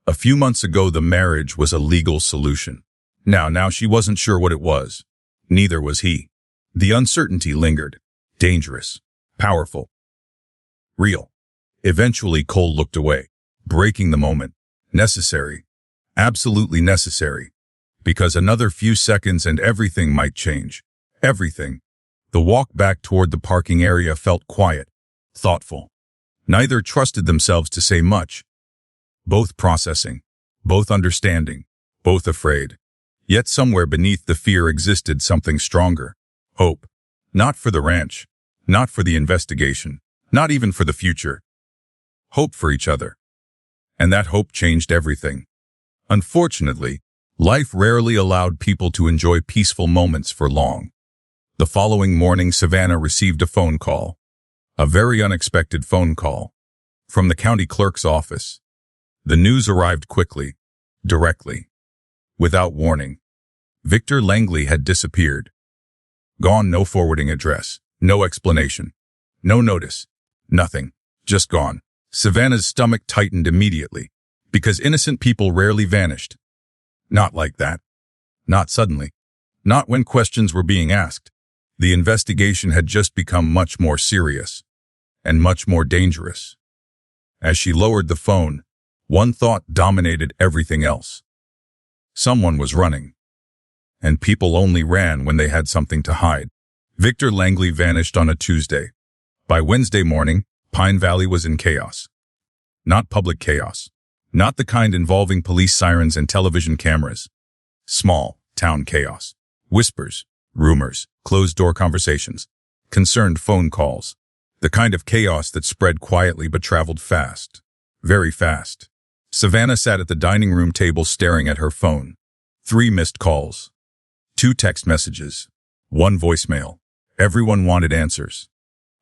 A few months ago, the marriage was a legal solution. Now she wasn't sure what it was. Neither was he. The uncertainty lingered. Dangerous. Powerful. Real. Eventually, Cole looked away, breaking the moment. Necessary. Absolutely necessary. Because another few seconds and everything might change. Everything. The walk back toward the parking area felt quiet, thoughtful. Neither trusted themselves to say much. Both processing, both understanding, both afraid. Yet somewhere beneath the fear existed something stronger. Hope. Not for the ranch. Not for the investigation. Not even for the future. Hope for each other. And that hope changed everything. Unfortunately, life rarely allowed people to enjoy peaceful moments for long. The following morning, Savannah received a phone call. A very unexpected phone call. From the county clerk's office. The news arrived quickly. Directly. Without warning. Victor Langley had disappeared. Gone, no forwarding address. No explanation. No notice. Nothing. Just gone. Savannah's stomach tightened immediately. Because innocent people rarely vanished. Not like that. Not suddenly. Not when questions were being asked. The investigation had just become much more serious. And much more dangerous. As she lowered the phone, one thought dominated everything else. Someone was running. And people only ran when they had something to hide. Victor Langley vanished on a Tuesday. By Wednesday morning, Pine Valley was in chaos. Not public chaos. Not the kind involving police sirens and television cameras. Small, town chaos. Whispers, rumors, closed-door conversations, concerned phone calls. The kind of chaos that spread quietly but traveled fast. Very fast. Savannah sat at the dining room table staring at her phone. 3 missed calls. 2 text messages. 1 voicemail. Everyone wanted answers.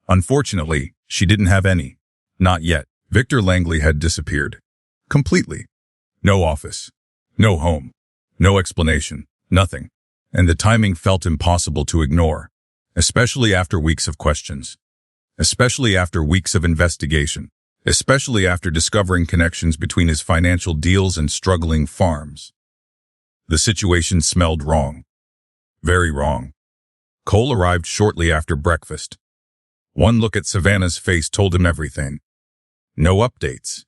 Unfortunately, she didn't have any. Not yet. Victor Langley had disappeared. Completely. No office. No home. No explanation. Nothing. And the timing felt impossible to ignore. Especially after weeks of questions. Especially after weeks of investigation. Especially after discovering connections between his financial deals and struggling farms. The situation smelled wrong. Very wrong. Cole arrived shortly after breakfast. One look at Savannah's face told him everything. No updates.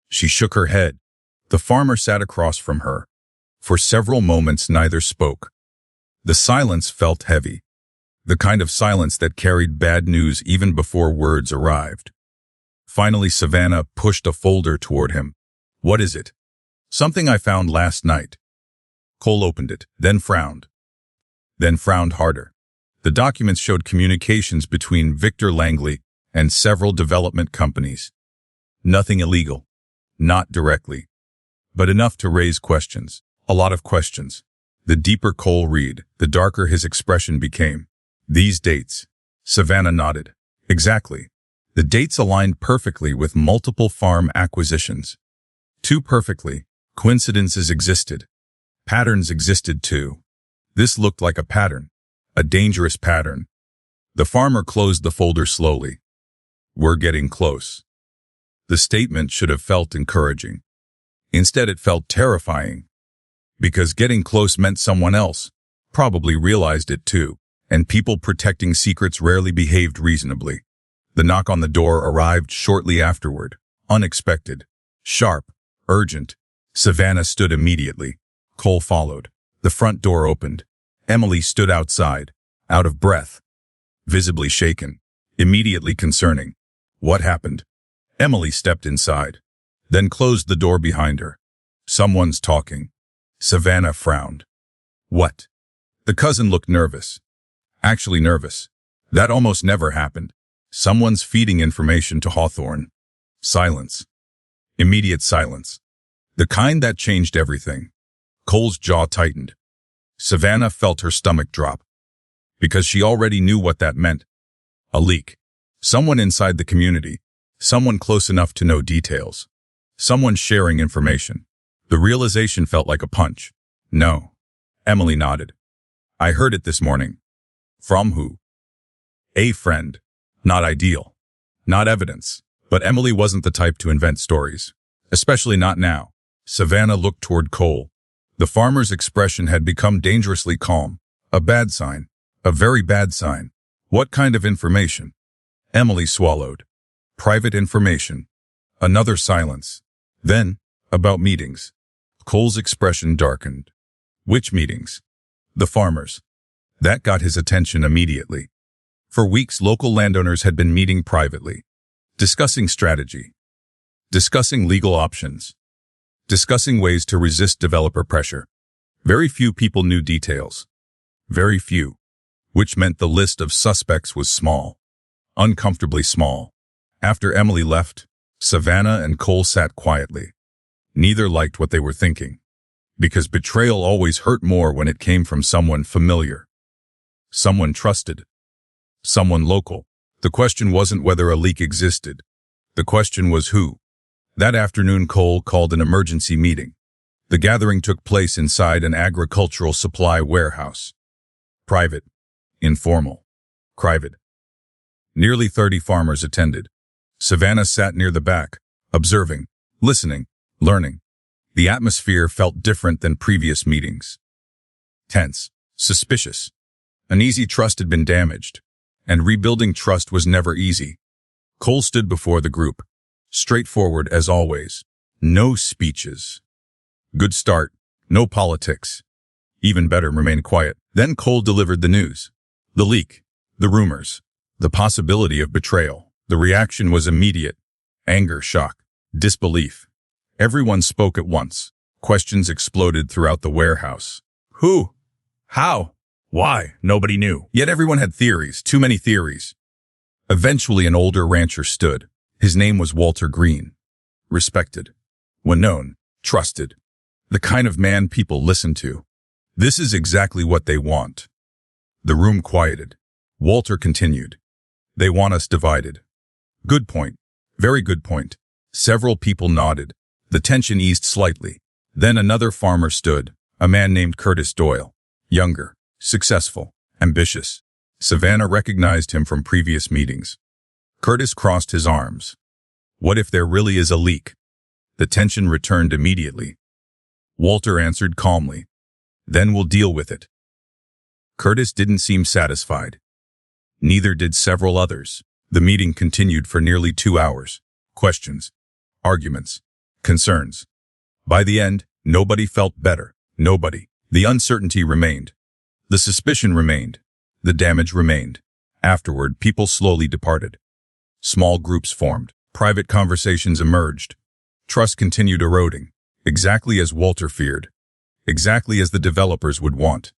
She shook her head. The farmer sat across from her. For several moments neither spoke. The silence felt heavy. The kind of silence that carried bad news even before words arrived. Finally, Savannah pushed a folder toward him. What is it? Something I found last night. Cole opened it, then frowned. Then frowned harder. The documents showed communications between Victor Langley and several development companies. Nothing illegal. Not directly. But enough to raise questions. A lot of questions. The deeper Cole read, the darker his expression became. These dates. Savannah nodded. Exactly. The dates aligned perfectly with multiple farm acquisitions. Too perfectly. Coincidences existed. Patterns existed too. This looked like a pattern. A dangerous pattern. The farmer closed the folder slowly. We're getting close. The statement should have felt encouraging. Instead, it felt terrifying. Because getting close meant someone else probably realized it too, and people protecting secrets rarely behaved reasonably. The knock on the door arrived shortly afterward, unexpected, sharp, urgent. Savannah stood immediately. Cole followed. The front door opened. Emily stood outside, out of breath, visibly shaken, immediately concerning. What happened? Emily stepped inside, then closed the door behind her. Someone's talking. Savannah frowned. What? The cousin looked nervous. Actually nervous. That almost never happened. Someone's feeding information to Hawthorne. Silence. Immediate silence. The kind that changed everything. Cole's jaw tightened. Savannah felt her stomach drop. Because she already knew what that meant. A leak. Someone inside the community. Someone close enough to know details. Someone sharing information. The realization felt like a punch. No. Emily nodded. I heard it this morning. From who? A friend. Not ideal. Not evidence. But Emily wasn't the type to invent stories. Especially not now. Savannah looked toward Cole. The farmer's expression had become dangerously calm. A bad sign. A very bad sign. What kind of information? Emily swallowed. Private information. Another silence. Then, about meetings. Cole's expression darkened. Which meetings? The farmers. That got his attention immediately. For weeks, local landowners had been meeting privately, discussing strategy, discussing legal options, discussing ways to resist developer pressure. Very few people knew details. Very few. Which meant the list of suspects was small. Uncomfortably small. After Emily left, Savannah and Cole sat quietly. Neither liked what they were thinking. Because betrayal always hurt more when it came from someone familiar. Someone trusted. Someone local. The question wasn't whether a leak existed. The question was who. That afternoon, Cole called an emergency meeting. The gathering took place inside an agricultural supply warehouse. Private. Informal. Private. Nearly 30 farmers attended. Savannah sat near the back, observing, listening, learning. The atmosphere felt different than previous meetings. Tense. Suspicious. Uneasy. Trust had been damaged. And rebuilding trust was never easy. Cole stood before the group. Straightforward as always. No speeches. Good start. No politics. Even better, remain quiet. Then Cole delivered the news. The leak. The rumors. The possibility of betrayal. The reaction was immediate. Anger, shock, disbelief. Everyone spoke at once. Questions exploded throughout the warehouse. Who? How? Why? Nobody knew. Yet everyone had theories, too many theories. Eventually an older rancher stood. His name was Walter Green. Respected. When known, trusted. The kind of man people listen to. This is exactly what they want. The room quieted. Walter continued. They want us divided. Good point. Very good point. Several people nodded. The tension eased slightly. Then another farmer stood, a man named Curtis Doyle. Younger, successful, ambitious. Savannah recognized him from previous meetings. Curtis crossed his arms. What if there really is a leak? The tension returned immediately. Walter answered calmly. Then we'll deal with it. Curtis didn't seem satisfied. Neither did several others. The meeting continued for nearly 2 hours. Questions, arguments, concerns. By the end, nobody felt better. Nobody. The uncertainty remained. The suspicion remained. The damage remained. Afterward, people slowly departed. Small groups formed. Private conversations emerged. Trust continued eroding, exactly as Walter feared, exactly as the developers would want.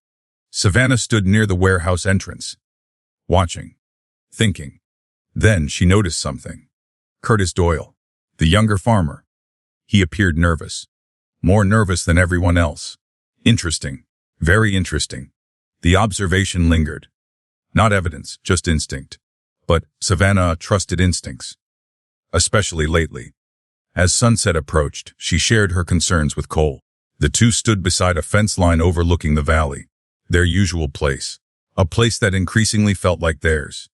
Savannah stood near the warehouse entrance, watching, thinking. Then she noticed something. Curtis Doyle, the younger farmer. He appeared nervous, more nervous than everyone else. Interesting, very interesting. The observation lingered. Not evidence, just instinct. But Savannah trusted instincts. Especially lately. As sunset approached, she shared her concerns with Cole. The two stood beside a fence line overlooking the valley, their usual place, a place that increasingly felt like theirs.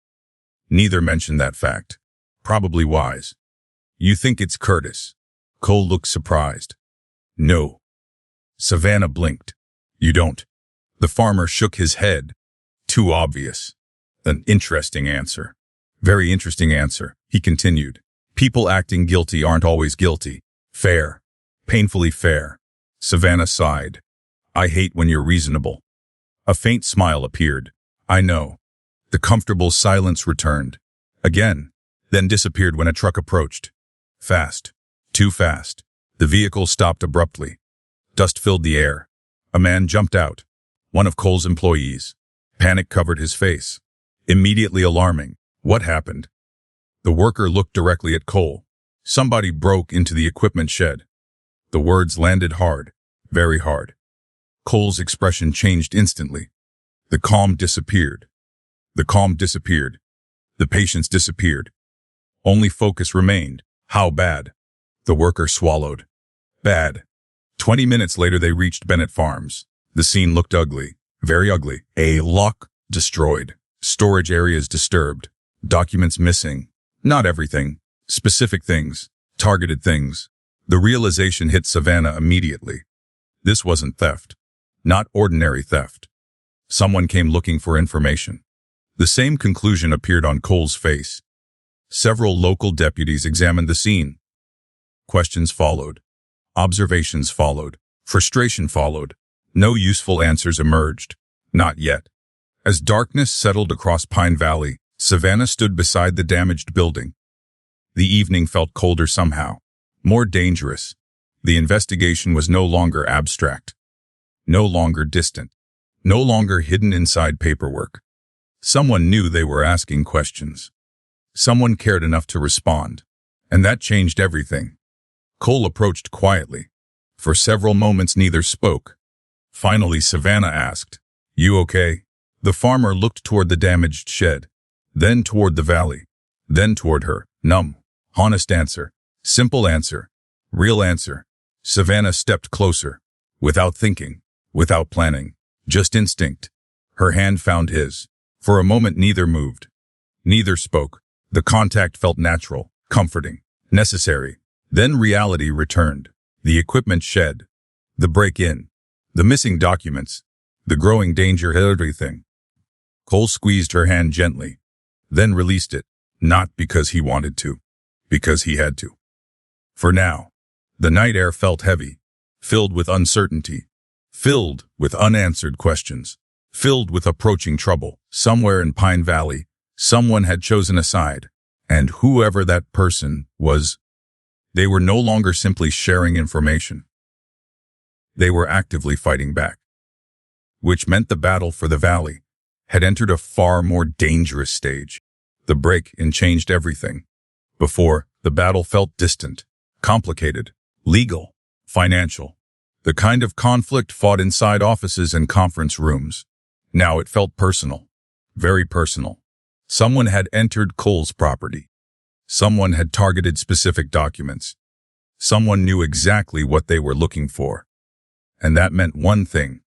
Neither mentioned that fact. Probably wise. You think it's Curtis? Cole looked surprised. No. Savannah blinked. You don't. The farmer shook his head. Too obvious. An interesting answer. Very interesting answer, he continued. People acting guilty aren't always guilty. Fair. Painfully fair. Savannah sighed. I hate when you're reasonable. A faint smile appeared. I know. The comfortable silence returned. Again, then disappeared when a truck approached. Fast. Too fast. The vehicle stopped abruptly. Dust filled the air. A man jumped out. One of Cole's employees. Panic covered his face. Immediately alarming. What happened? The worker looked directly at Cole. Somebody broke into the equipment shed. The words landed hard. Very hard. Cole's expression changed instantly. The calm disappeared. The calm disappeared. The patience disappeared. Only focus remained. How bad? The worker swallowed. Bad. 20 minutes later they reached Bennett Farms. The scene looked ugly. Very ugly. A lock destroyed. Storage areas disturbed. Documents missing. Not everything. Specific things. Targeted things. The realization hit Savannah immediately. This wasn't theft. Not ordinary theft. Someone came looking for information. The same conclusion appeared on Cole's face. Several local deputies examined the scene. Questions followed. Observations followed. Frustration followed. No useful answers emerged. Not yet. As darkness settled across Pine Valley, Savannah stood beside the damaged building. The evening felt colder somehow. More dangerous. The investigation was no longer abstract. No longer distant. No longer hidden inside paperwork. Someone knew they were asking questions. Someone cared enough to respond. And that changed everything. Cole approached quietly. For several moments neither spoke. Finally Savannah asked, "You okay?" The farmer looked toward the damaged shed. Then toward the valley. Then toward her. Numb. Honest answer. Simple answer. Real answer. Savannah stepped closer. Without thinking. Without planning. Just instinct. Her hand found his. For a moment neither moved. Neither spoke. The contact felt natural, comforting, necessary. Then reality returned. The equipment shed. The break-in. The missing documents. The growing danger, everything. Cole squeezed her hand gently. Then released it. Not because he wanted to. Because he had to. For now. The night air felt heavy. Filled with uncertainty. Filled with unanswered questions. Filled with approaching trouble. Somewhere in Pine Valley, someone had chosen a side. And whoever that person was, they were no longer simply sharing information. They were actively fighting back. Which meant the battle for the valley had entered a far more dangerous stage. The break-in changed everything. Before, the battle felt distant, complicated, legal, financial. The kind of conflict fought inside offices and conference rooms. Now it felt personal. Very personal. Someone had entered Cole's property. Someone had targeted specific documents. Someone knew exactly what they were looking for. And that meant one thing.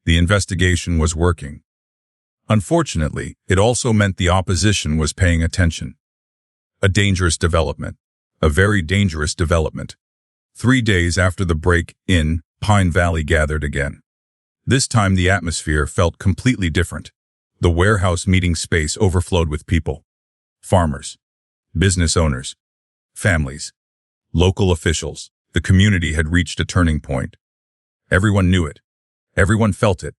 The investigation was working. Unfortunately, it also meant the opposition was paying attention. A dangerous development. A very dangerous development. 3 days after the break-in, Pine Valley gathered again. This time the atmosphere felt completely different. The warehouse meeting space overflowed with people. Farmers. Business owners. Families. Local officials. The community had reached a turning point. Everyone knew it. Everyone felt it.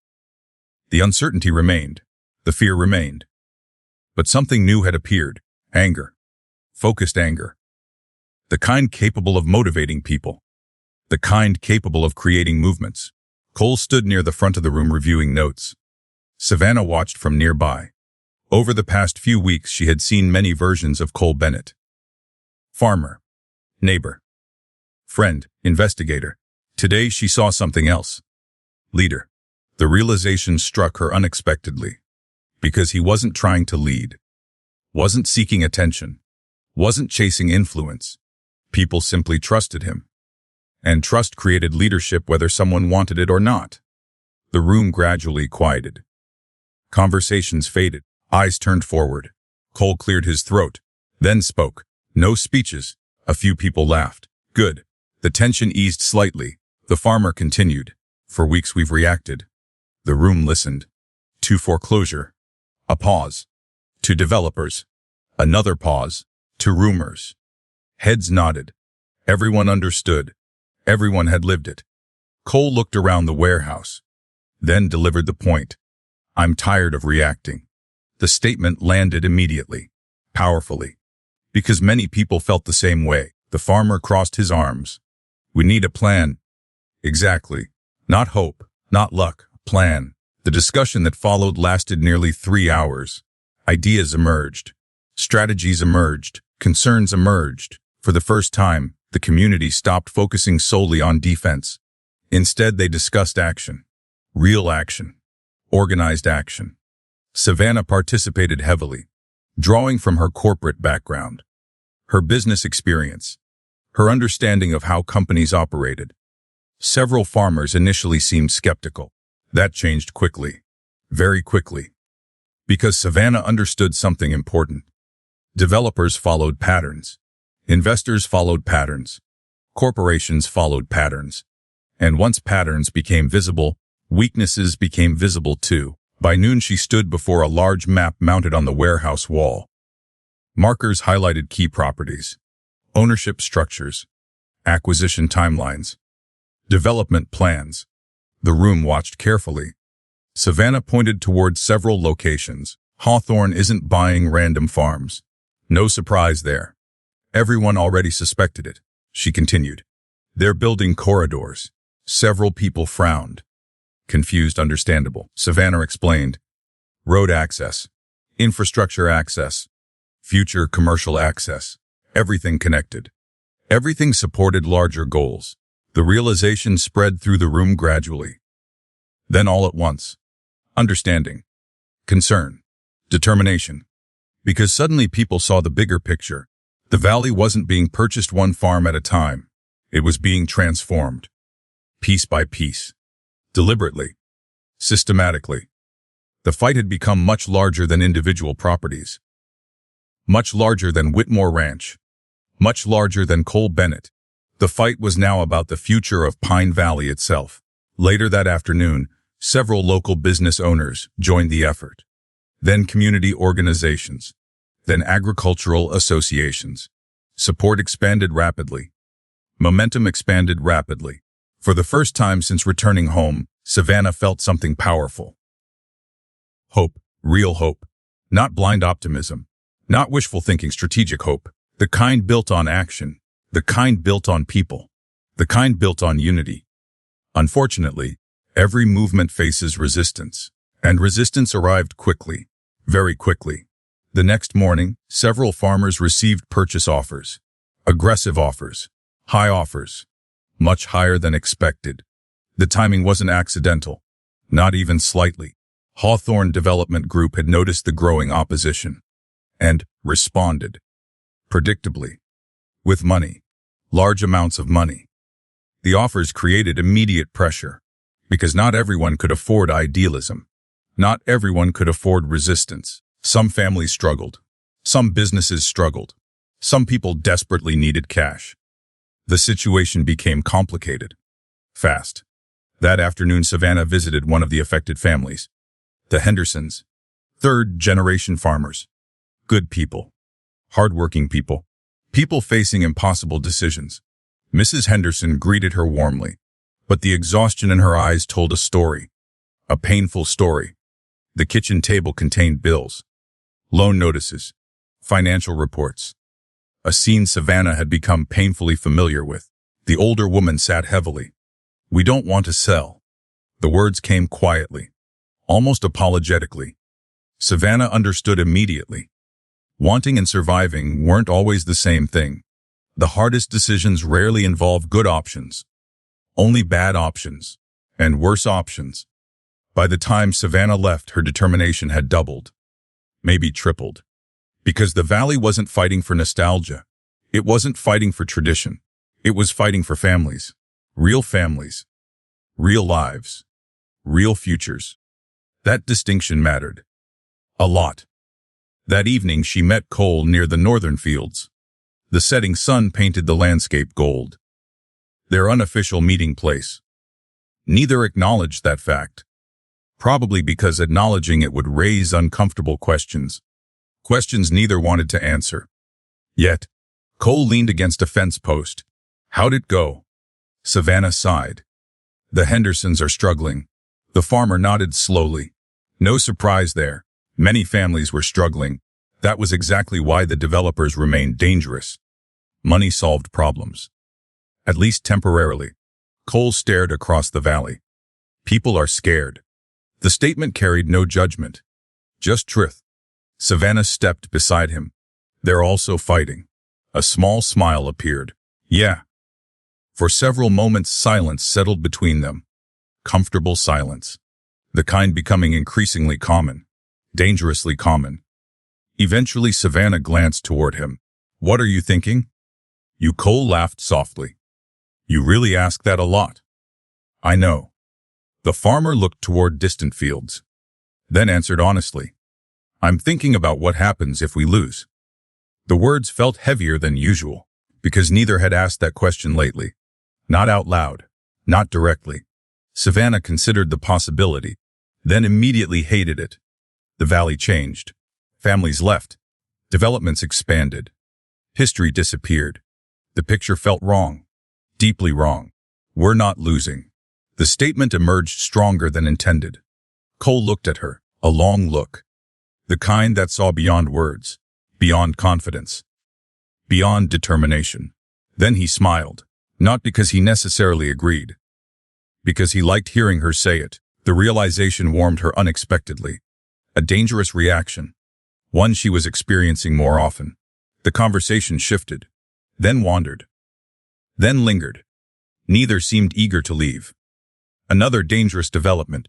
The uncertainty remained. The fear remained. But something new had appeared. Anger. Focused anger. The kind capable of motivating people. The kind capable of creating movements. Cole stood near the front of the room reviewing notes. Savannah watched from nearby. Over the past few weeks she had seen many versions of Cole Bennett. Farmer. Neighbor. Friend. Investigator. Today she saw something else. Leader. The realization struck her unexpectedly. Because he wasn't trying to lead. Wasn't seeking attention. Wasn't chasing influence. People simply trusted him. And trust created leadership whether someone wanted it or not. The room gradually quieted. Conversations faded. Eyes turned forward. Cole cleared his throat. Then spoke. No speeches. A few people laughed. Good. The tension eased slightly. The farmer continued. For weeks we've reacted. The room listened. To foreclosure. A pause. To developers. Another pause. To rumors. Heads nodded. Everyone understood. Everyone had lived it. Cole looked around the warehouse, then delivered the point. I'm tired of reacting. The statement landed immediately, powerfully. Because many people felt the same way. The farmer crossed his arms. We need a plan. Exactly. Not hope, not luck, plan. The discussion that followed lasted nearly 3 hours. Ideas emerged. Strategies emerged. Concerns emerged. For the first time, the community stopped focusing solely on defense. Instead, they discussed action. Real action. Organized action. Savannah participated heavily, drawing from her corporate background, her business experience, her understanding of how companies operated. Several farmers initially seemed skeptical. That changed quickly, very quickly, because Savannah understood something important. Developers followed patterns. Investors followed patterns. Corporations followed patterns. And once patterns became visible, weaknesses became visible too. By noon she stood before a large map mounted on the warehouse wall. Markers highlighted key properties, ownership structures, acquisition timelines, development plans. The room watched carefully. Savannah pointed toward several locations. Hawthorne isn't buying random farms. No surprise there. Everyone already suspected it, she continued. They're building corridors. Several people frowned. Confused, understandable. Savannah explained. Road access, infrastructure access, future commercial access, everything connected. Everything supported larger goals. The realization spread through the room gradually. Then all at once. Understanding. Concern. Determination. Because suddenly people saw the bigger picture. The valley wasn't being purchased one farm at a time. It was being transformed. Piece by piece. Deliberately. Systematically. The fight had become much larger than individual properties. Much larger than Whitmore Ranch. Much larger than Cole Bennett. The fight was now about the future of Pine Valley itself. Later that afternoon, several local business owners joined the effort. Then community organizations. Then agricultural associations. Support expanded rapidly. Momentum expanded rapidly. For the first time since returning home, Savannah felt something powerful. Hope, real hope. Not blind optimism. Not wishful thinking, strategic hope. The kind built on action. The kind built on people. The kind built on unity. Unfortunately, every movement faces resistance. And resistance arrived quickly. Very quickly. The next morning, several farmers received purchase offers. Aggressive offers. High offers. Much higher than expected. The timing wasn't accidental. Not even slightly. Hawthorne Development Group had noticed the growing opposition. And responded. Predictably. With money. Large amounts of money. The offers created immediate pressure. Because not everyone could afford idealism. Not everyone could afford resistance. Some families struggled. Some businesses struggled. Some people desperately needed cash. The situation became complicated. Fast. That afternoon, Savannah visited one of the affected families. The Hendersons. Third-generation farmers. Good people. Hardworking people. People facing impossible decisions. Mrs. Henderson greeted her warmly. But the exhaustion in her eyes told a story. A painful story. The kitchen table contained bills. Loan notices. Financial reports. A scene Savannah had become painfully familiar with. The older woman sat heavily. We don't want to sell. The words came quietly. Almost apologetically. Savannah understood immediately. Wanting and surviving weren't always the same thing. The hardest decisions rarely involve good options. Only bad options. And worse options. By the time Savannah left, her determination had doubled. Maybe tripled. Because the valley wasn't fighting for nostalgia. It wasn't fighting for tradition. It was fighting for families. Real families. Real lives. Real futures. That distinction mattered. A lot. That evening she met Cole near the northern fields. The setting sun painted the landscape gold. Their unofficial meeting place. Neither acknowledged that fact. Probably because acknowledging it would raise uncomfortable questions. Questions neither wanted to answer. Yet, Cole leaned against a fence post. How'd it go? Savannah sighed. The Hendersons are struggling. The farmer nodded slowly. No surprise there. Many families were struggling. That was exactly why the developers remained dangerous. Money solved problems. At least temporarily. Cole stared across the valley. People are scared. The statement carried no judgment. Just truth. Savannah stepped beside him. They're also fighting. A small smile appeared. Yeah. For several moments silence settled between them. Comfortable silence. The kind becoming increasingly common. Dangerously common. Eventually Savannah glanced toward him. What are you thinking? You. Cole laughed softly. You really ask that a lot. I know. The farmer looked toward distant fields. Then answered honestly. I'm thinking about what happens if we lose. The words felt heavier than usual, because neither had asked that question lately. Not out loud, not directly. Savannah considered the possibility, then immediately hated it. The valley changed. Families left. Developments expanded. History disappeared. The picture felt wrong. Deeply wrong. We're not losing. The statement emerged stronger than intended. Cole looked at her, a long look. The kind that saw beyond words, beyond confidence, beyond determination. Then he smiled, not because he necessarily agreed, because he liked hearing her say it. The realization warmed her unexpectedly. A dangerous reaction, one she was experiencing more often. The conversation shifted, then wandered, then lingered. Neither seemed eager to leave. Another dangerous development.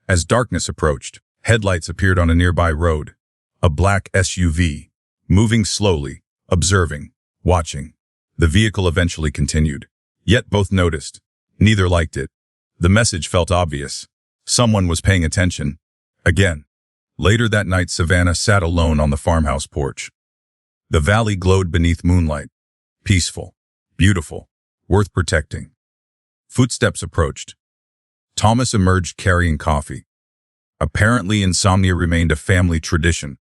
As darkness approached, headlights appeared on a nearby road. A black SUV, moving slowly, observing, watching. The vehicle eventually continued. Yet both noticed. Neither liked it. The message felt obvious. Someone was paying attention. Again. Later that night, Savannah sat alone on the farmhouse porch. The valley glowed beneath moonlight. Peaceful. Beautiful. Worth protecting. Footsteps approached. Thomas emerged carrying coffee. Apparently, insomnia remained a family tradition.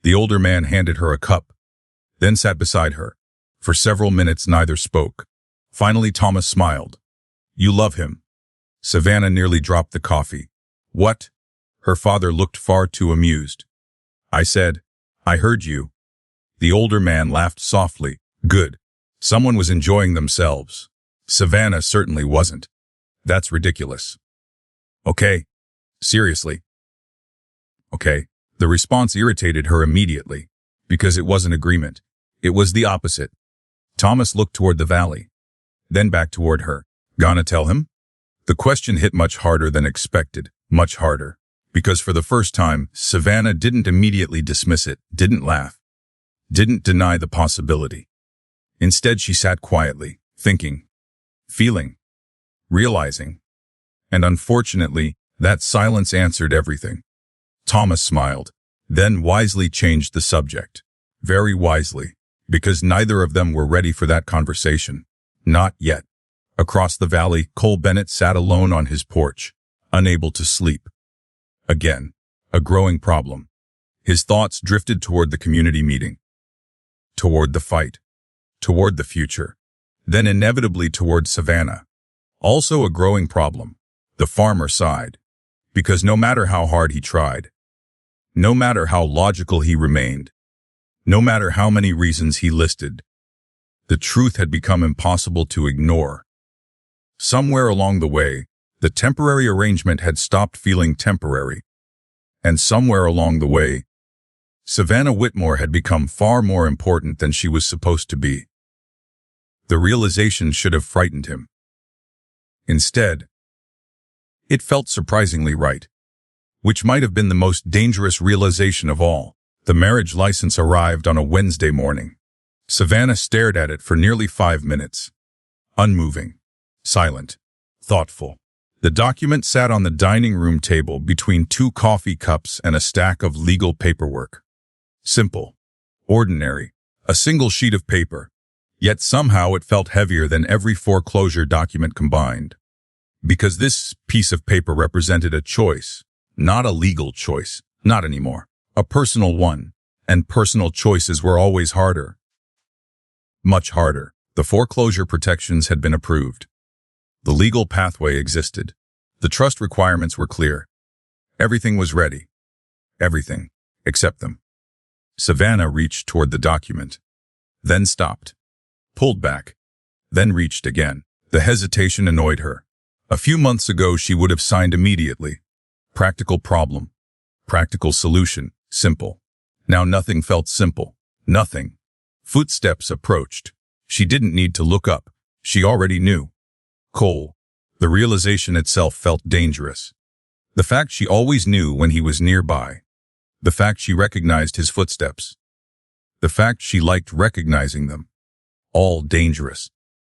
The older man handed her a cup, then sat beside her. For several minutes, neither spoke. Finally, Thomas smiled. You love him. Savannah nearly dropped the coffee. What? Her father looked far too amused. I said, I heard you. The older man laughed softly. Good. Someone was enjoying themselves. Savannah certainly wasn't. That's ridiculous. Okay. Seriously. Okay. The response irritated her immediately, because it wasn't agreement. It was the opposite. Thomas looked toward the valley, then back toward her. Gonna tell him? The question hit much harder than expected, much harder, because for the first time, Savannah didn't immediately dismiss it, didn't laugh, didn't deny the possibility. Instead, she sat quietly, thinking, feeling, realizing. And unfortunately, that silence answered everything. Thomas smiled, then wisely changed the subject. Very wisely, because neither of them were ready for that conversation. Not yet. Across the valley, Cole Bennett sat alone on his porch, unable to sleep. Again, a growing problem. His thoughts drifted toward the community meeting, toward the fight, toward the future, then inevitably toward Savannah. Also a growing problem. The farmer sighed, because no matter how hard he tried, no matter how logical he remained, no matter how many reasons he listed, the truth had become impossible to ignore. Somewhere along the way, the temporary arrangement had stopped feeling temporary. And somewhere along the way, Savannah Whitmore had become far more important than she was supposed to be. The realization should have frightened him. Instead, it felt surprisingly right, which might have been the most dangerous realization of all. The marriage license arrived on a Wednesday morning. Savannah stared at it for nearly 5 minutes. Unmoving, silent, thoughtful. The document sat on the dining room table between 2 coffee cups and a stack of legal paperwork. Simple, ordinary, a single sheet of paper, Yet somehow it felt heavier than every foreclosure document combined. Because this piece of paper represented a choice, not a legal choice, not anymore, a personal one, and personal choices were always harder. Much harder. The foreclosure protections had been approved. The legal pathway existed. The trust requirements were clear. Everything was ready. Everything, except them. Savannah reached toward the document, then stopped, pulled back, then reached again. The hesitation annoyed her. A few months ago she would have signed immediately. Practical problem. Practical solution. Simple. Now nothing felt simple. Nothing. Footsteps approached. She didn't need to look up. She already knew. Cole. The realization itself felt dangerous. The fact she always knew when he was nearby. The fact she recognized his footsteps. The fact she liked recognizing them. All dangerous.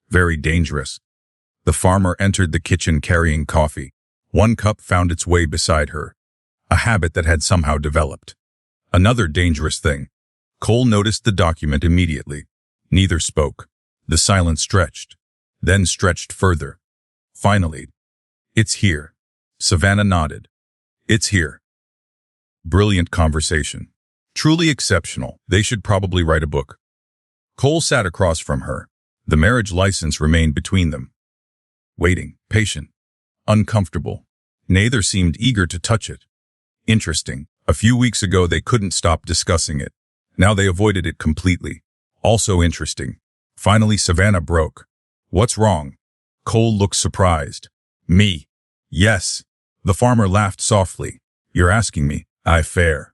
Very dangerous. The farmer entered the kitchen carrying coffee. One cup found its way beside her. A habit that had somehow developed. Another dangerous thing. Cole noticed the document immediately. Neither spoke. The silence stretched, then stretched further. Finally, "It's here." Savannah nodded. "It's here." Brilliant conversation. Truly exceptional. They should probably write a book. Cole sat across from her. The marriage license remained between them. Waiting, patient, uncomfortable. Neither seemed eager to touch it. Interesting. A few weeks ago they couldn't stop discussing it. Now they avoided it completely. Also interesting. Finally Savannah broke. "What's wrong?" Cole looked surprised. "Me." "Yes." The farmer laughed softly. "You're asking me." Fair."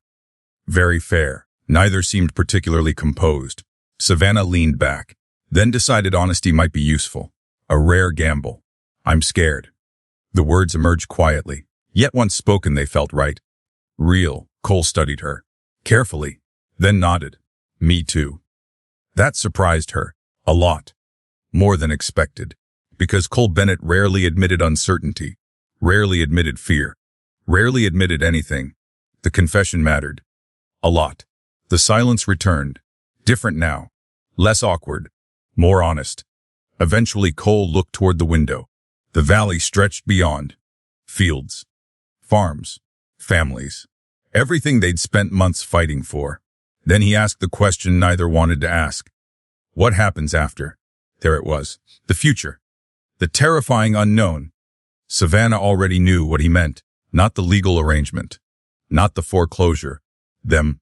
"Very fair." Neither seemed particularly composed. Savannah leaned back, then decided honesty might be useful. A rare gamble. "I'm scared." The words emerged quietly, yet once spoken they felt right. Real. Cole studied her carefully, then nodded. "Me too." That surprised her. A lot. More than expected. Because Cole Bennett rarely admitted uncertainty, rarely admitted fear, rarely admitted anything. The confession mattered. A lot. The silence returned. Different now. Less awkward. More honest. Eventually Cole looked toward the window. The valley stretched beyond. Fields. Farms. Families. Everything they'd spent months fighting for. Then he asked the question neither wanted to ask. What happens after? There it was. The future. The terrifying unknown. Savannah already knew what he meant. Not the legal arrangement. Not the foreclosure. Them.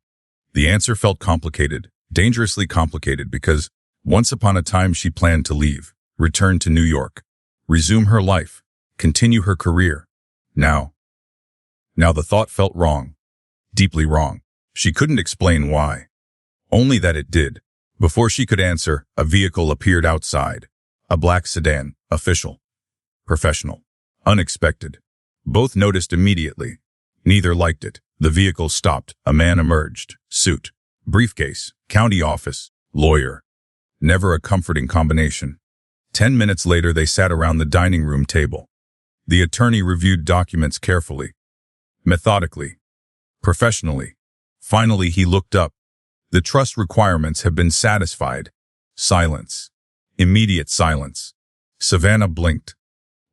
The answer felt complicated. Dangerously complicated because once upon a time she planned to leave. Return to New York. Resume her life. Continue her career. Now the thought felt wrong. Deeply wrong. She couldn't explain why. Only that it did. Before she could answer, a vehicle appeared outside. A black sedan. Official. Professional. Unexpected. Both noticed immediately. Neither liked it. The vehicle stopped. A man emerged. Suit. Briefcase. County office. Lawyer. Never a comforting combination. 10 minutes later they sat around the dining room table. The attorney reviewed documents carefully. Methodically. Professionally. Finally he looked up. The trust requirements have been satisfied. Silence. Immediate silence. Savannah blinked.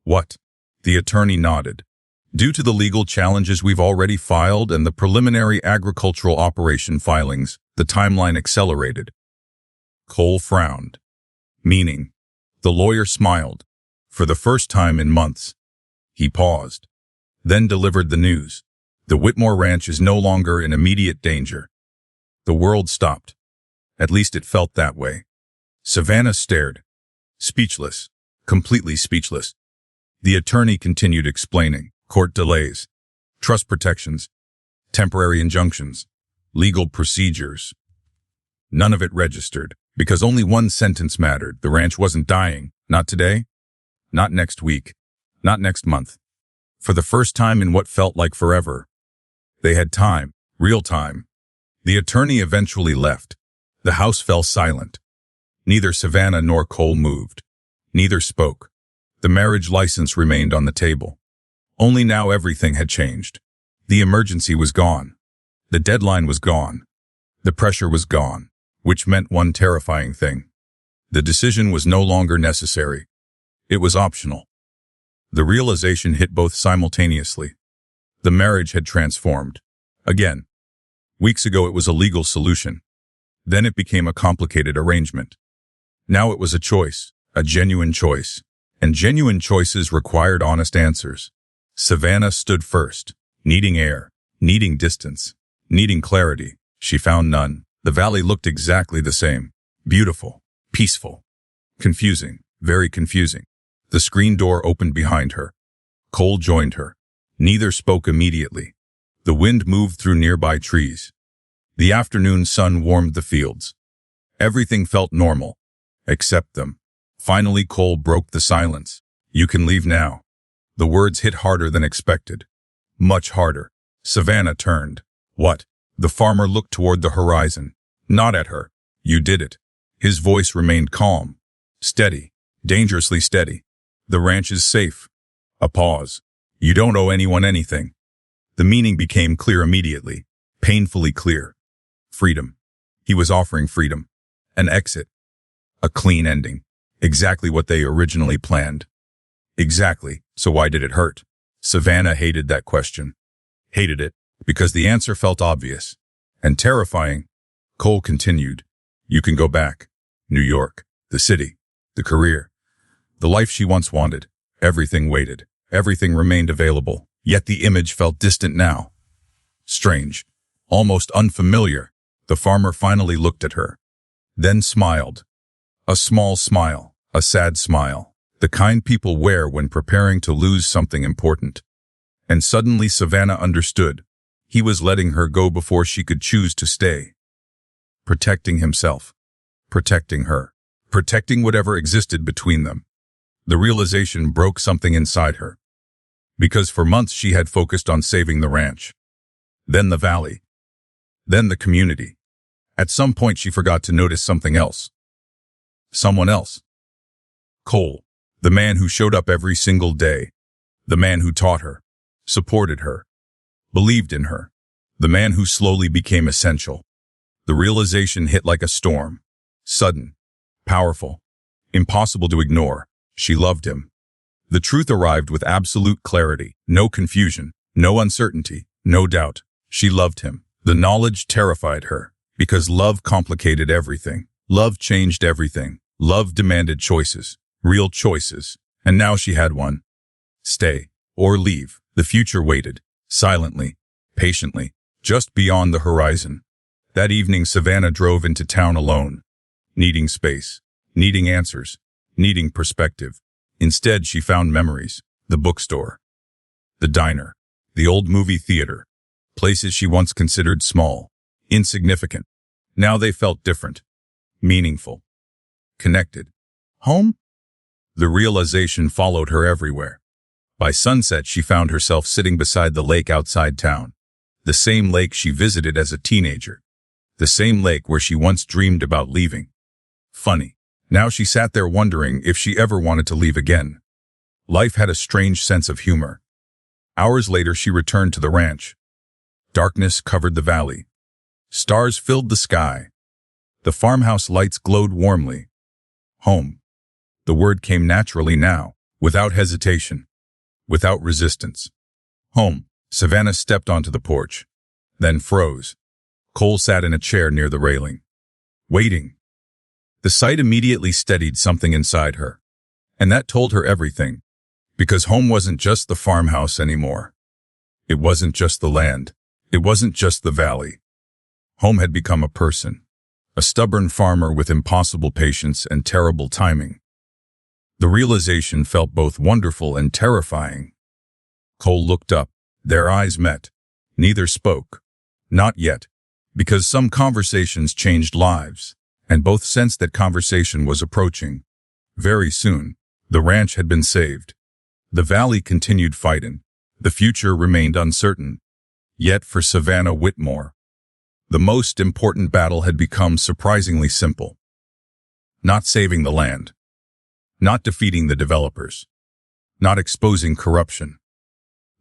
What? The attorney nodded. Due to the legal challenges we've already filed and the preliminary agricultural operation filings, the timeline accelerated. Cole frowned. Meaning? The lawyer smiled. For the first time in months. He paused. Then delivered the news. The Whitmore ranch is no longer in immediate danger. The world stopped. At least it felt that way. Savannah stared. Speechless. Completely speechless. The attorney continued explaining. Court delays. Trust protections. Temporary injunctions. Legal procedures. None of it registered, because only one sentence mattered. The ranch wasn't dying. Not today. Not next week. Not next month. For the first time in what felt like forever. They had time. Real time. The attorney eventually left. The house fell silent. Neither Savannah nor Cole moved. Neither spoke. The marriage license remained on the table. Only now everything had changed. The emergency was gone. The deadline was gone. The pressure was gone, which meant one terrifying thing. The decision was no longer necessary. It was optional. The realization hit both simultaneously. The marriage had transformed. Again. Weeks ago it was a legal solution. Then it became a complicated arrangement. Now it was a choice, a genuine choice. And genuine choices required honest answers. Savannah stood first, needing air, needing distance, needing clarity. She found none. The valley looked exactly the same. Beautiful, peaceful, confusing, very confusing. The screen door opened behind her. Cole joined her. Neither spoke immediately. The wind moved through nearby trees. The afternoon sun warmed the fields. Everything felt normal, except them. Finally, Cole broke the silence. "You can leave now." The words hit harder than expected. Much harder. Savannah turned. "What?" The farmer looked toward the horizon. "Not at her. You did it." His voice remained calm. Steady. Dangerously steady. "The ranch is safe." A pause. "You don't owe anyone anything." The meaning became clear immediately. Painfully clear. Freedom. He was offering freedom. An exit. A clean ending. Exactly what they originally planned. Exactly. So why did it hurt? Savannah hated that question. Hated it, because the answer felt obvious. And terrifying. Cole continued. "You can go back. New York. The city. The career. The life she once wanted. Everything waited. Everything remained available. Yet the image felt distant now. Strange. Almost unfamiliar. The farmer finally looked at her. Then smiled. A small smile. A sad smile. The kind people wear when preparing to lose something important. And suddenly Savannah understood. He was letting her go before she could choose to stay. Protecting himself. Protecting her. Protecting whatever existed between them. The realization broke something inside her. Because for months she had focused on saving the ranch. Then the valley. Then the community. At some point she forgot to notice something else. Someone else. Cole. The man who showed up every single day. The man who taught her. Supported her. Believed in her. The man who slowly became essential. The realization hit like a storm. Sudden. Powerful. Impossible to ignore. She loved him. The truth arrived with absolute clarity. No confusion. No uncertainty. No doubt. She loved him. The knowledge terrified her. Because love complicated everything. Love changed everything. Love demanded choices. Real choices. And now she had one. Stay. Or leave. The future waited. Silently. Patiently. Just beyond the horizon. That evening Savannah drove into town alone. Needing space. Needing answers. Needing perspective. Instead she found memories. The bookstore. The diner. The old movie theater. Places she once considered small. Insignificant. Now they felt different. Meaningful. Connected. Home? The realization followed her everywhere. By sunset she found herself sitting beside the lake outside town. The same lake she visited as a teenager. The same lake where she once dreamed about leaving. Funny. Now she sat there wondering if she ever wanted to leave again. Life had a strange sense of humor. Hours later she returned to the ranch. Darkness covered the valley. Stars filled the sky. The farmhouse lights glowed warmly. Home. The word came naturally now, without hesitation, without resistance. Home. Savannah stepped onto the porch, then froze. Cole sat in a chair near the railing, waiting. The sight immediately steadied something inside her, and that told her everything, because home wasn't just the farmhouse anymore. It wasn't just the land. It wasn't just the valley. Home had become a person, a stubborn farmer with impossible patience and terrible timing. The realization felt both wonderful and terrifying. Cole looked up. Their eyes met. Neither spoke. Not yet, because some conversations changed lives, and both sensed that conversation was approaching. Very soon, the ranch had been saved. The valley continued fighting. The future remained uncertain. Yet for Savannah Whitmore, the most important battle had become surprisingly simple. Not saving the land. Not defeating the developers. Not exposing corruption.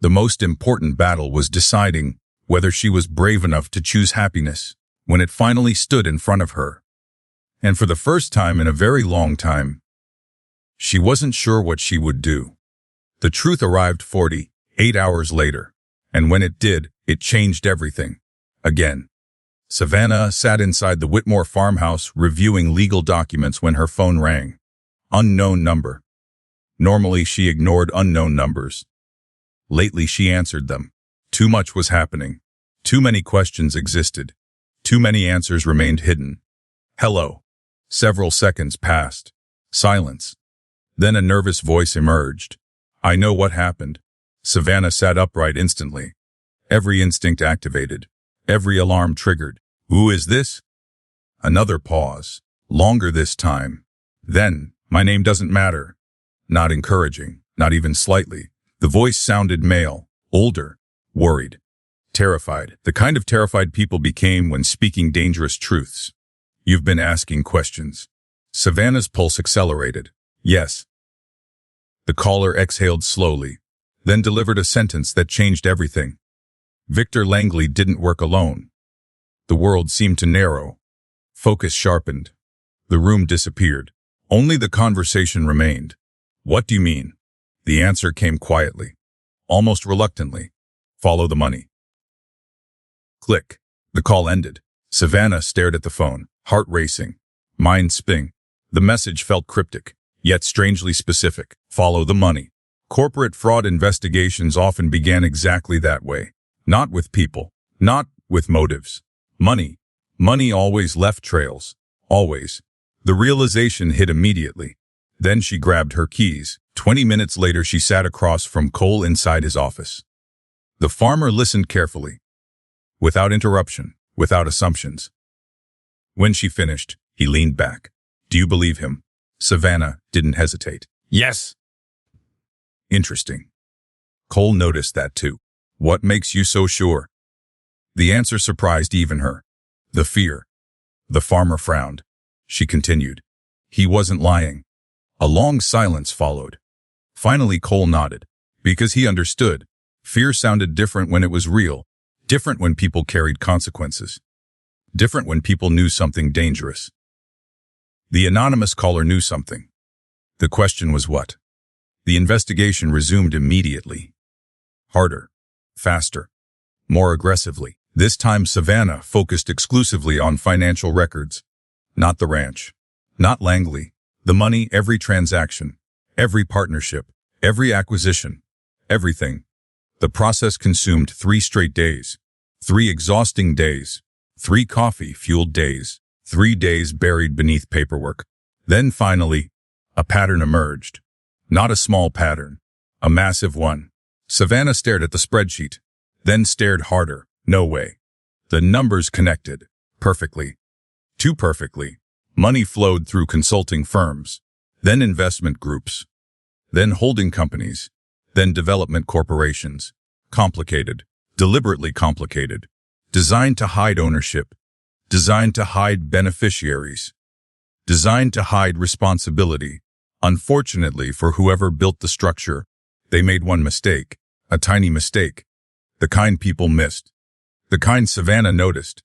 The most important battle was deciding whether she was brave enough to choose happiness when it finally stood in front of her. And for the first time in a very long time, she wasn't sure what she would do. The truth arrived 48 hours later, and when it did, it changed everything. Again. Savannah sat inside the Whitmore farmhouse reviewing legal documents when her phone rang. Unknown number. Normally, she ignored unknown numbers. Lately, she answered them. Too much was happening. Too many questions existed. Too many answers remained hidden. Hello. Several seconds passed. Silence. Then a nervous voice emerged. I know what happened. Savannah sat upright instantly. Every instinct activated. Every alarm triggered. Who is this? Another pause. Longer this time. Then, my name doesn't matter. Not encouraging, not even slightly. The voice sounded male, older, worried, terrified. The kind of terrified people became when speaking dangerous truths. You've been asking questions. Savannah's pulse accelerated. Yes. The caller exhaled slowly, then delivered a sentence that changed everything. Victor Langley didn't work alone. The world seemed to narrow. Focus sharpened. The room disappeared. Only the conversation remained. What do you mean? The answer came quietly, almost reluctantly. Follow the money. Click. The call ended. Savannah stared at the phone, heart racing, mind spinning. The message felt cryptic, yet strangely specific. Follow the money. Corporate fraud investigations often began exactly that way. Not with people, not with motives. Money. Money always left trails. Always. The realization hit immediately. Then she grabbed her keys. 20 minutes later, she sat across from Cole inside his office. The farmer listened carefully, without interruption, without assumptions. When she finished, he leaned back. Do you believe him? Savannah didn't hesitate. Yes. Interesting. Cole noticed that too. What makes you so sure? The answer surprised even her. The fear. The farmer frowned. She continued. He wasn't lying. A long silence followed. Finally, Cole nodded. Because he understood. Fear sounded different when it was real. Different when people carried consequences. Different when people knew something dangerous. The anonymous caller knew something. The question was what? The investigation resumed immediately. Harder. Faster. More aggressively. This time Savannah focused exclusively on financial records. Not the ranch. Not Langley. The money, every transaction. Every partnership. Every acquisition. Everything. The process consumed 3 straight days. 3 exhausting days. 3 coffee-fueled days. 3 days buried beneath paperwork. Then finally, a pattern emerged. Not a small pattern. A massive one. Savannah stared at the spreadsheet, then stared harder. No way. The numbers connected. Perfectly. Too perfectly. Money flowed through consulting firms, then investment groups, then holding companies, then development corporations. Complicated. Deliberately complicated. Designed to hide ownership. Designed to hide beneficiaries. Designed to hide responsibility. Unfortunately for whoever built the structure, they made one mistake, a tiny mistake, the kind people missed, the kind Savannah noticed.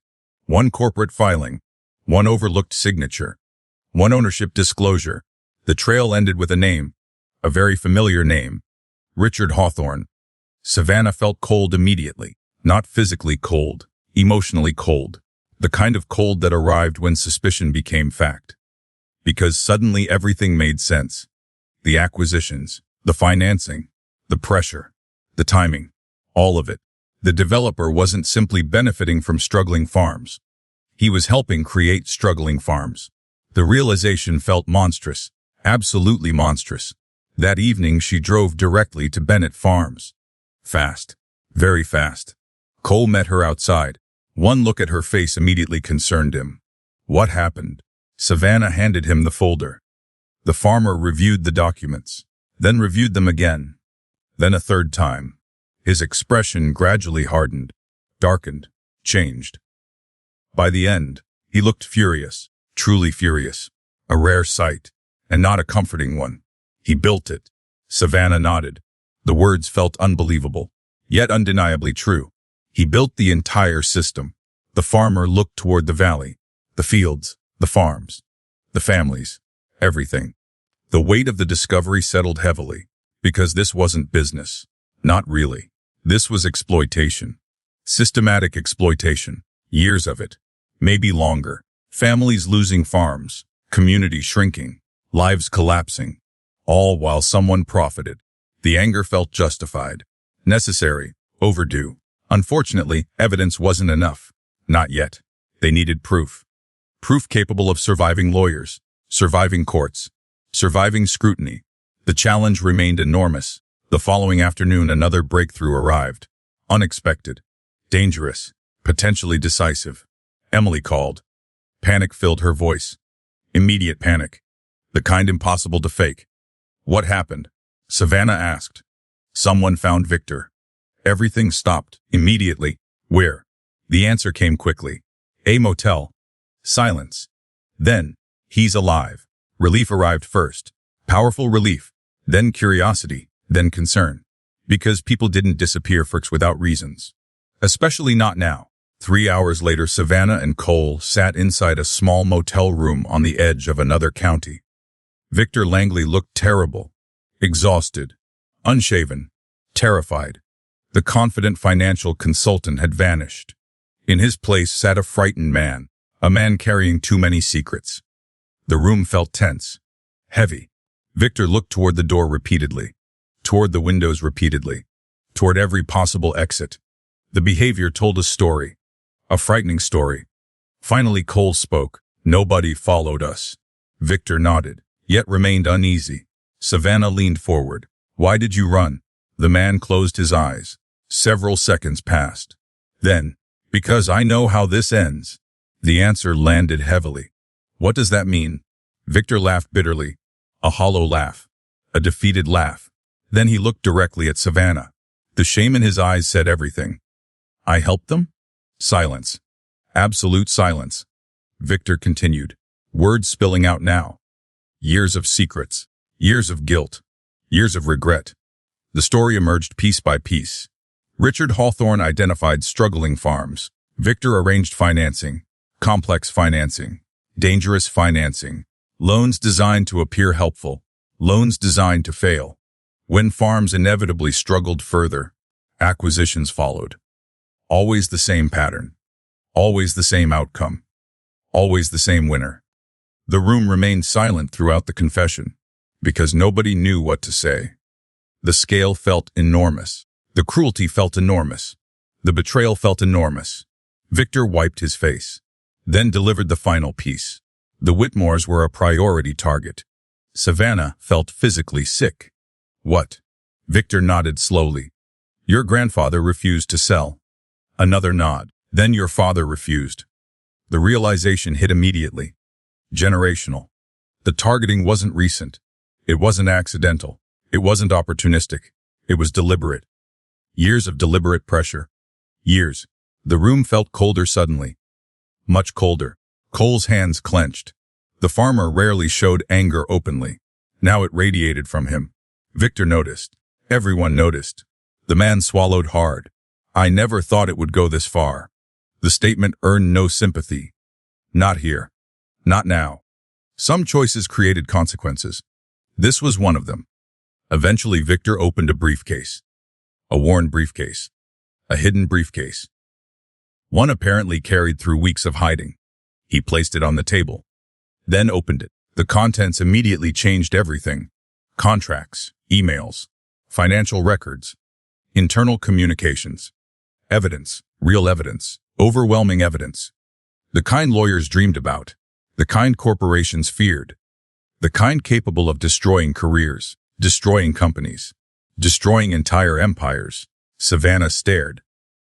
One corporate filing, one overlooked signature, one ownership disclosure. The trail ended with a name, a very familiar name, Richard Hawthorne. Savannah felt cold immediately, not physically cold, emotionally cold, the kind of cold that arrived when suspicion became fact. Because suddenly everything made sense. The acquisitions, the financing, the pressure, the timing, all of it. The developer wasn't simply benefiting from struggling farms. He was helping create struggling farms. The realization felt monstrous, absolutely monstrous. That evening she drove directly to Bennett Farms. Fast, very fast. Cole met her outside. One look at her face immediately concerned him. What happened? Savannah handed him the folder. The farmer reviewed the documents, then reviewed them again, then a third time. His expression gradually hardened, darkened, changed. By the end, he looked furious, truly furious, a rare sight, and not a comforting one. He built it. Savannah nodded. The words felt unbelievable, yet undeniably true. He built the entire system. The farmer looked toward the valley, the fields, the farms. the families, everything. The weight of the discovery settled heavily, because this wasn't business. Not really. This was exploitation. Systematic exploitation. Years of it. Maybe longer. Families losing farms, communities shrinking, lives collapsing, all while someone profited. The anger felt justified, necessary, overdue. Unfortunately, evidence wasn't enough. Not yet. They needed proof. Proof capable of surviving lawyers, surviving courts, surviving scrutiny. The challenge remained enormous. The following afternoon, another breakthrough arrived. Unexpected, dangerous, potentially decisive. Emily called. Panic filled her voice. Immediate panic. The kind impossible to fake. What happened? Savannah asked. Someone found Victor. Everything stopped immediately. Where? The answer came quickly. A motel. Silence. Then, he's alive. Relief arrived first. Powerful relief. Then curiosity. Then concern. Because people didn't disappear without reasons. Especially not now. 3 hours later, Savannah and Cole sat inside a small motel room on the edge of another county. Victor Langley looked terrible. Exhausted. Unshaven. Terrified. The confident financial consultant had vanished. In his place sat a frightened man, a man carrying too many secrets. The room felt tense. Heavy. Victor looked toward the door repeatedly. Toward the windows repeatedly. Toward every possible exit. The behavior told a story. A frightening story. Finally Cole spoke. Nobody followed us. Victor nodded, yet remained uneasy. Savannah leaned forward. Why did you run? The man closed his eyes. Several seconds passed. Then, because I know how this ends. The answer landed heavily. What does that mean? Victor laughed bitterly. A hollow laugh. A defeated laugh. Then he looked directly at Savannah. The shame in his eyes said everything. I helped them? Silence. Absolute silence. Victor continued, words spilling out now. Years of secrets. Years of guilt. Years of regret. The story emerged piece by piece. Richard Hawthorne identified struggling farms. Victor arranged financing. Complex financing. Dangerous financing. Loans designed to appear helpful. Loans designed to fail. When farms inevitably struggled further, acquisitions followed. Always the same pattern. Always the same outcome. Always the same winner. The room remained silent throughout the confession, because nobody knew what to say. The scale felt enormous. The cruelty felt enormous. The betrayal felt enormous. Victor wiped his face, then delivered the final piece. The Whitmores were a priority target. Savannah felt physically sick. What? Victor nodded slowly. Your grandfather refused to sell. Another nod. Then your father refused. The realization hit immediately. Generational. The targeting wasn't recent. It wasn't accidental. It wasn't opportunistic. It was deliberate. Years of deliberate pressure. Years. The room felt colder suddenly. Much colder. Cole's hands clenched. The farmer rarely showed anger openly. Now it radiated from him. Victor noticed. Everyone noticed. The man swallowed hard. I never thought it would go this far. The statement earned no sympathy. Not here. Not now. Some choices created consequences. This was one of them. Eventually, Victor opened a briefcase. A worn briefcase. A hidden briefcase. One apparently carried through weeks of hiding. He placed it on the table. Then opened it. The contents immediately changed everything. Contracts, emails, financial records, internal communications, evidence, real evidence, overwhelming evidence. The kind lawyers dreamed about, the kind corporations feared, the kind capable of destroying careers, destroying companies, destroying entire empires. Savannah stared,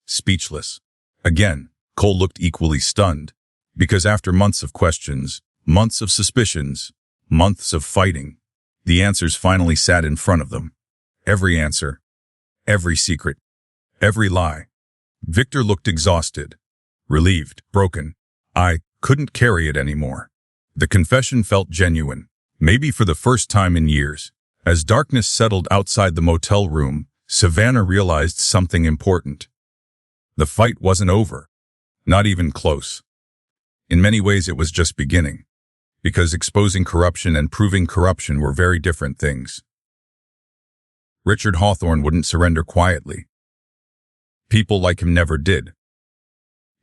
speechless. Again, Cole looked equally stunned, because after months of questions, months of suspicions, months of fighting, the answers finally sat in front of them. Every answer, every secret, every lie. Victor looked exhausted, relieved, broken. I couldn't carry it anymore. The confession felt genuine, maybe for the first time in years. As darkness settled outside the motel room, Savannah realized something important. The fight wasn't over. Not even close. In many ways, it was just beginning. Because exposing corruption and proving corruption were very different things. Richard Hawthorne wouldn't surrender quietly. People like him never did.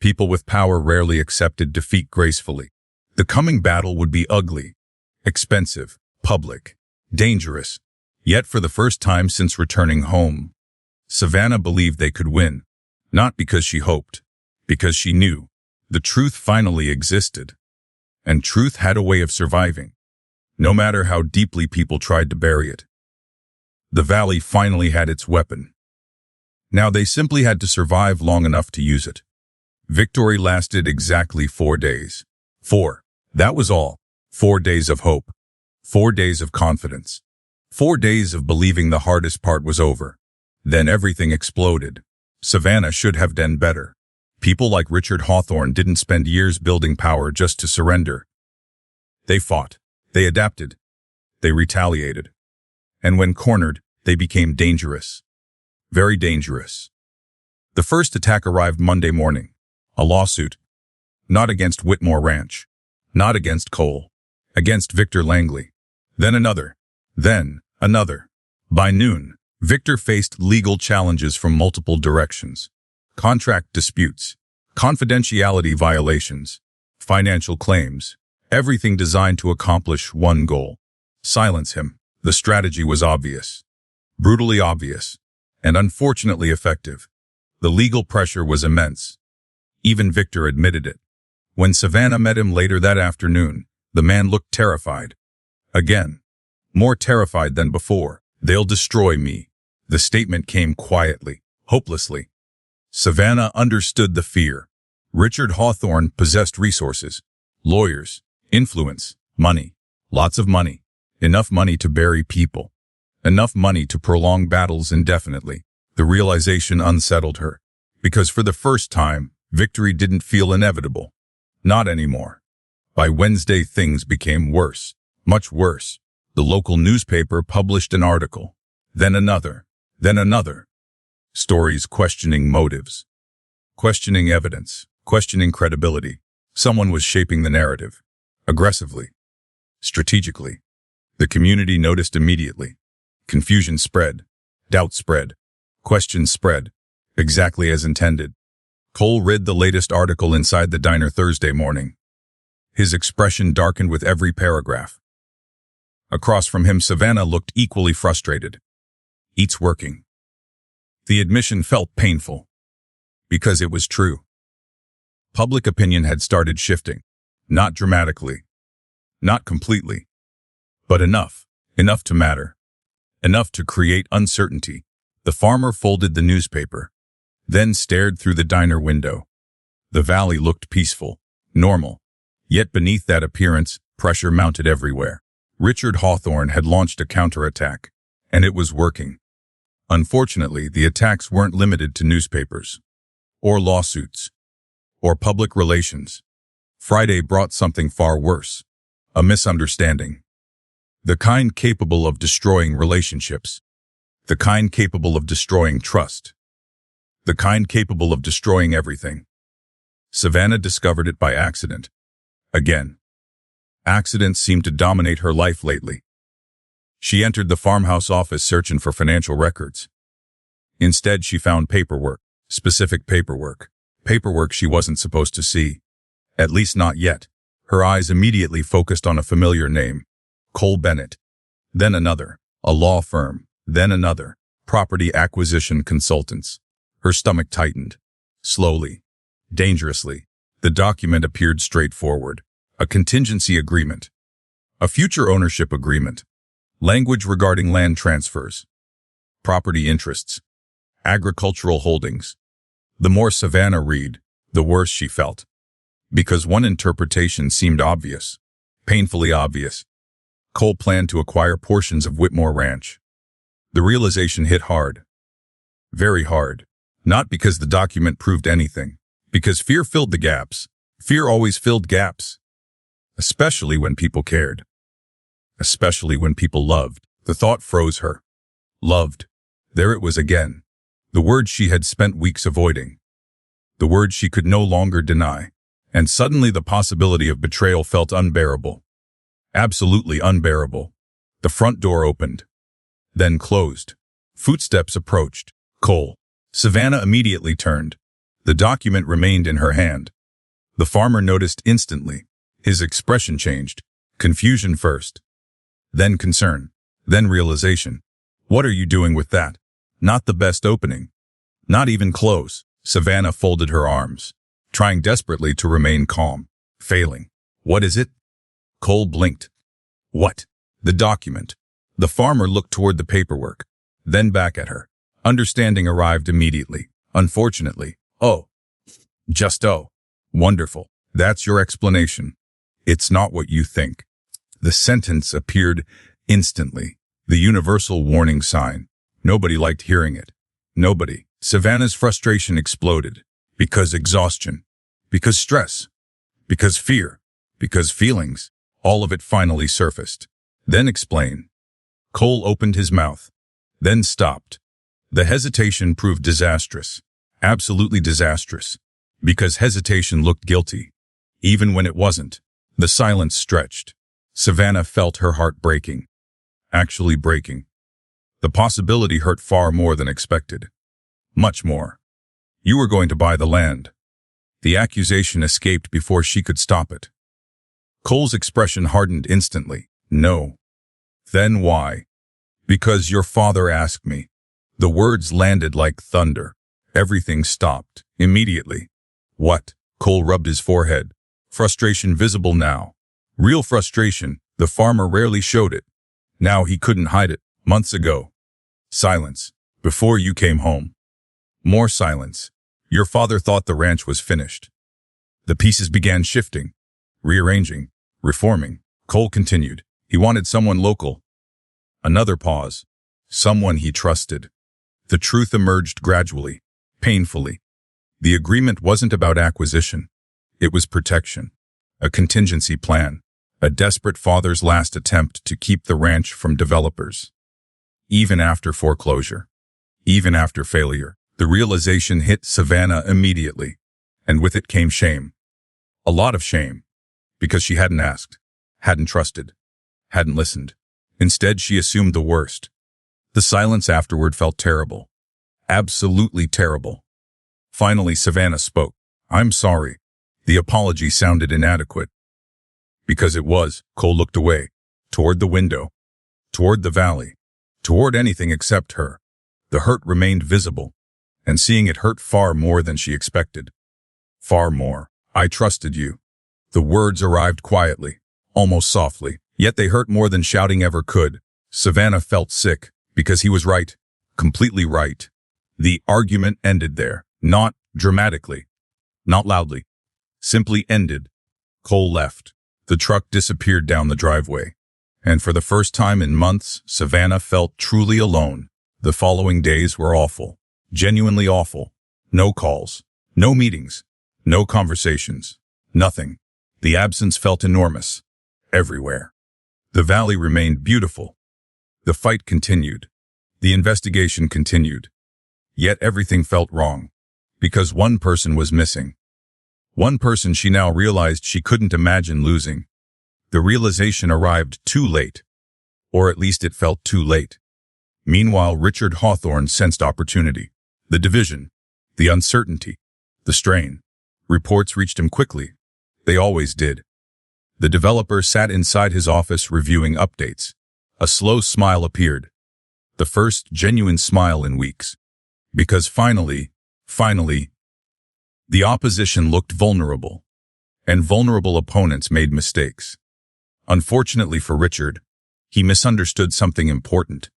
People with power rarely accepted defeat gracefully. The coming battle would be ugly, expensive, public, dangerous. Yet for the first time since returning home, Savannah believed they could win. Not because she hoped, because she knew. The truth finally existed. And truth had a way of surviving, no matter how deeply people tried to bury it. The valley finally had its weapon. Now they simply had to survive long enough to use it. Victory lasted exactly 4 days. 4. That was all. 4 days of hope. 4 days of confidence. 4 days of believing the hardest part was over. Then everything exploded. Savannah should have done better. People like Richard Hawthorne didn't spend years building power just to surrender. They fought. They adapted. They retaliated. And when cornered, they became dangerous. Very dangerous. The first attack arrived Monday morning. A lawsuit. Not against Whitmore Ranch. Not against Cole. Against Victor Langley. Then another. Then another. By noon, Victor faced legal challenges from multiple directions. Contract disputes, confidentiality violations, financial claims, everything designed to accomplish one goal: silence him. The strategy was obvious, brutally obvious, and unfortunately effective. The legal pressure was immense. Even Victor admitted it. When Savannah met him later that afternoon, the man looked terrified. Again, more terrified than before. "They'll destroy me." The statement came quietly, hopelessly. Savannah understood the fear. Richard Hawthorne possessed resources, lawyers, influence, money, lots of money, enough money to bury people, enough money to prolong battles indefinitely. The realization unsettled her, because for the first time, victory didn't feel inevitable. Not anymore. By Wednesday, things became worse, much worse. The local newspaper published an article, then another, then another. Stories questioning motives, questioning evidence, questioning credibility. Someone was shaping the narrative, aggressively, strategically. The community noticed immediately. Confusion spread, doubt spread, questions spread, exactly as intended. Cole read the latest article inside the diner Thursday morning. His expression darkened with every paragraph. Across from him, Savannah looked equally frustrated. "It's working." The admission felt painful, because it was true. Public opinion had started shifting, not dramatically, not completely, but enough to matter, enough to create uncertainty. The farmer folded the newspaper, then stared through the diner window. The valley looked peaceful, normal, yet beneath that appearance, pressure mounted everywhere. Richard Hawthorne had launched a counterattack, and it was working. Unfortunately, the attacks weren't limited to newspapers, or lawsuits, or public relations. Friday brought something far worse: a misunderstanding. The kind capable of destroying relationships. The kind capable of destroying trust. The kind capable of destroying everything. Savannah discovered it by accident. Again. Accidents seemed to dominate her life lately. She entered the farmhouse office searching for financial records. Instead, she found paperwork, specific paperwork she wasn't supposed to see. At least not yet. Her eyes immediately focused on a familiar name: Cole Bennett. Then another, a law firm. Then another, property acquisition consultants. Her stomach tightened. Slowly, dangerously, the document appeared straightforward. A contingency agreement. A future ownership agreement. Language regarding land transfers. Property interests. Agricultural holdings. The more Savannah read, the worse she felt. Because one interpretation seemed obvious. Painfully obvious. Cole planned to acquire portions of Whitmore Ranch. The realization hit hard. Very hard. Not because the document proved anything. Because fear filled the gaps. Fear always filled gaps. Especially when people cared. Especially when people loved. The thought froze her. Loved. There it was again. The word she had spent weeks avoiding. The word she could no longer deny. And suddenly the possibility of betrayal felt unbearable. Absolutely unbearable. The front door opened, then closed. Footsteps approached. Cole. Savannah immediately turned. The document remained in her hand. The farmer noticed instantly. His expression changed. Confusion first, then concern, then realization. What are you doing with that? Not the best opening. Not even close. Savannah folded her arms, trying desperately to remain calm, failing. What is it? Cole blinked. What? The document. The farmer looked toward the paperwork, then back at her. Understanding arrived immediately. Unfortunately. Oh. Just oh. Wonderful. That's your explanation. It's not what you think. The sentence appeared instantly. The universal warning sign. Nobody liked hearing it. Nobody. Savannah's frustration exploded. Because exhaustion. Because stress. Because fear. Because feelings. All of it finally surfaced. Then explain. Cole opened his mouth. Then stopped. The hesitation proved disastrous. Absolutely disastrous. Because hesitation looked guilty. Even when it wasn't. The silence stretched. Savannah felt her heart breaking. Actually breaking. The possibility hurt far more than expected. Much more. You were going to buy the land. The accusation escaped before she could stop it. Cole's expression hardened instantly. No. Then why? Because your father asked me. The words landed like thunder. Everything stopped. Immediately. What? Cole rubbed his forehead. Frustration visible now. Real frustration. The farmer rarely showed it. Now he couldn't hide it. Months ago. Silence. Before you came home. More silence. Your father thought the ranch was finished. The pieces began shifting, rearranging, reforming. Cole continued. He wanted someone local. Another pause. Someone he trusted. The truth emerged gradually, painfully. The agreement wasn't about acquisition. It was protection. A contingency plan. A desperate father's last attempt to keep the ranch from developers. Even after foreclosure. Even after failure. The realization hit Savannah immediately. And with it came shame. A lot of shame. Because she hadn't asked. Hadn't trusted. Hadn't listened. Instead, she assumed the worst. The silence afterward felt terrible. Absolutely terrible. Finally, Savannah spoke. I'm sorry. The apology sounded inadequate. Because it was. Cole looked away. Toward the window. Toward the valley. Toward anything except her. The hurt remained visible. And seeing it hurt far more than she expected. Far more. I trusted you. The words arrived quietly. Almost softly. Yet they hurt more than shouting ever could. Savannah felt sick. Because he was right. Completely right. The argument ended there. Not dramatically. Not loudly. Simply ended. Cole left. The truck disappeared down the driveway. And for the first time in months, Savannah felt truly alone. The following days were awful. Genuinely awful. No calls. No meetings. No conversations. Nothing. The absence felt enormous. Everywhere. The valley remained beautiful. The fight continued. The investigation continued. Yet everything felt wrong. Because one person was missing. One person she now realized she couldn't imagine losing. The realization arrived too late. Or at least it felt too late. Meanwhile, Richard Hawthorne sensed opportunity. The division. The uncertainty. The strain. Reports reached him quickly. They always did. The developer sat inside his office reviewing updates. A slow smile appeared. The first genuine smile in weeks. Because finally, the opposition looked vulnerable. And vulnerable opponents made mistakes. Unfortunately for Richard, he misunderstood something important.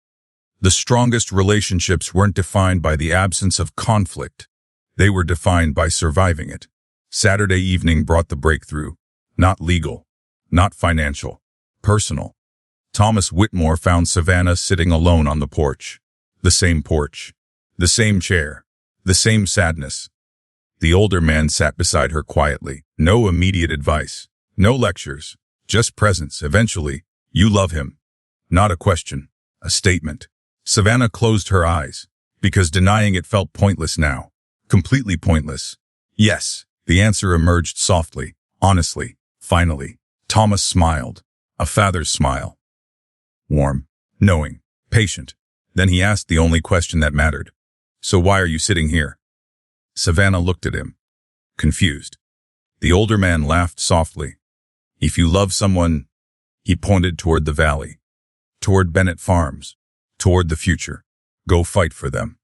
The strongest relationships weren't defined by the absence of conflict. They were defined by surviving it. Saturday evening brought the breakthrough. Not legal. Not financial. Personal. Thomas Whitmore found Savannah sitting alone on the porch. The same porch. The same chair. The same sadness. The older man sat beside her quietly. No immediate advice. No lectures. Just presence. Eventually, you love him. Not a question. A statement. Savannah closed her eyes. Because denying it felt pointless now. Completely pointless. Yes. The answer emerged softly. Honestly. Finally. Thomas smiled. A father's smile. Warm, knowing, patient. Then he asked the only question that mattered. So why are you sitting here? Savannah looked at him, confused. The older man laughed softly. If you love someone, he pointed toward the valley, toward Bennett Farms, toward the future. Go fight for them.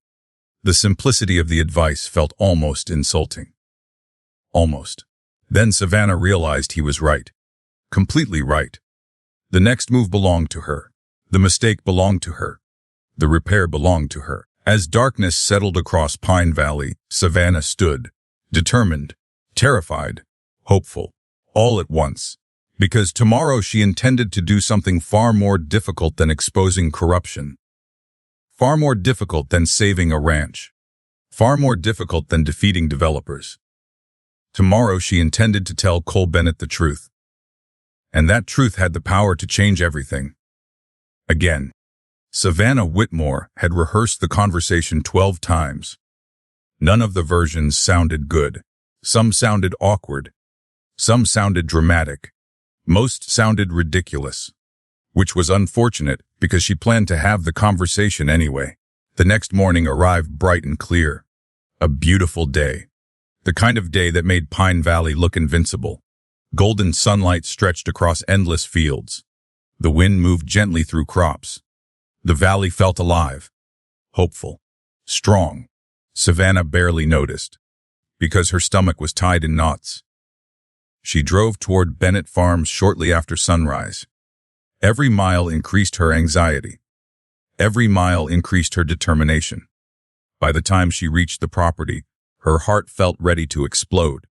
The simplicity of the advice felt almost insulting. Almost. Then Savannah realized he was right. Completely right. The next move belonged to her. The mistake belonged to her. The repair belonged to her. As darkness settled across Pine Valley, Savannah stood, determined, terrified, hopeful, all at once. Because tomorrow she intended to do something far more difficult than exposing corruption. Far more difficult than saving a ranch. Far more difficult than defeating developers. Tomorrow she intended to tell Cole Bennett the truth. And that truth had the power to change everything. Again. Savannah Whitmore had rehearsed the conversation 12 times. None of the versions sounded good. Some sounded awkward. Some sounded dramatic. Most sounded ridiculous. Which was unfortunate because she planned to have the conversation anyway. The next morning arrived bright and clear. A beautiful day. The kind of day that made Pine Valley look invincible. Golden sunlight stretched across endless fields. The wind moved gently through crops. The valley felt alive, hopeful, strong. Savannah barely noticed, because her stomach was tied in knots. She drove toward Bennett Farms shortly after sunrise. Every mile increased her anxiety. Every mile increased her determination. By the time she reached the property, her heart felt ready to explode.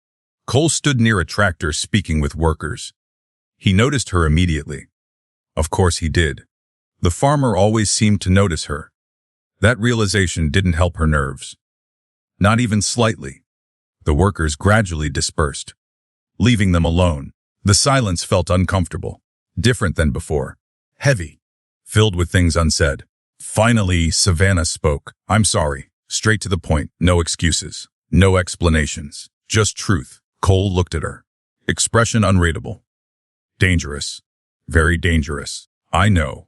Cole stood near a tractor speaking with workers. He noticed her immediately. Of course he did. The farmer always seemed to notice her. That realization didn't help her nerves. Not even slightly. The workers gradually dispersed, leaving them alone. The silence felt uncomfortable, different than before, heavy, filled with things unsaid. Finally, Savannah spoke. I'm sorry. Straight to the point. No excuses. No explanations. Just truth. Cole looked at her. Expression unreadable. Dangerous. Very dangerous. I know.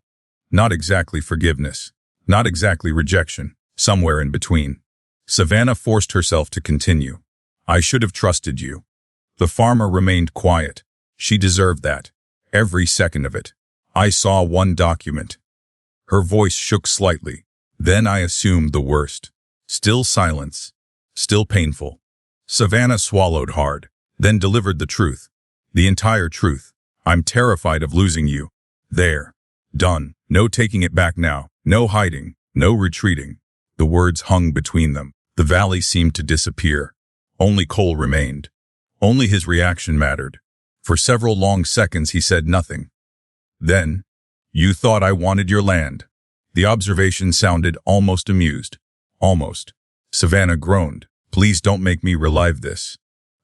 Not exactly forgiveness. Not exactly rejection. Somewhere in between. Savannah forced herself to continue. I should have trusted you. The farmer remained quiet. She deserved that. Every second of it. I saw one document. Her voice shook slightly. Then I assumed the worst. Still silence. Still painful. Savannah swallowed hard, then delivered the truth. The entire truth. I'm terrified of losing you. There. Done. No taking it back now. No hiding. No retreating. The words hung between them. The valley seemed to disappear. Only Cole remained. Only his reaction mattered. For several long seconds he said nothing. Then, you thought I wanted your land. The observation sounded almost amused. Almost. Savannah groaned. Please don't make me relive this.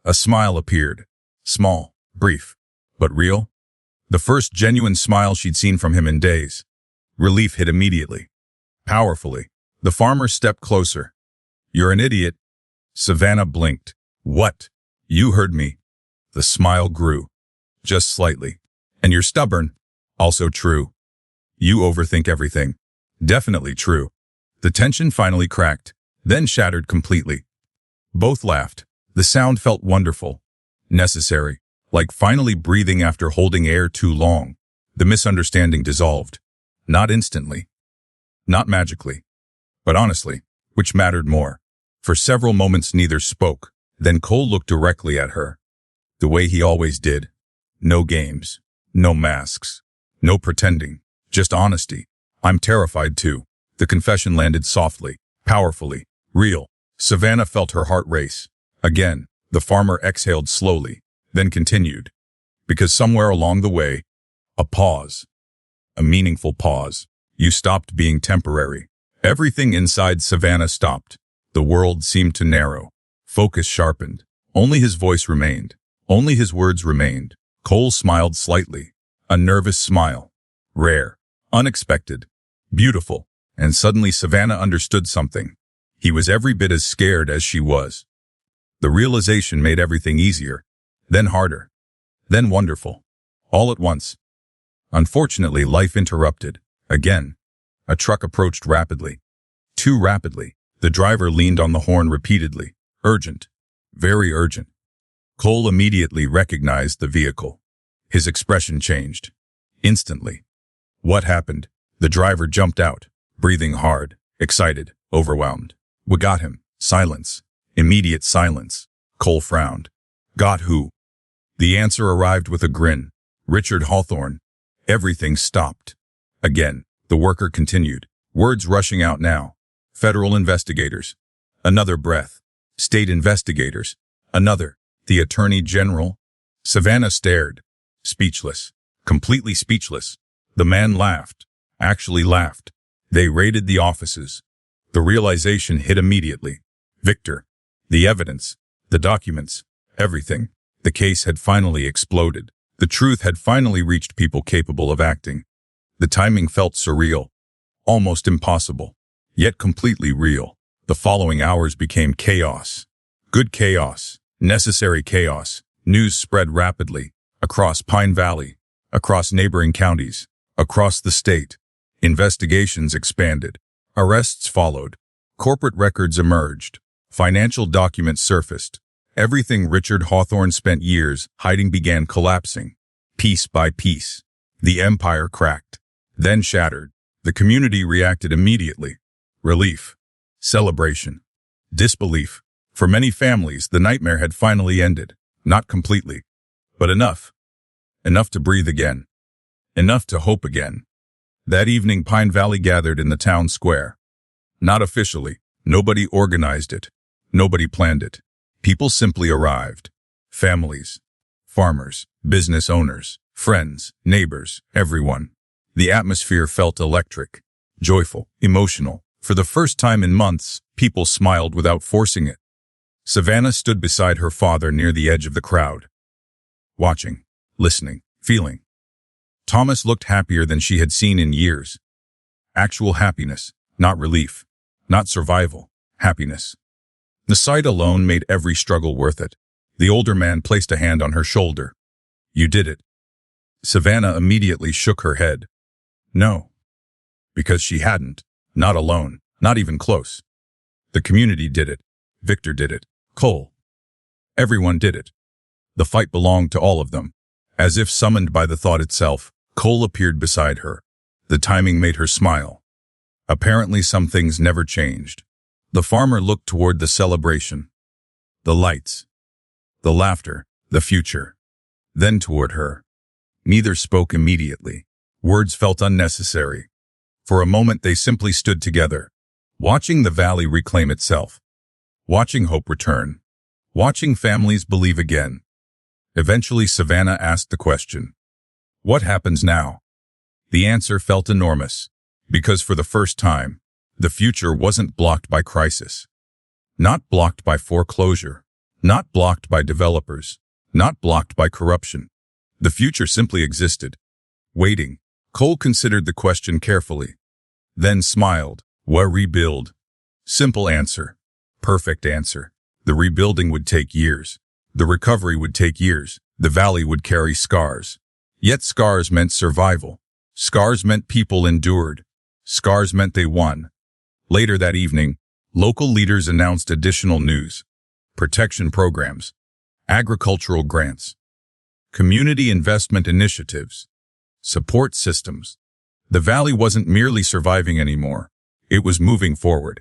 A smile appeared. Small, brief, but real. The first genuine smile she'd seen from him in days. Relief hit immediately. Powerfully. The farmer stepped closer. You're an idiot. Savannah blinked. What? You heard me. The smile grew. Just slightly. And you're stubborn. Also true. You overthink everything. Definitely true. The tension finally cracked, then shattered completely. Both laughed. The sound felt wonderful. Necessary. Like finally breathing after holding air too long. The misunderstanding dissolved. Not instantly. Not magically. But honestly, which mattered more. For several moments neither spoke. Then Cole looked directly at her. The way he always did. No games. No masks. No pretending. Just honesty. I'm terrified too. The confession landed softly, powerfully, real. Savannah felt her heart race. Again, the farmer exhaled slowly, then continued. Because somewhere along the way, a pause. A meaningful pause. You stopped being temporary. Everything inside Savannah stopped. The world seemed to narrow. Focus sharpened. Only his voice remained. Only his words remained. Cole smiled slightly. A nervous smile. Rare. Unexpected. Beautiful. And suddenly Savannah understood something. He was every bit as scared as she was. The realization made everything easier. Then harder. Then wonderful. All at once. Unfortunately, life interrupted. Again, a truck approached rapidly. Too rapidly. The driver leaned on the horn repeatedly. Urgent. Very urgent. Cole immediately recognized the vehicle. His expression changed. Instantly. What happened? The driver jumped out, breathing hard, excited, overwhelmed. We got him. Silence. Immediate silence. Cole frowned. Got who? The answer arrived with a grin. Richard Hawthorne. Everything stopped. Again, the worker continued, words rushing out now. Federal investigators. Another breath. State investigators. Another. The Attorney General. Savannah stared. Speechless. Completely speechless. The man laughed. Actually laughed. They raided the offices. The realization hit immediately. Victor. The evidence. The documents. Everything. The case had finally exploded. The truth had finally reached people capable of acting. The timing felt surreal. Almost impossible. Yet completely real. The following hours became chaos. Good chaos. Necessary chaos. News spread rapidly. Across Pine Valley. Across neighboring counties. Across the state. Investigations expanded. Arrests followed. Corporate records emerged. Financial documents surfaced. Everything Richard Hawthorne spent years hiding began collapsing. Piece by piece. The empire cracked. Then shattered. The community reacted immediately. Relief. Celebration. Disbelief. For many families, the nightmare had finally ended. Not completely. But enough. Enough to breathe again. Enough to hope again. That evening, Pine Valley gathered in the town square. Not officially. Nobody organized it. Nobody planned it. People simply arrived. Families. Farmers. Business owners. Friends. Neighbors. Everyone. The atmosphere felt electric. Joyful. Emotional. For the first time in months, people smiled without forcing it. Savannah stood beside her father near the edge of the crowd. Watching. Listening. Feeling. Thomas looked happier than she had seen in years. Actual happiness. Not relief. Not survival. Happiness. The sight alone made every struggle worth it. The older man placed a hand on her shoulder. You did it. Savannah immediately shook her head. No. Because she hadn't. Not alone. Not even close. The community did it. Victor did it. Cole. Everyone did it. The fight belonged to all of them. As if summoned by the thought itself, Cole appeared beside her. The timing made her smile. Apparently some things never changed. The farmer looked toward the celebration. The lights. The laughter. The future. Then toward her. Neither spoke immediately. Words felt unnecessary. For a moment they simply stood together, watching the valley reclaim itself. Watching hope return. Watching families believe again. Eventually Savannah asked the question. What happens now? The answer felt enormous. Because for the first time, the future wasn't blocked by crisis. Not blocked by foreclosure. Not blocked by developers. Not blocked by corruption. The future simply existed. Waiting. Cole considered the question carefully. Then smiled. What rebuild? Simple answer. Perfect answer. The rebuilding would take years. The recovery would take years. The valley would carry scars. Yet scars meant survival. Scars meant people endured. Scars meant they won. Later that evening, local leaders announced additional news. Protection programs. Agricultural grants. Community investment initiatives. Support systems. The valley wasn't merely surviving anymore. It was moving forward.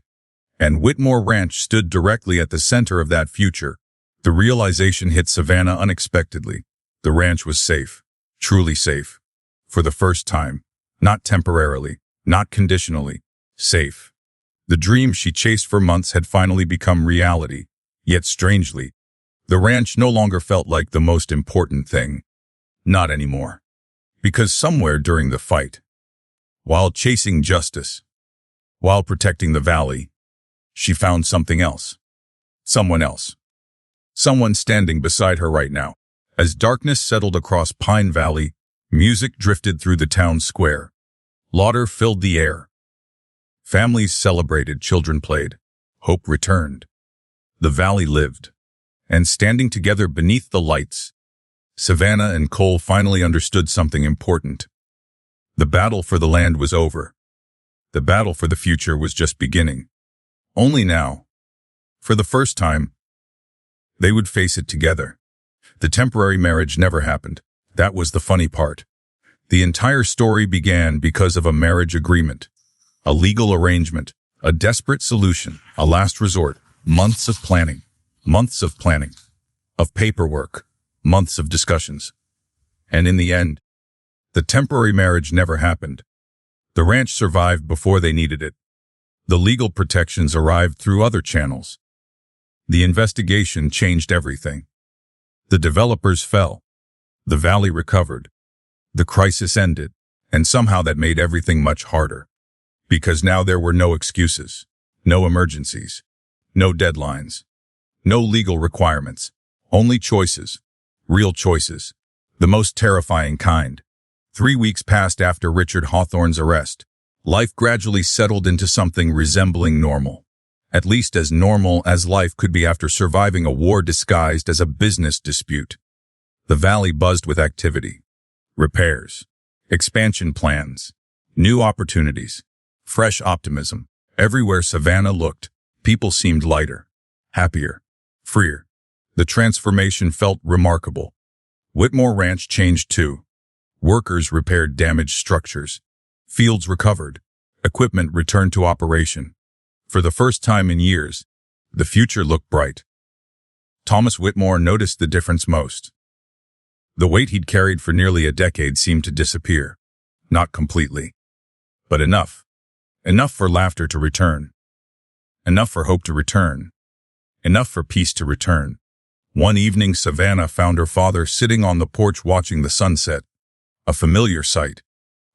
And Whitmore Ranch stood directly at the center of that future. The realization hit Savannah unexpectedly. The ranch was safe. Truly safe. For the first time. Not temporarily. Not conditionally. Safe. The dream she chased for months had finally become reality. Yet strangely, the ranch no longer felt like the most important thing. Not anymore. Because somewhere during the fight, while chasing justice, while protecting the valley, she found something else. Someone else. Someone standing beside her right now. As darkness settled across Pine Valley, music drifted through the town square. Laughter filled the air. Families celebrated, children played. Hope returned. The valley lived. And standing together beneath the lights, Savannah and Cole finally understood something important. The battle for the land was over. The battle for the future was just beginning. Only now, for the first time, they would face it together. The temporary marriage never happened. That was the funny part. The entire story began because of a marriage agreement, a legal arrangement, a desperate solution, a last resort, months of planning, of paperwork, months of discussions. And in the end, the temporary marriage never happened. The ranch survived before they needed it. The legal protections arrived through other channels. The investigation changed everything. The developers fell. The valley recovered. The crisis ended, and somehow that made everything much harder. Because now there were no excuses, no emergencies, no deadlines, no legal requirements, only choices, real choices, the most terrifying kind. 3 weeks passed after Richard Hawthorne's arrest. Life gradually settled into something resembling normal. At least as normal as life could be after surviving a war disguised as a business dispute. The valley buzzed with activity. Repairs, expansion plans, new opportunities, fresh optimism. Everywhere Savannah looked, people seemed lighter, happier, freer. The transformation felt remarkable. Whitmore Ranch changed too. Workers repaired damaged structures. Fields recovered. Equipment returned to operation. For the first time in years, the future looked bright. Thomas Whitmore noticed the difference most. The weight he'd carried for nearly a decade seemed to disappear. Not completely, but enough. Enough for laughter to return. Enough for hope to return. Enough for peace to return. One evening, Savannah found her father sitting on the porch watching the sunset. A familiar sight.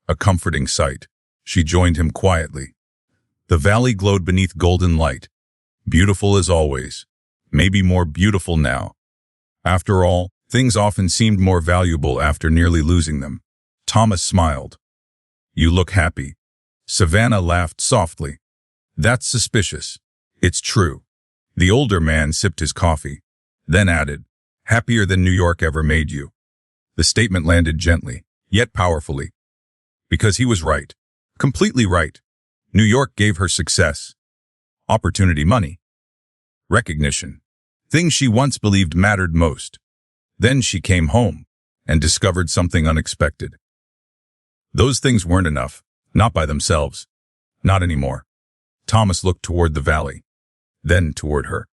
A comforting sight. She joined him quietly. The valley glowed beneath golden light. Beautiful as always. Maybe more beautiful now. After all, things often seemed more valuable after nearly losing them. Thomas smiled. "You look happy." Savannah laughed softly. "That's suspicious." "It's true." The older man sipped his coffee, then added, "Happier than New York ever made you." The statement landed gently, yet powerfully. Because he was right. Completely right. New York gave her success, opportunity, money, recognition, things she once believed mattered most. Then she came home and discovered something unexpected. Those things weren't enough, not by themselves, not anymore. Thomas looked toward the valley, then toward her.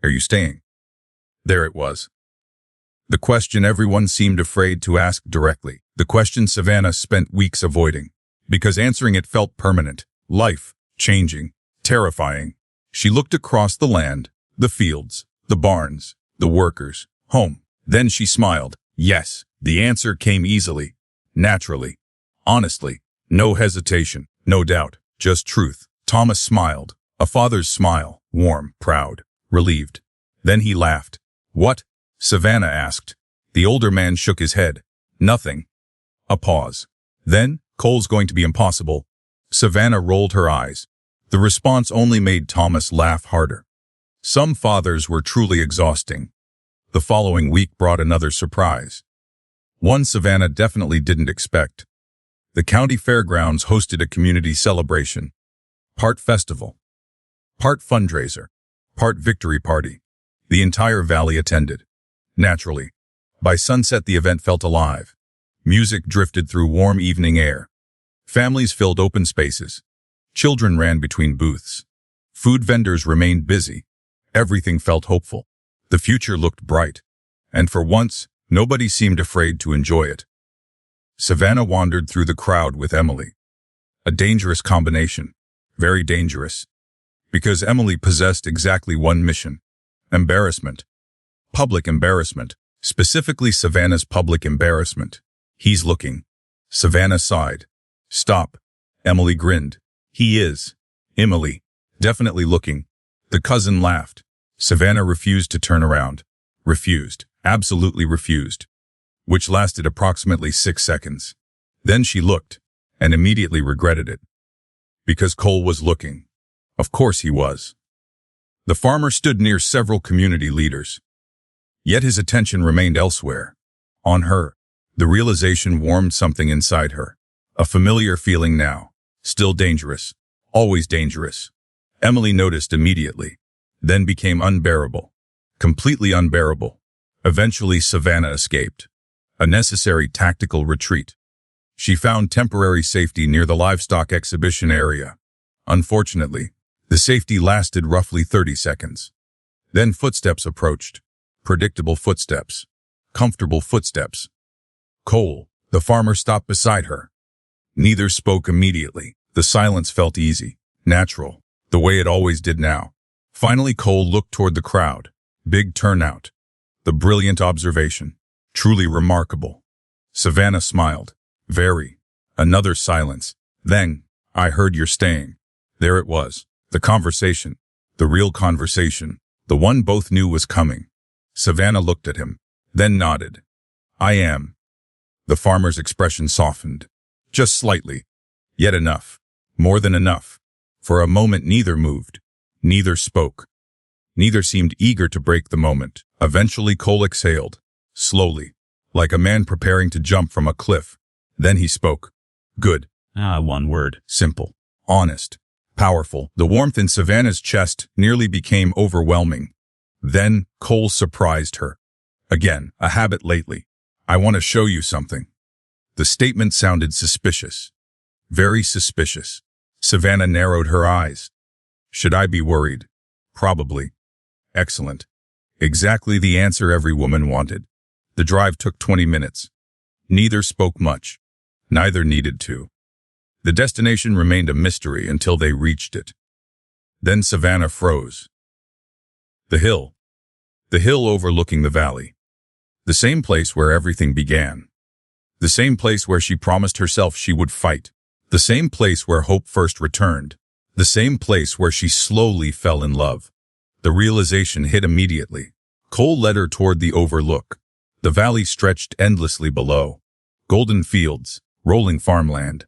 "Are you staying?" There it was. The question everyone seemed afraid to ask directly. The question Savannah spent weeks avoiding, because answering it felt permanent, life, changing, terrifying. She looked across the land, the fields, the barns, the workers, home. Then she smiled. Yes, the answer came easily, naturally, honestly. No hesitation, no doubt, just truth. Thomas smiled, a father's smile, warm, proud, relieved. Then he laughed. "What?" Savannah asked. The older man shook his head. "Nothing." A pause. Then, "Cole's going to be impossible." Savannah rolled her eyes. The response only made Thomas laugh harder. Some fathers were truly exhausting. The following week brought another surprise. One Savannah definitely didn't expect. The county fairgrounds hosted a community celebration. Part festival, part fundraiser, part victory party. The entire valley attended. Naturally. By sunset the event felt alive. Music drifted through warm evening air. Families filled open spaces. Children ran between booths. Food vendors remained busy. Everything felt hopeful. The future looked bright. And for once, nobody seemed afraid to enjoy it. Savannah wandered through the crowd with Emily. A dangerous combination. Very dangerous. Because Emily possessed exactly one mission. Embarrassment. Public embarrassment. Specifically Savannah's public embarrassment. "He's looking." Savannah sighed. "Stop." Emily grinned. "He is." Emily. "Definitely looking." The cousin laughed. Savannah refused to turn around. Refused. Absolutely refused. Which lasted approximately 6 seconds. Then she looked, and immediately regretted it. Because Cole was looking. Of course he was. The farmer stood near several community leaders. Yet his attention remained elsewhere. On her. The realization warmed something inside her. A familiar feeling now. Still dangerous. Always dangerous. Emily noticed immediately. Then became unbearable. Completely unbearable. Eventually, Savannah escaped. A necessary tactical retreat. She found temporary safety near the livestock exhibition area. Unfortunately, the safety lasted roughly 30 seconds. Then footsteps approached. Predictable footsteps. Comfortable footsteps. Cole, the farmer, stopped beside her. Neither spoke immediately. The silence felt easy, natural, the way it always did now. Finally, Cole looked toward the crowd. Big turnout. The brilliant observation. Truly remarkable. Savannah smiled. Very. Another silence. Then, I heard you're staying. There it was. The conversation. The real conversation. The one both knew was coming. Savannah looked at him, then nodded. I am. The farmer's expression softened. Just slightly. Yet enough. More than enough. For a moment neither moved. Neither spoke. Neither seemed eager to break the moment. Eventually Cole exhaled. Slowly. Like a man preparing to jump from a cliff. Then he spoke. Good. One word. Simple. Honest. Powerful. The warmth in Savannah's chest nearly became overwhelming. Then Cole surprised her. Again, a habit lately. I want to show you something. The statement sounded suspicious. Very suspicious. Savannah narrowed her eyes. Should I be worried? Probably. Excellent. Exactly the answer every woman wanted. The drive took 20 minutes. Neither spoke much. Neither needed to. The destination remained a mystery until they reached it. Then Savannah froze. The hill. The hill overlooking the valley. The same place where everything began. The same place where she promised herself she would fight. The same place where hope first returned. The same place where she slowly fell in love. The realization hit immediately. Cole led her toward the overlook. The valley stretched endlessly below. Golden fields, rolling farmland.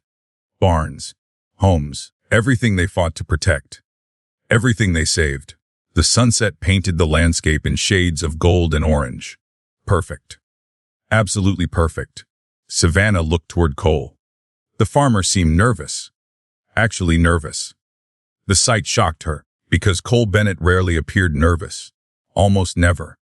Barns, homes, everything they fought to protect. Everything they saved. The sunset painted the landscape in shades of gold and orange. Perfect. Absolutely perfect. Savannah looked toward Cole. The farmer seemed nervous. Actually nervous. The sight shocked her, because Cole Bennett rarely appeared nervous. Almost never.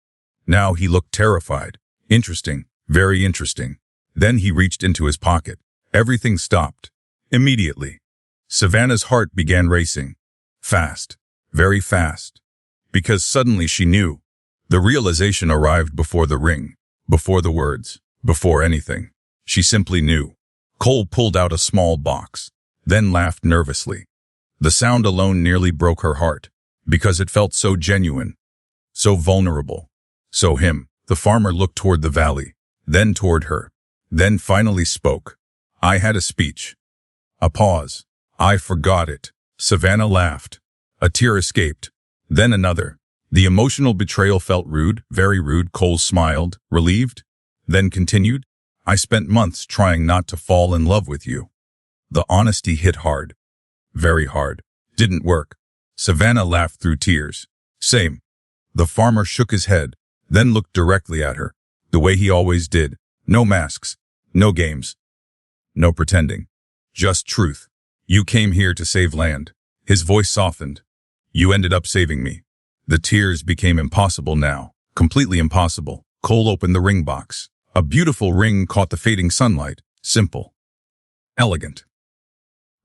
Now he looked terrified. Interesting. Very interesting. Then he reached into his pocket. Everything stopped. Immediately. Savannah's heart began racing. Fast. Very fast. Because suddenly she knew. The realization arrived before the ring, before the words, before anything. She simply knew. Cole pulled out a small box, then laughed nervously. The sound alone nearly broke her heart, because it felt so genuine, so vulnerable, so him. The farmer looked toward the valley, then toward her, then finally spoke. I had a speech. A pause. I forgot it. Savannah laughed. A tear escaped. Then another. The emotional betrayal felt rude, very rude. Cole smiled, relieved, then continued. I spent months trying not to fall in love with you. The honesty hit hard. Very hard. Didn't work. Savannah laughed through tears. Same. The farmer shook his head, then looked directly at her, the way he always did. No masks. No games. No pretending. Just truth. You came here to save land. His voice softened. You ended up saving me. The tears became impossible now. Completely impossible. Cole opened the ring box. A beautiful ring caught the fading sunlight. Simple. Elegant.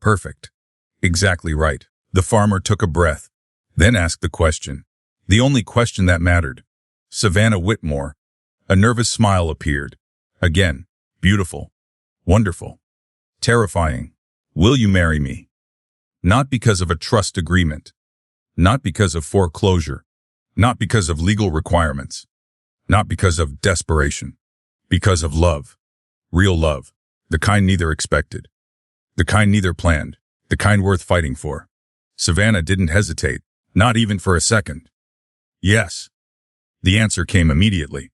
Perfect. Exactly right. The farmer took a breath, then asked the question. The only question that mattered. Savannah Whitmore. A nervous smile appeared. Again. Beautiful. Wonderful. Terrifying. Will you marry me? Not because of a trust agreement. Not because of foreclosure. Not because of legal requirements. Not because of desperation. Because of love. Real love. The kind neither expected. The kind neither planned. The kind worth fighting for. Savannah didn't hesitate, not even for a second. Yes. The answer came immediately.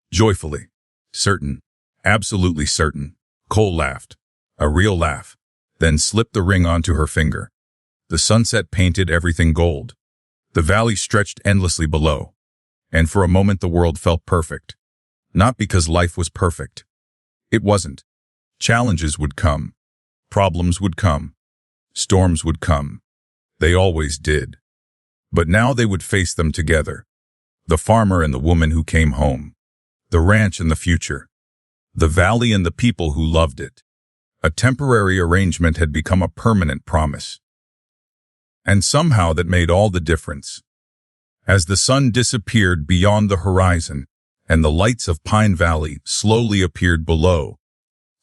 Joyfully. Certain. Absolutely certain. Cole laughed. A real laugh. Then slipped the ring onto her finger. The sunset painted everything gold. The valley stretched endlessly below. And for a moment the world felt perfect. Not because life was perfect. It wasn't. Challenges would come. Problems would come. Storms would come. They always did. But now they would face them together. The farmer and the woman who came home. The ranch and the future. The valley and the people who loved it. A temporary arrangement had become a permanent promise. And somehow that made all the difference. As the sun disappeared beyond the horizon and the lights of Pine Valley slowly appeared below,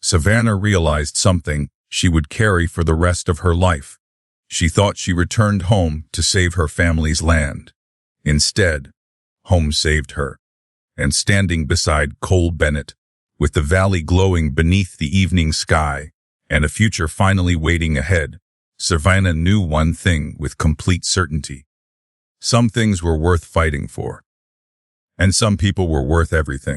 Savannah realized something she would carry for the rest of her life. She thought she returned home to save her family's land. Instead, home saved her. And standing beside Cole Bennett, with the valley glowing beneath the evening sky and a future finally waiting ahead, Savannah knew one thing with complete certainty. Some things were worth fighting for, and some people were worth everything.